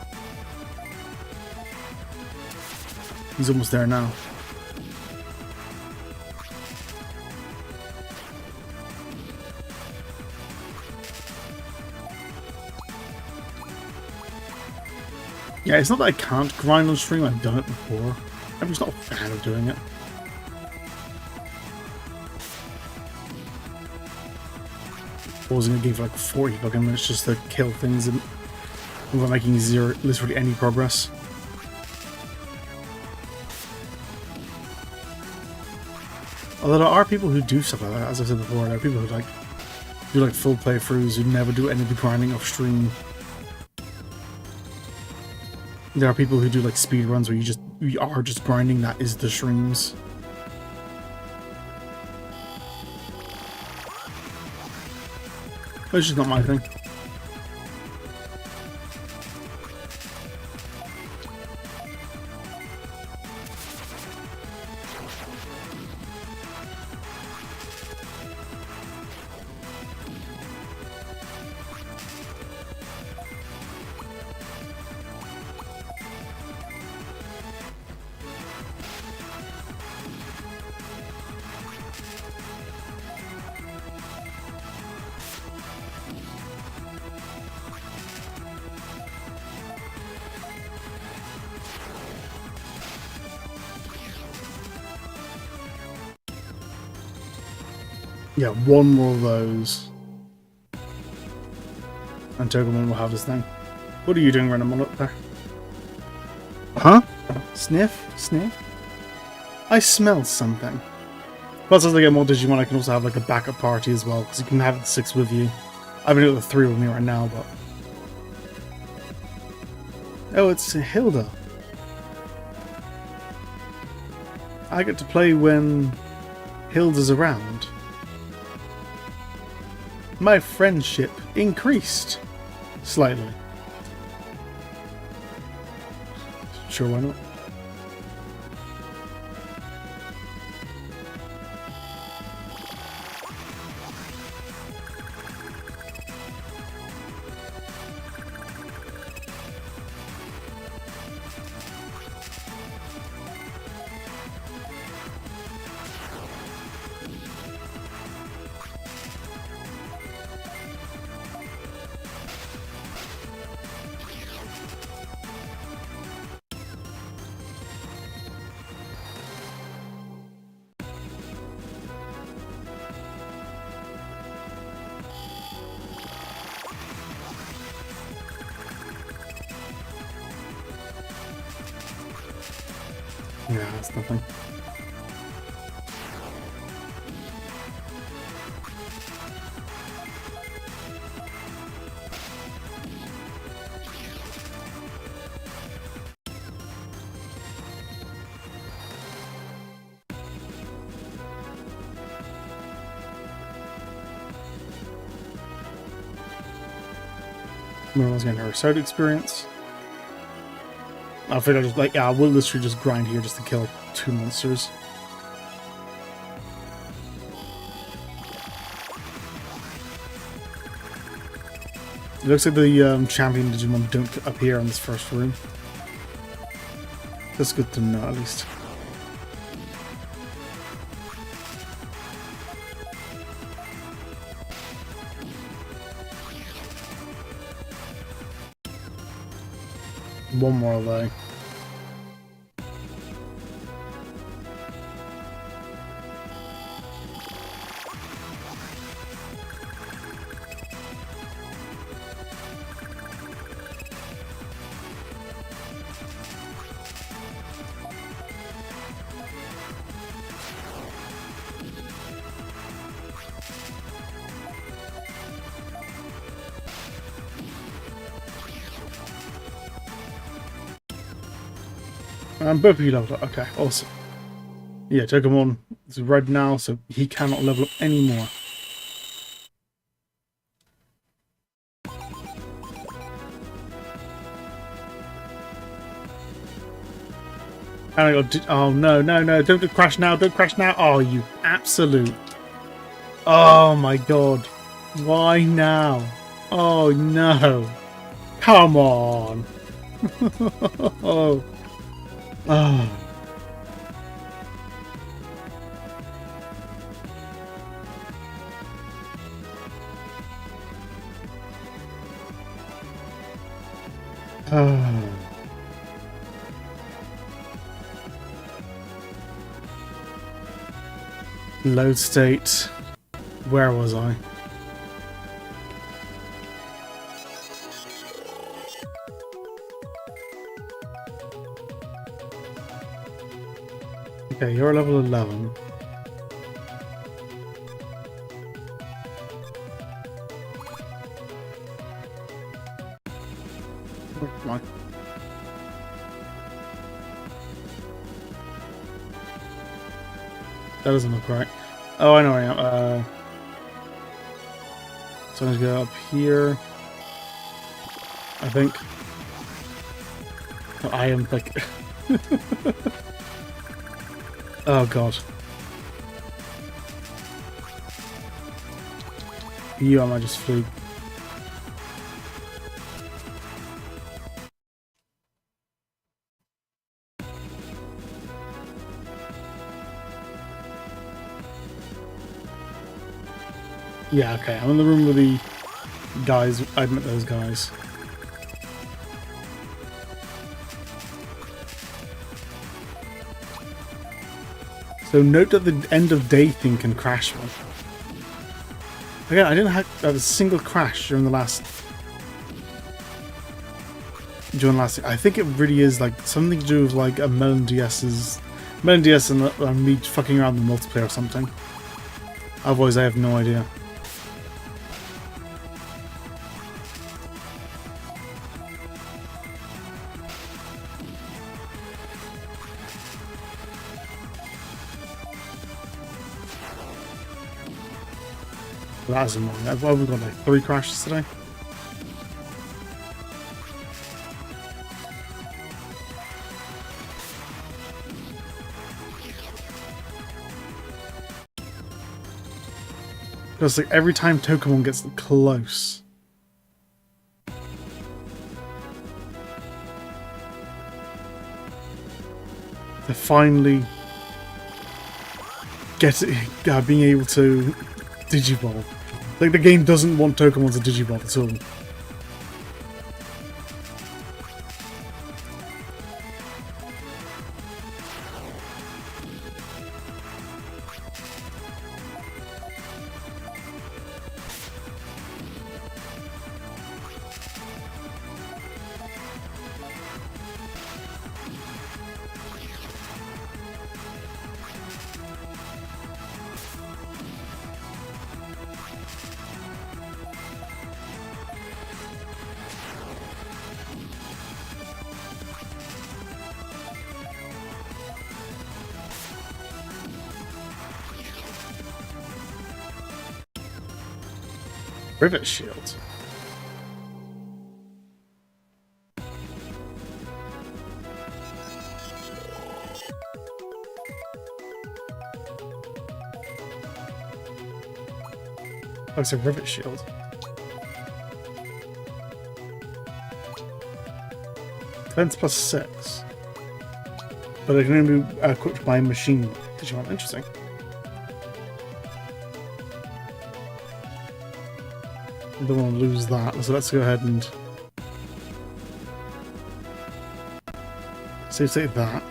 He's almost there now. Yeah, it's not that I can't grind on stream, I've done it before. I'm just not a fan of doing it. Pausing a game for like 40 fucking minutes just to kill things and without making literally any progress. Although there are people who do stuff like that, as I said before, there are people who do like full playthroughs who never do any of the grinding off stream. There are people who do like speed runs where you are just grinding, that is the streams. But it's just not my thing. Yeah, one more of those. And Togemon will have this thing. What are you doing, Renamon, up there? Huh? Sniff? Sniff? I smell something. Plus, as I get more Digimon, I can also have like a backup party as well, because you can have the 6 with you. I've got the 3 with me right now, but... Oh, it's Hilda. I get to play when Hilda's around. My friendship increased slightly. Sure, why not? Yeah, that's nothing. Everyone's getting her soda experience. I figured I just like, yeah, we'll literally just grind here just to kill 2 monsters. It looks like the champion Digimon don't appear in this first room. That's good to know, at least. One more though. Both of you leveled up. Okay, awesome. Yeah, Digimon is red now, so he cannot level up anymore. And I got. Oh no, no, no! Don't crash now! Don't crash now! Oh, you absolute! Oh my god! Why now? Oh no! Come on! Oh. Oh. Oh. Load state. Where was I? Okay, you're level 11. Come on. That doesn't look right. Oh, I know where I am. So I'm going to go up here. I think. Oh, I am like... Oh god. You, I might just flew. Yeah, okay, I'm in the room with the guys. I met those guys. So note that the end of day thing can crash one. Again, I didn't have a single crash during the last. I think it really is like something to do with like a Melon DS and me fucking around the multiplayer or something. Otherwise, I have no idea. That is annoying. What have we got, like 3 crashes today? Because like every time Tokamon gets close, they're finally being able to Digivolve. Like the game doesn't want Tokamon to Digivolve at all. Rivet Shield. Oh, it's a rivet shield. Defense plus 6. But it can only be equipped by machine Digimon. Interesting. I don't want to lose that, so let's go ahead and save state that.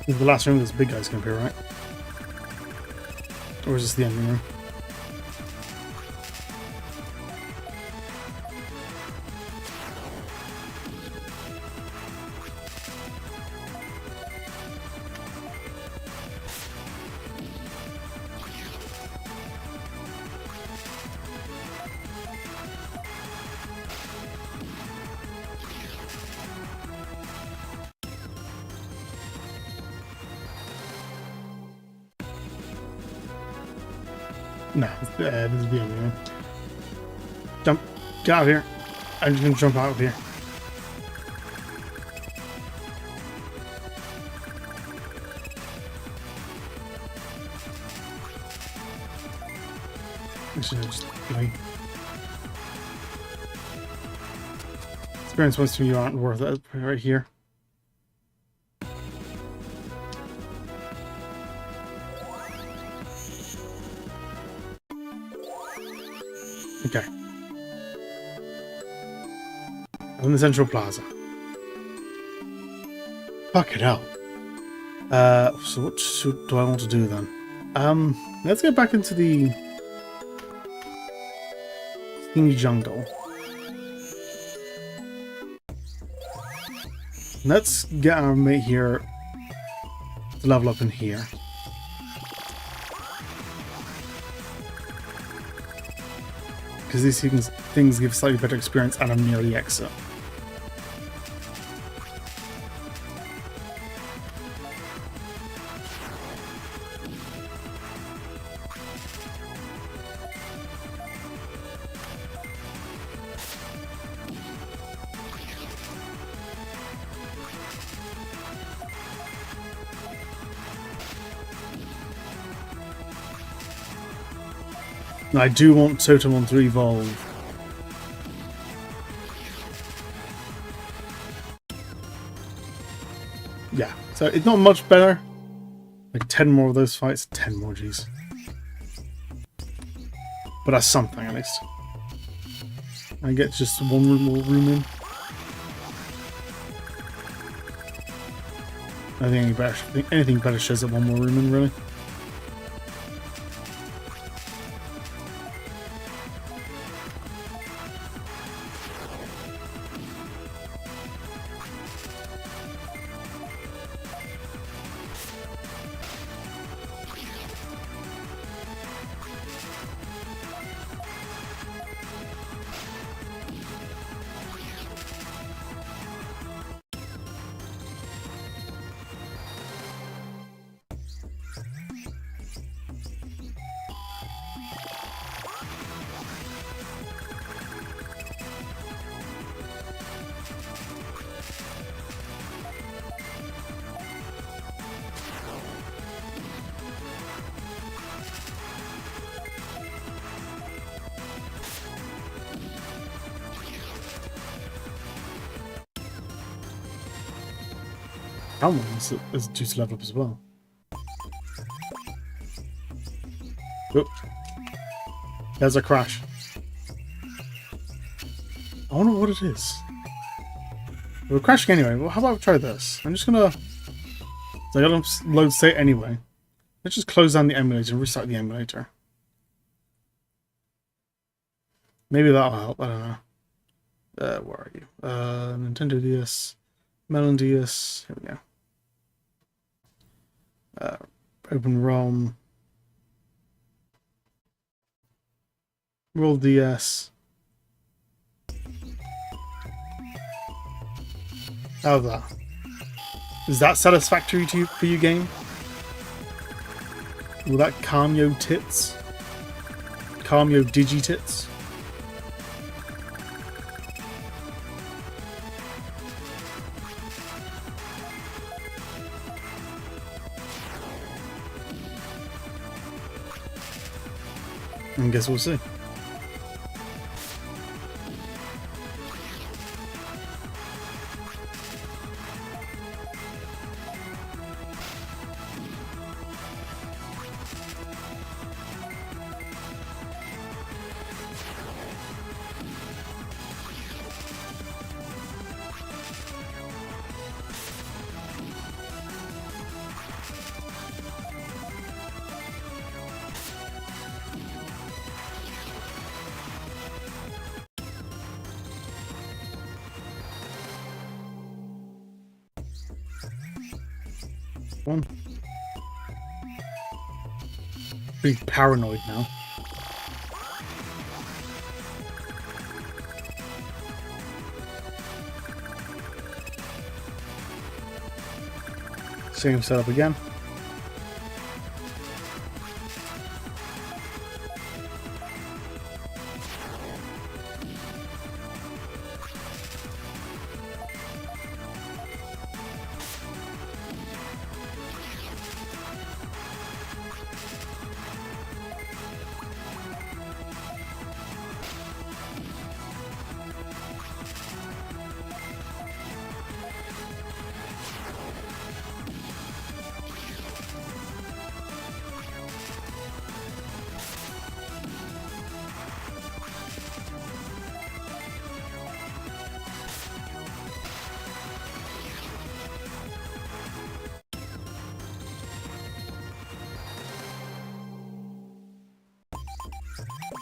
This is the last room this big guy's gonna appear, right? Or is this the ending room? No, this is the ending room. Jump! Get out of here! I'm just gonna jump out of here. Actually, just play. Experience points to you aren't worth it. Right here. Okay. I'm in the Central Plaza. Fuck it out. So what do I want to do then? Let's get back into the Steamy Jungle. Let's get our mate here to level up in here. Because these things give slightly better experience and I'm near the exit. I do want Totemon to evolve. Yeah, so it's not much better. Like 10 more of those fights, 10 more Gs. But that's something at least. I get just one more room in. I think anything better shows up one more room in, really. Calm is due to level up as well. Oop. There's a crash. I wonder what it is. We're crashing anyway. Well, how about we try this? I'm just gonna... I gotta load state anyway. Let's just close down the emulator and restart the emulator. Maybe that'll help. I don't know. Where are you? Nintendo DS, Melon DS. Here we go. Open ROM. Roll DS. How's that? Is that satisfactory to you for you, game? Will that calm your tits? Calm your digi-tits? I guess we'll see. One. Pretty paranoid now. Same setup again.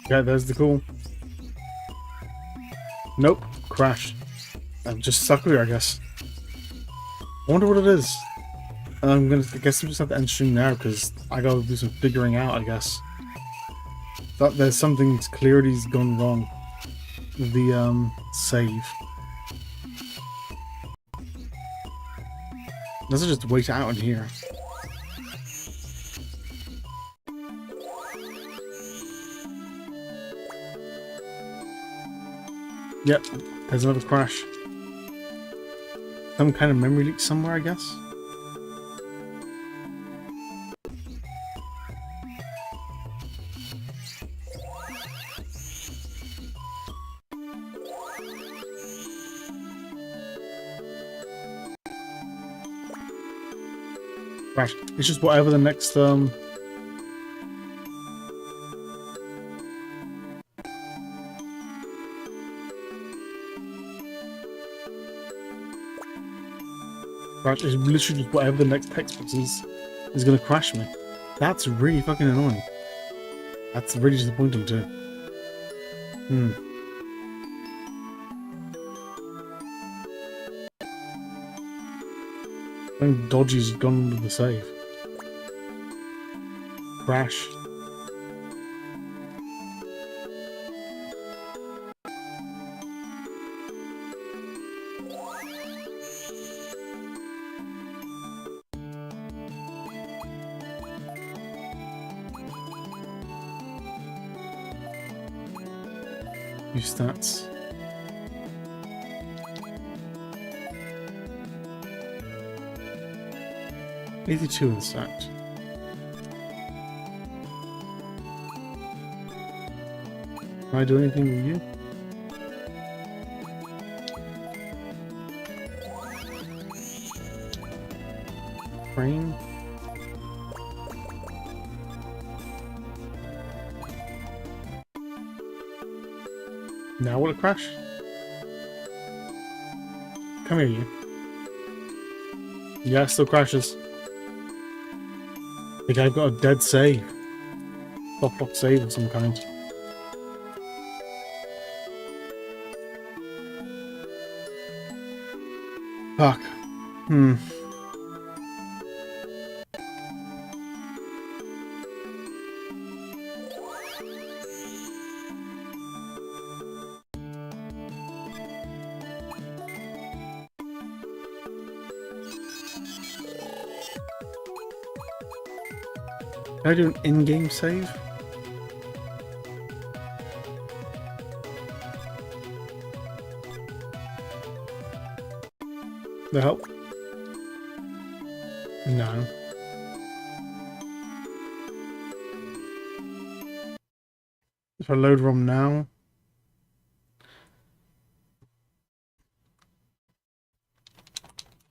Yeah, there's the call. Nope, crash. I'm just stuck here, I guess. I wonder what it is. I guess we just have to end stream now because I gotta do some figuring out, I guess. But there's something clearly's gone wrong with the save. Let's just wait out in here. Yep, there's another crash. Some kind of memory leak somewhere, I guess. Crash. It's just whatever the next crash is literally just whatever the next text box is gonna crash me. That's really fucking annoying. That's really disappointing too. I think Dodgy's gone with the save. Crash. New stats. $82 in fact. Can I do anything with you? Frame. Now will it crash? Come here, you. Yeah, it still crashes. I think I've got a dead save. Lock save of some kind. Fuck. Hmm. Can I do an in-game save? The help? No. If I load ROM now.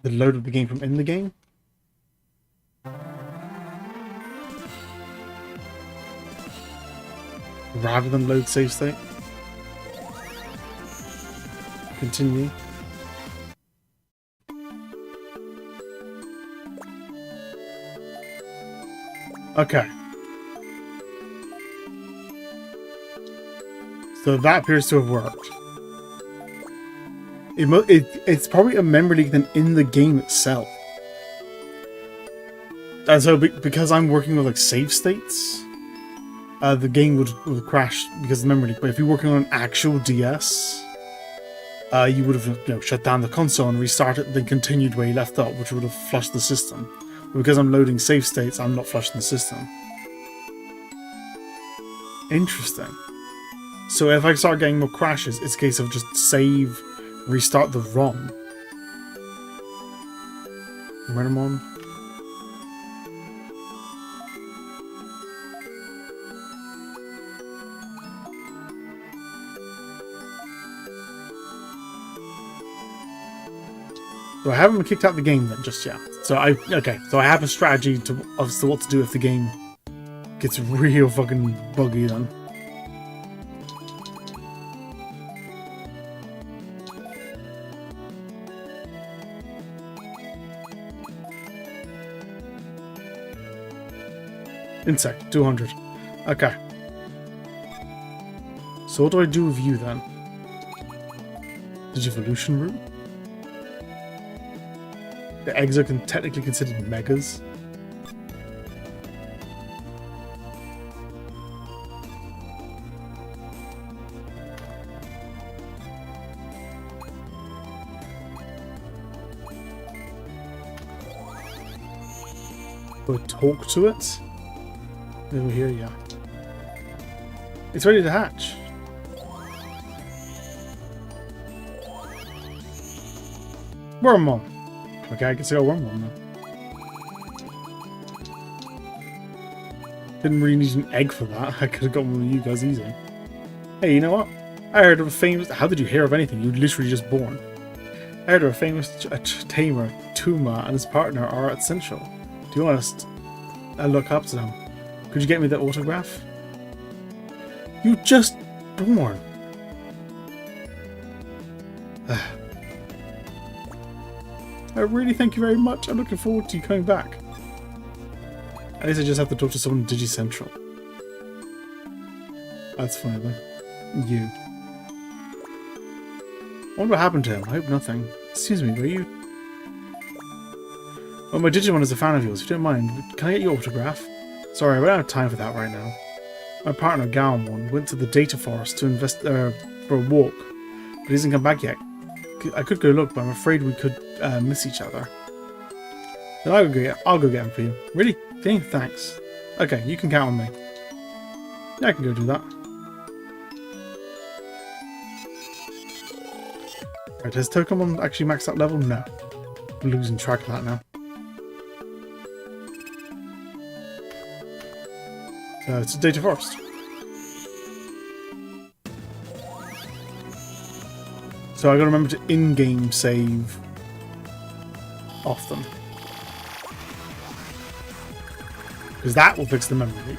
The load of the game from in the game? Rather than load save state? Continue. Okay. So that appears to have worked. It's probably a memory leak then in the game itself. And so because I'm working with like save states, the game would crash because of the memory leak. But if you're working on an actual DS, you would have shut down the console and restarted, then continued where you left off, which would have flushed the system. But because I'm loading save states, I'm not flushing the system. Interesting. So if I start getting more crashes, it's a case of just save, restart the ROM. Renamon. So I haven't been kicked out of the game then just yet. So I have a strategy as to what to do if the game gets real fucking buggy then. Insect, 200. Okay. So what do I do with you then? Digivolution route? The eggs are technically considered megas. Go talk to it? Over here, yeah. It's ready to hatch. Wormmon. Okay, I can see a Wormmon now. Didn't really need an egg for that. I could have got one of you guys easy. Hey, you know what? I heard of a famous... How did you hear of anything? You were literally just born. I heard of a famous tamer, Tuma, and his partner are essential. To be honest, I look up to them. Could you get me the autograph? You just born. I really thank you very much. I'm looking forward to you coming back. At least I just have to talk to someone in DigiCentral. That's funny then. You. I wonder what happened to him. I hope nothing. Excuse me, were you... Well, my Digimon is a fan of yours. If you don't mind, can I get your autograph? Sorry, we don't have time for that right now. My partner, Galmon, went to the data forest to for a walk, but he hasn't come back yet. I could go look, but I'm afraid we could miss each other. Then I'll go get him for you. Really? Thanks. Okay, you can count on me. Yeah, I can go do that. Right, has Tokamon actually maxed that level? No. I'm losing track of that now. So it's a data forest. So I gotta remember to in-game save often. Because that will fix the memory leak.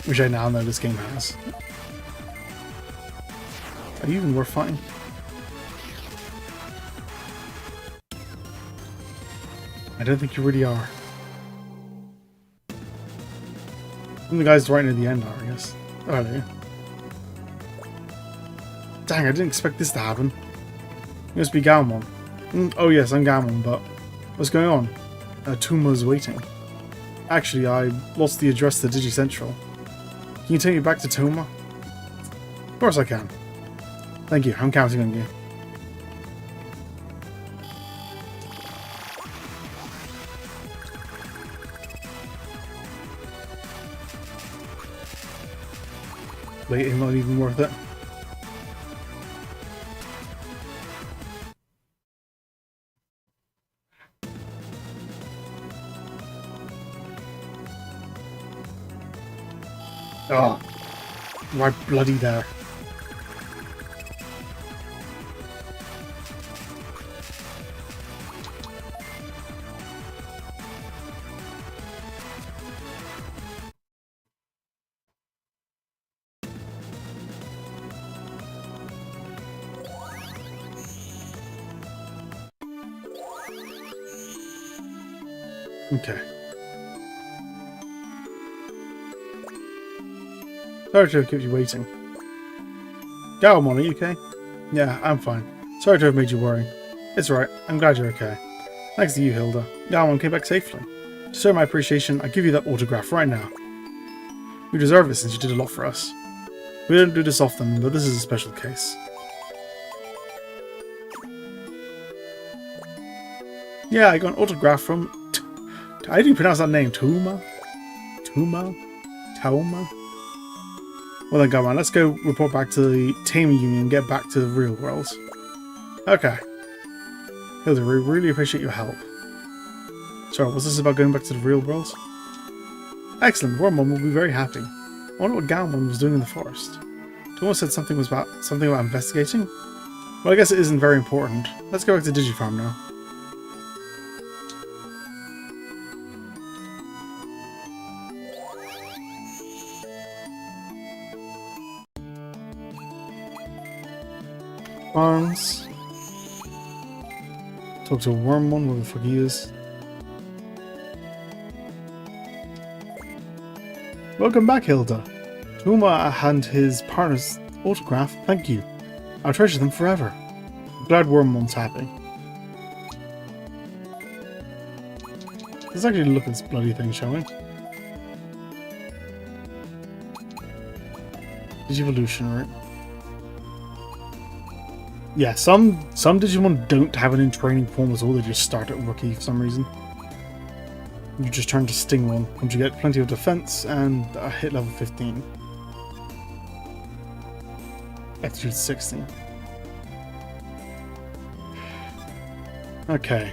Which I now know this game has. Are you even worth fighting? I don't think you really are. And the guys right near the end are, I guess. Oh, are they? Dang, I didn't expect this to happen. You must be Galmon. Oh yes, I'm Galmon, but what's going on? Tuma's waiting. Actually, I lost the address to Digi Central. Can you take me back to Tuma? Of course I can. Thank you, I'm counting on you. Waiting, not even worth it. Oh, right bloody there. Okay. Sorry to have kept you waiting. Galmon, are you okay? Yeah, I'm fine. Sorry to have made you worry. It's alright, I'm glad you're okay. Thanks to you, Hilda. Galmon came back safely. To show my appreciation, I give you that autograph right now. You deserve it since you did a lot for us. We don't do this often, but this is a special case. Yeah, I got an autograph from... How do you pronounce that name? Tuma? Tuma? Tauma? Well then, come on, let's go report back to the Taming Union and get back to the real world. Okay. Hilda, we really appreciate your help. Sorry, was this about going back to the real world? Excellent, Wormmon will be very happy. I wonder what Galmon was doing in the forest. Tuma said something about investigating? Well, I guess it isn't very important. Let's go back to Digifarm now. Farms. Talk to Wormmon, where the fuck he is. Welcome back, Hilda. Tuma and his partner's autograph. Thank you. I'll treasure them forever. I'm glad Wormmon's happy. Let's actually look at this bloody thing, shall we? Digivolution, right? Yeah, some Digimon don't have it in training form at all, they just start at rookie for some reason. You just turn to Sting one once you get plenty of defense and a hit level 15. Attitude 16. Okay.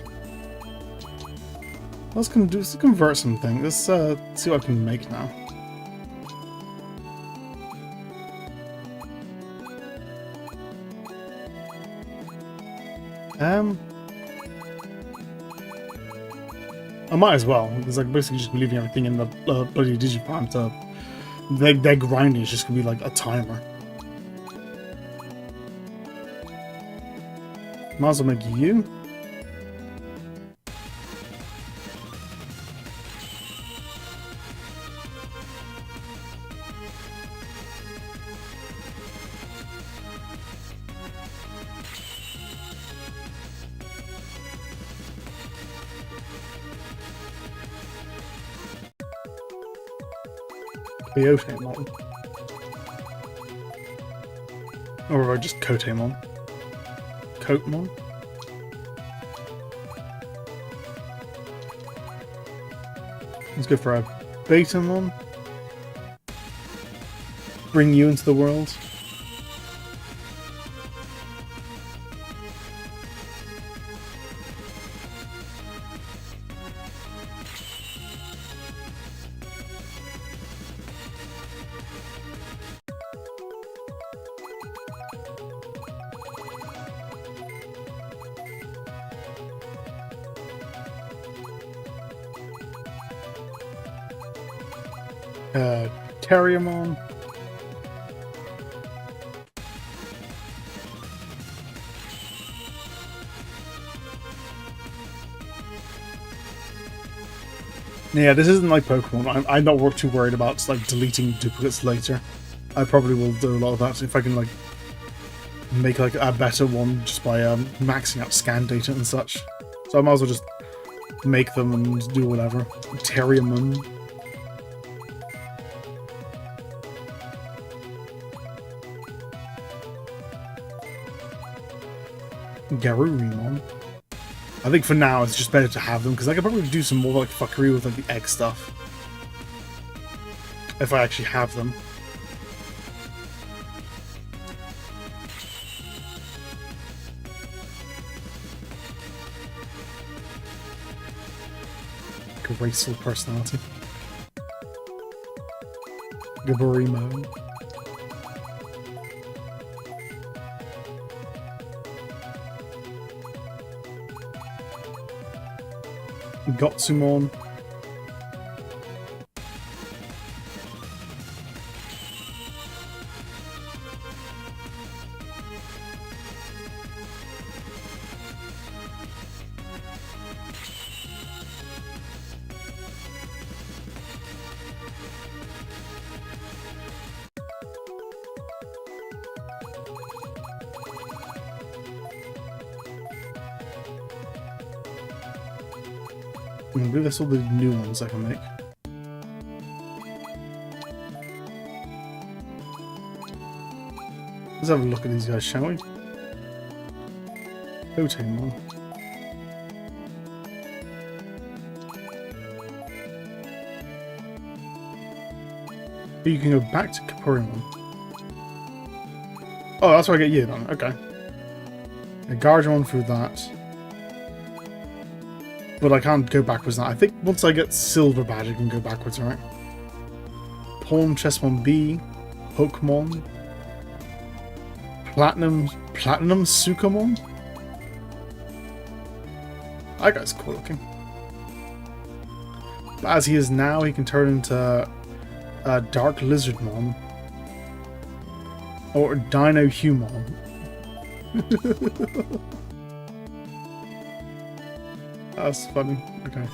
Let's convert something. Let's see what I can make now. I might as well, because like basically just leaving everything in the bloody Digifarm to their grinding is just gonna be like a timer. Might as well make you. Kotemon. Or just Kotemon. Kotemon? Let's go for a Betamon. Bring you into the world. Terriamon. Yeah, this isn't like Pokemon. I'm not too worried about like deleting duplicates later. I probably will do a lot of that if I can like make like a better one just by maxing out scan data and such. So I might as well just make them and do whatever. Terrium them. Garurumon. I think for now it's just better to have them because I could probably do some more like fuckery with like the egg stuff if I actually have them. Graceful personality. Gaburimon. Gotsumon. I believe that's all the new ones I can make. Let's have a look at these guys, shall we? Hotemon. You can go back to Kapurimon. Oh, that's where I get you then. Okay. A Guardian through that. But I can't go backwards now. I think once I get Silver Badge, I can go backwards, right? Pawn, Chessmon B, Pokemon, Platinum Sukamon? That guy's cool looking. But as he is now, he can turn into Dark Lizardmon. Or Dino Human. That's funny. Okay.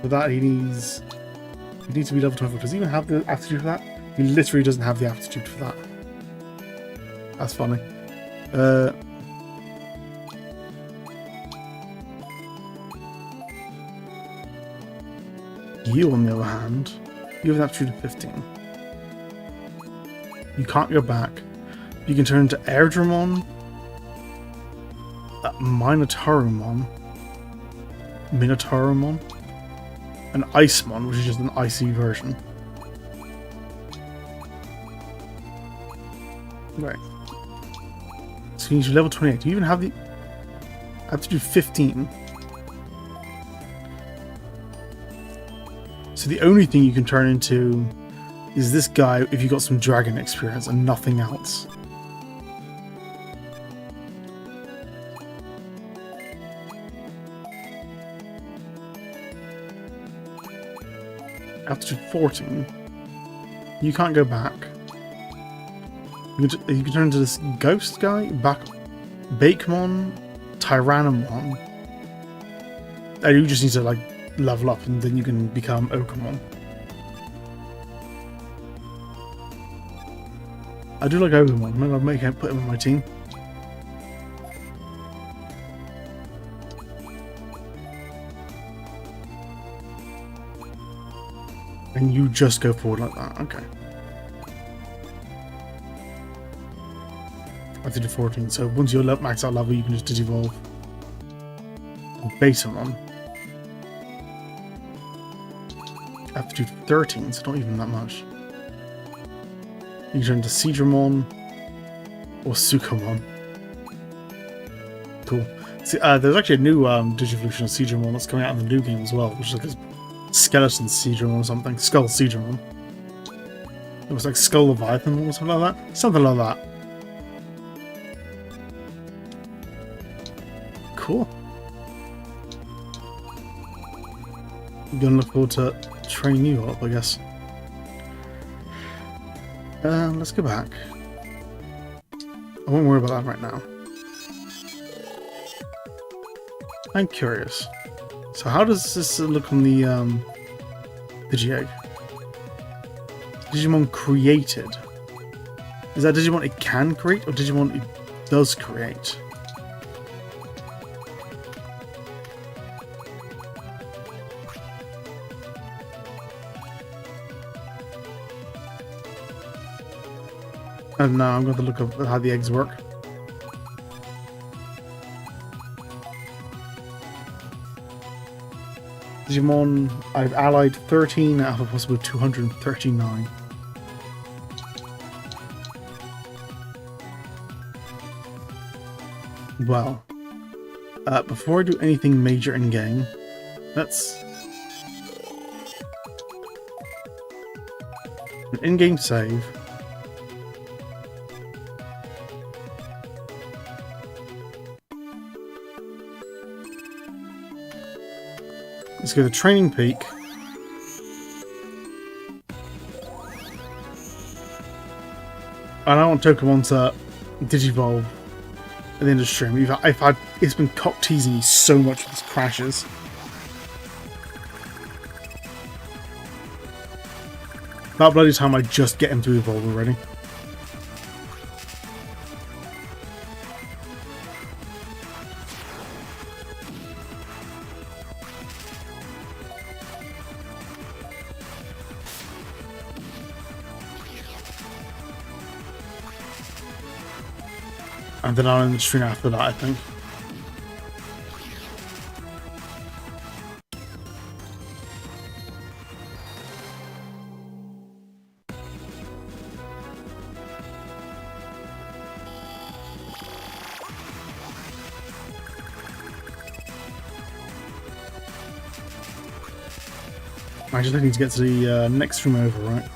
For that, he needs to be level 24. Does he even have the aptitude for that? He literally doesn't have the aptitude for that. That's funny. You, on the other hand, you have an aptitude of 15. You can't go back. You can turn into Airdramon, Minotauromon, and Icemon, which is just an icy version. Right. So you need to level 28. Do you even have the... I have to do 15. So the only thing you can turn into is this guy if you got some dragon experience and nothing else. Aptitude 14. You can't go back. You can turn into this ghost guy, Bakemon, Tyrannomon. And you just need to like level up and then you can become Okamon. I do like Okamon. Maybe I'll put him on my team. And you just go forward like that. Okay. I did 14. So once you're max out level, you can just digivolve. Betamon. Aptitude 13, so not even that much. You can turn into Seadramon or Sukamon. Cool. See, there's actually a new Digivolution of Seadramon that's coming out in the new game as well, which is like a skeleton Seadramon or something. Skull Seadramon. It was like Skull Leviathan or something like that. Something like that. Cool. I'm gonna look forward to training you up, I guess. Let's go back. I won't worry about that right now. I'm curious. So how does this look on the Digi-Egg? Digimon created. Is that Digimon it can create or Digimon it does create? I don't know, I'm going to look up how the eggs work. Digimon, I've allied 13 out of a possible 239. Well, before I do anything major in game, let's an in-game save. Let's go to Training Peak. I don't want Pokemon to Digivolve at the end of the stream. It's been cock teasing me so much with these crashes. That bloody time I just get him to evolve already. And then I'll end the stream after that, I think. I just need to get to the next room over, right?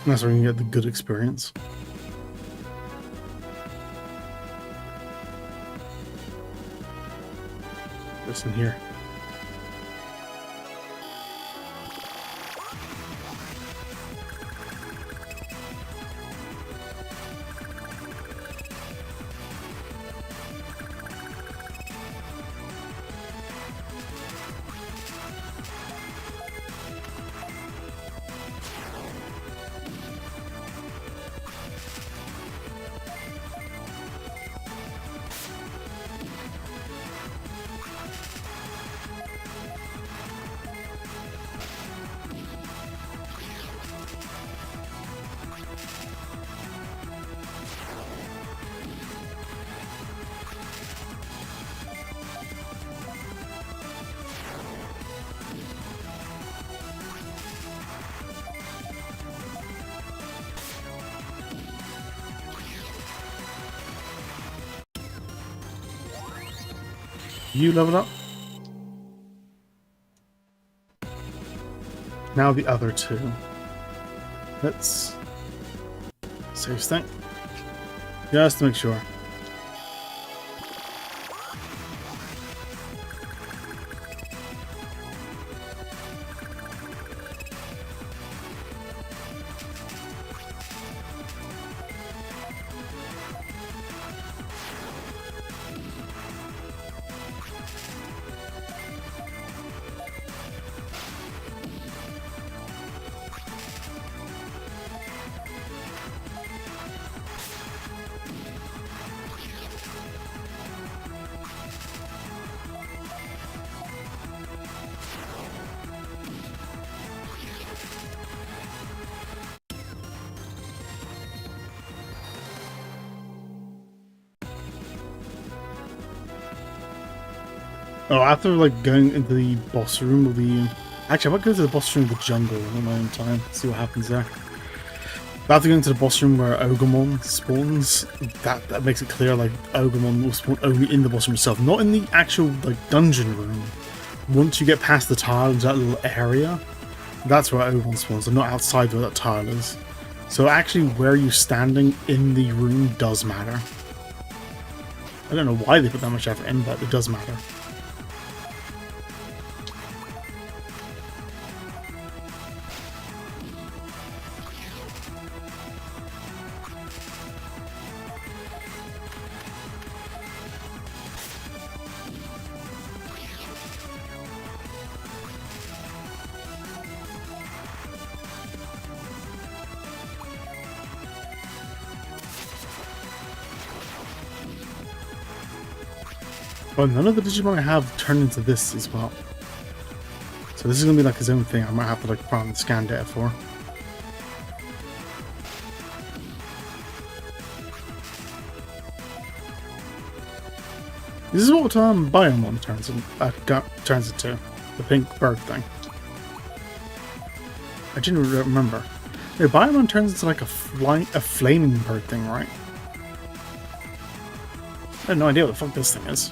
That's where you can get the good experience. This in here. You leveled up? Now the other two. Let's save state. Just to make sure. Oh, after like going into the boss room of the... Actually, I might go to the boss room of the jungle in my own time, see what happens there. But after going to the boss room where Ogremon spawns, that makes it clear like Ogremon will spawn only in the boss room itself, not in the actual like dungeon room. Once you get past the tile into that little area, that's where Ogremon spawns, and not outside where that tile is. So actually where you're standing in the room does matter. I don't know why they put that much effort in, but it does matter. But none of the Digimon I have turned into this as well. So this is going to be like his own thing I might have to like put on the scan data for. This is what Biomon turns into. The pink bird thing. I didn't remember. Yeah, Biomon turns into like a flaming bird thing, right? I have no idea what the fuck this thing is.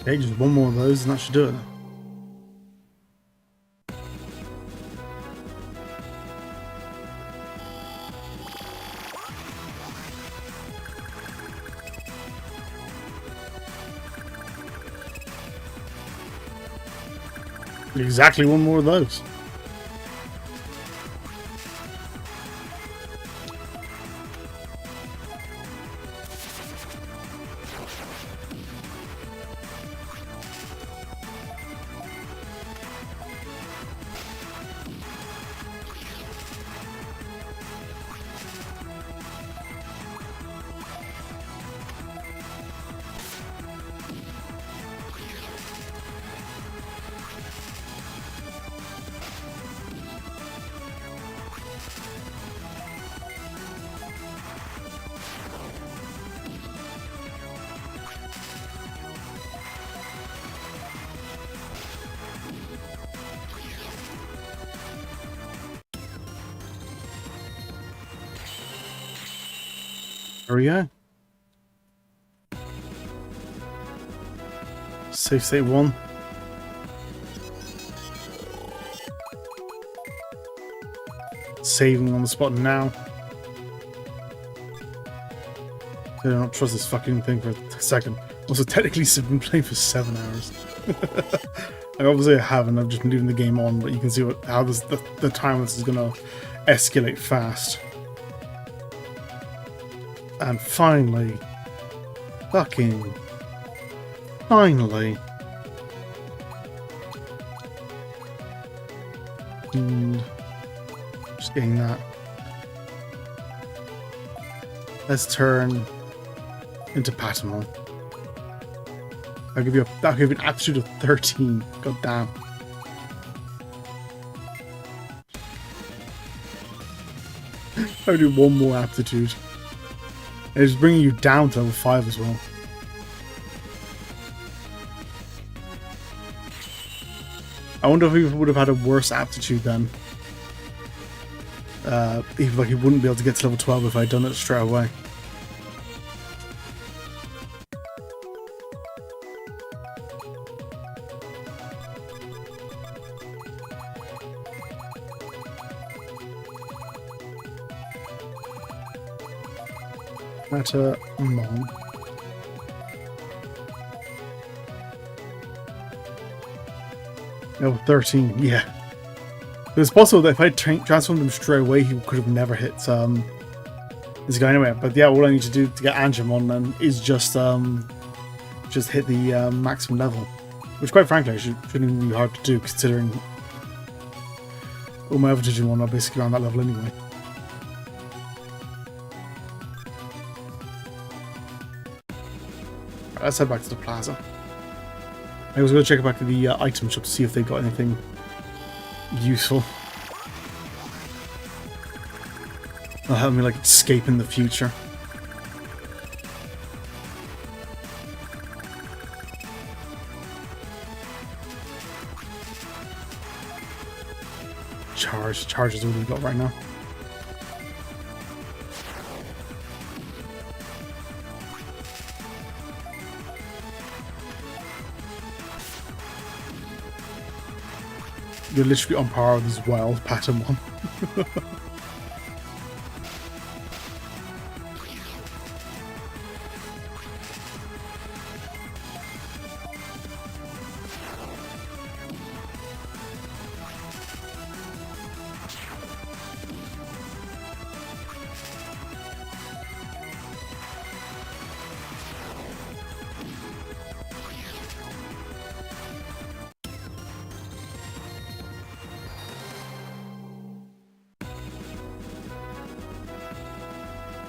Okay, just one more of those and that should do it. Exactly one more of those. There we go. Save state 1. Saving on the spot now. I don't trust this fucking thing for a second. Also, technically, I've been playing for 7 hours. Like, obviously, I haven't. I've just been leaving the game on, but you can see how the time this is gonna escalate fast. And finally, fucking finally. And just getting that. Let's turn into Patamon. That'll give you an aptitude of 13. God damn. I'll do one more aptitude. And it's bringing you down to level 5 as well. I wonder if he would have had a worse aptitude then. Even like he wouldn't be able to get to level 12 if I'd done it straight away. Patamon. Level 13, yeah. It's possible that if I transformed him straight away, he could have never hit this guy anyway. But yeah, all I need to do to get Angemon then is just hit the maximum level, which quite frankly shouldn't even be hard to do considering all my other Digimon are basically around that level anyway. Let's head back to the plaza. I was going to check back to the item shop to see if they got anything useful. That'll help me, like, escape in the future. Charge is what we've got right now. You're literally on par with this wild pattern one.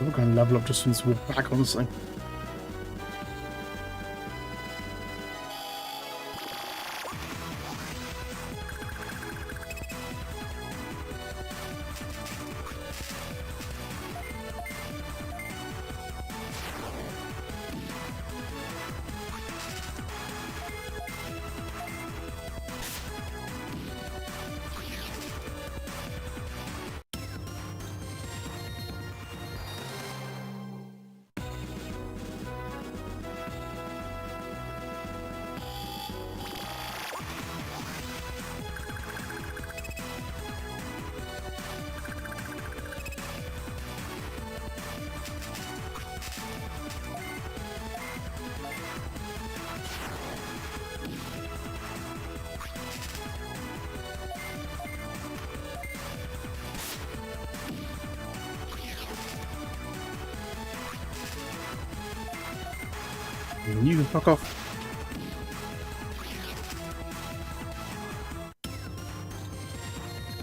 We're going to level up just from this walk back, honestly. You can fuck off.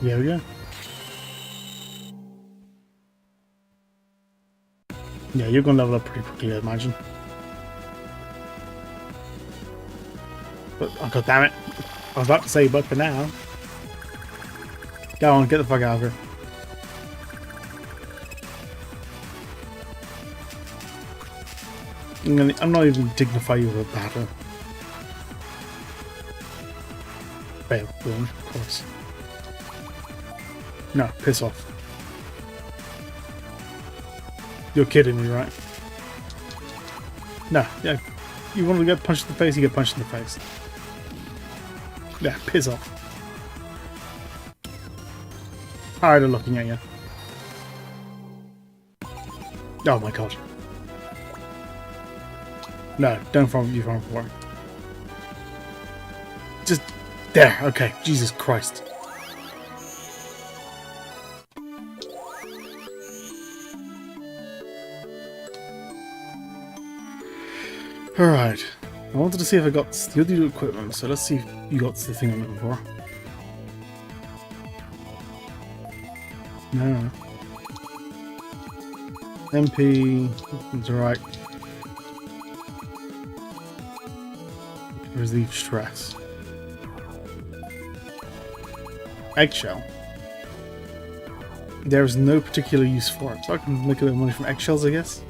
There we go. Yeah, you're gonna level up pretty quickly, I imagine. But, oh god damn it. I was about to say, but for now. Go on, get the fuck out of here. I'm not even dignify you with a battle. Fail, boom, of course. No, piss off. You're kidding me, right? No, yeah. You want to get punched in the face, you get punched in the face. Yeah, piss off. Tired of looking at you. Oh my god. No, don't farm you farm for. Just there, okay. Jesus Christ. Alright. I wanted to see if I got the other equipment, so let's see if you got the thing I'm looking for. No. MP. That's alright. Relieve stress. Eggshell. There is no particular use for it, so I can make a bit of money from eggshells, I guess.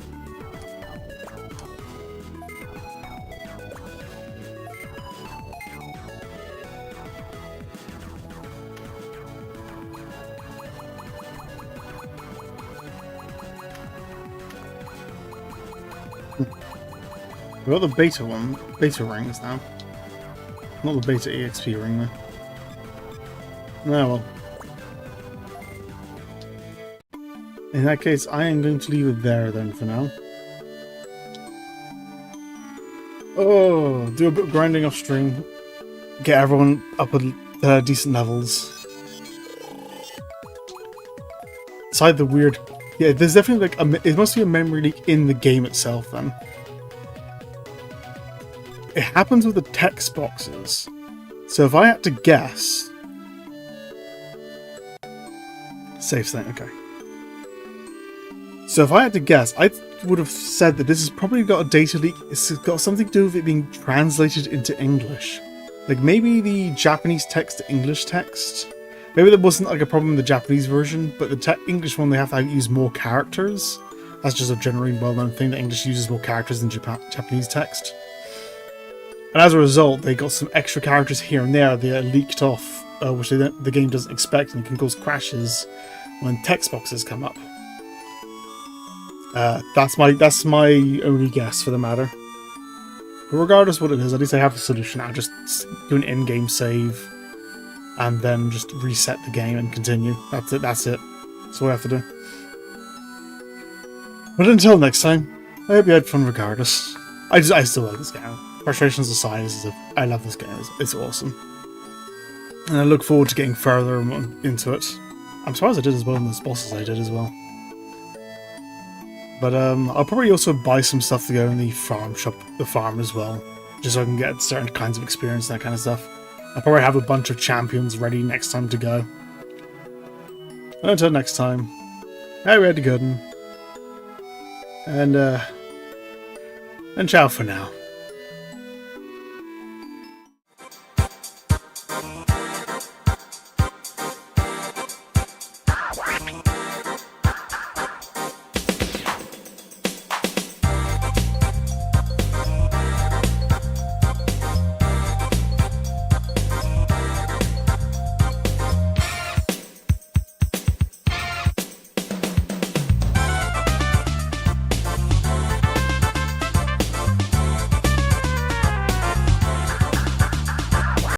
We've got the beta rings now. Not the beta EXP ring though. No, well. In that case, I am going to leave it there then for now. Oh, do a bit of grinding off stream. Get everyone up at decent levels. Aside the weird... Yeah, there's definitely like it must be a memory leak in the game itself then. It happens with the text boxes. So if I had to guess... Save state, okay. So if I had to guess, would have said that this has probably got a data leak. It's got something to do with it being translated into English. Like maybe the Japanese text to English text. Maybe there wasn't like a problem in the Japanese version, but the English one they have to use more characters. That's just a generally well-known thing, that English uses more characters than Japanese text. And as a result, they got some extra characters here and there that are leaked off, which the game doesn't expect, and can cause crashes when text boxes come up. That's my only guess for the matter. But regardless of what it is, at least I have a solution. I'll just do an in-game save, and then just reset the game and continue. That's it. That's all I have to do. But until next time, I hope you had fun regardless. I still love this game. Frustrations aside, I love this game. It's awesome. And I look forward to getting further into it. I'm surprised I did as well in those bosses I did as well. But I'll probably also buy some stuff to go in the farm as well. Just so I can get certain kinds of experience and that kind of stuff. I'll probably have a bunch of champions ready next time to go. And until next time, I read the good one. And ciao for now.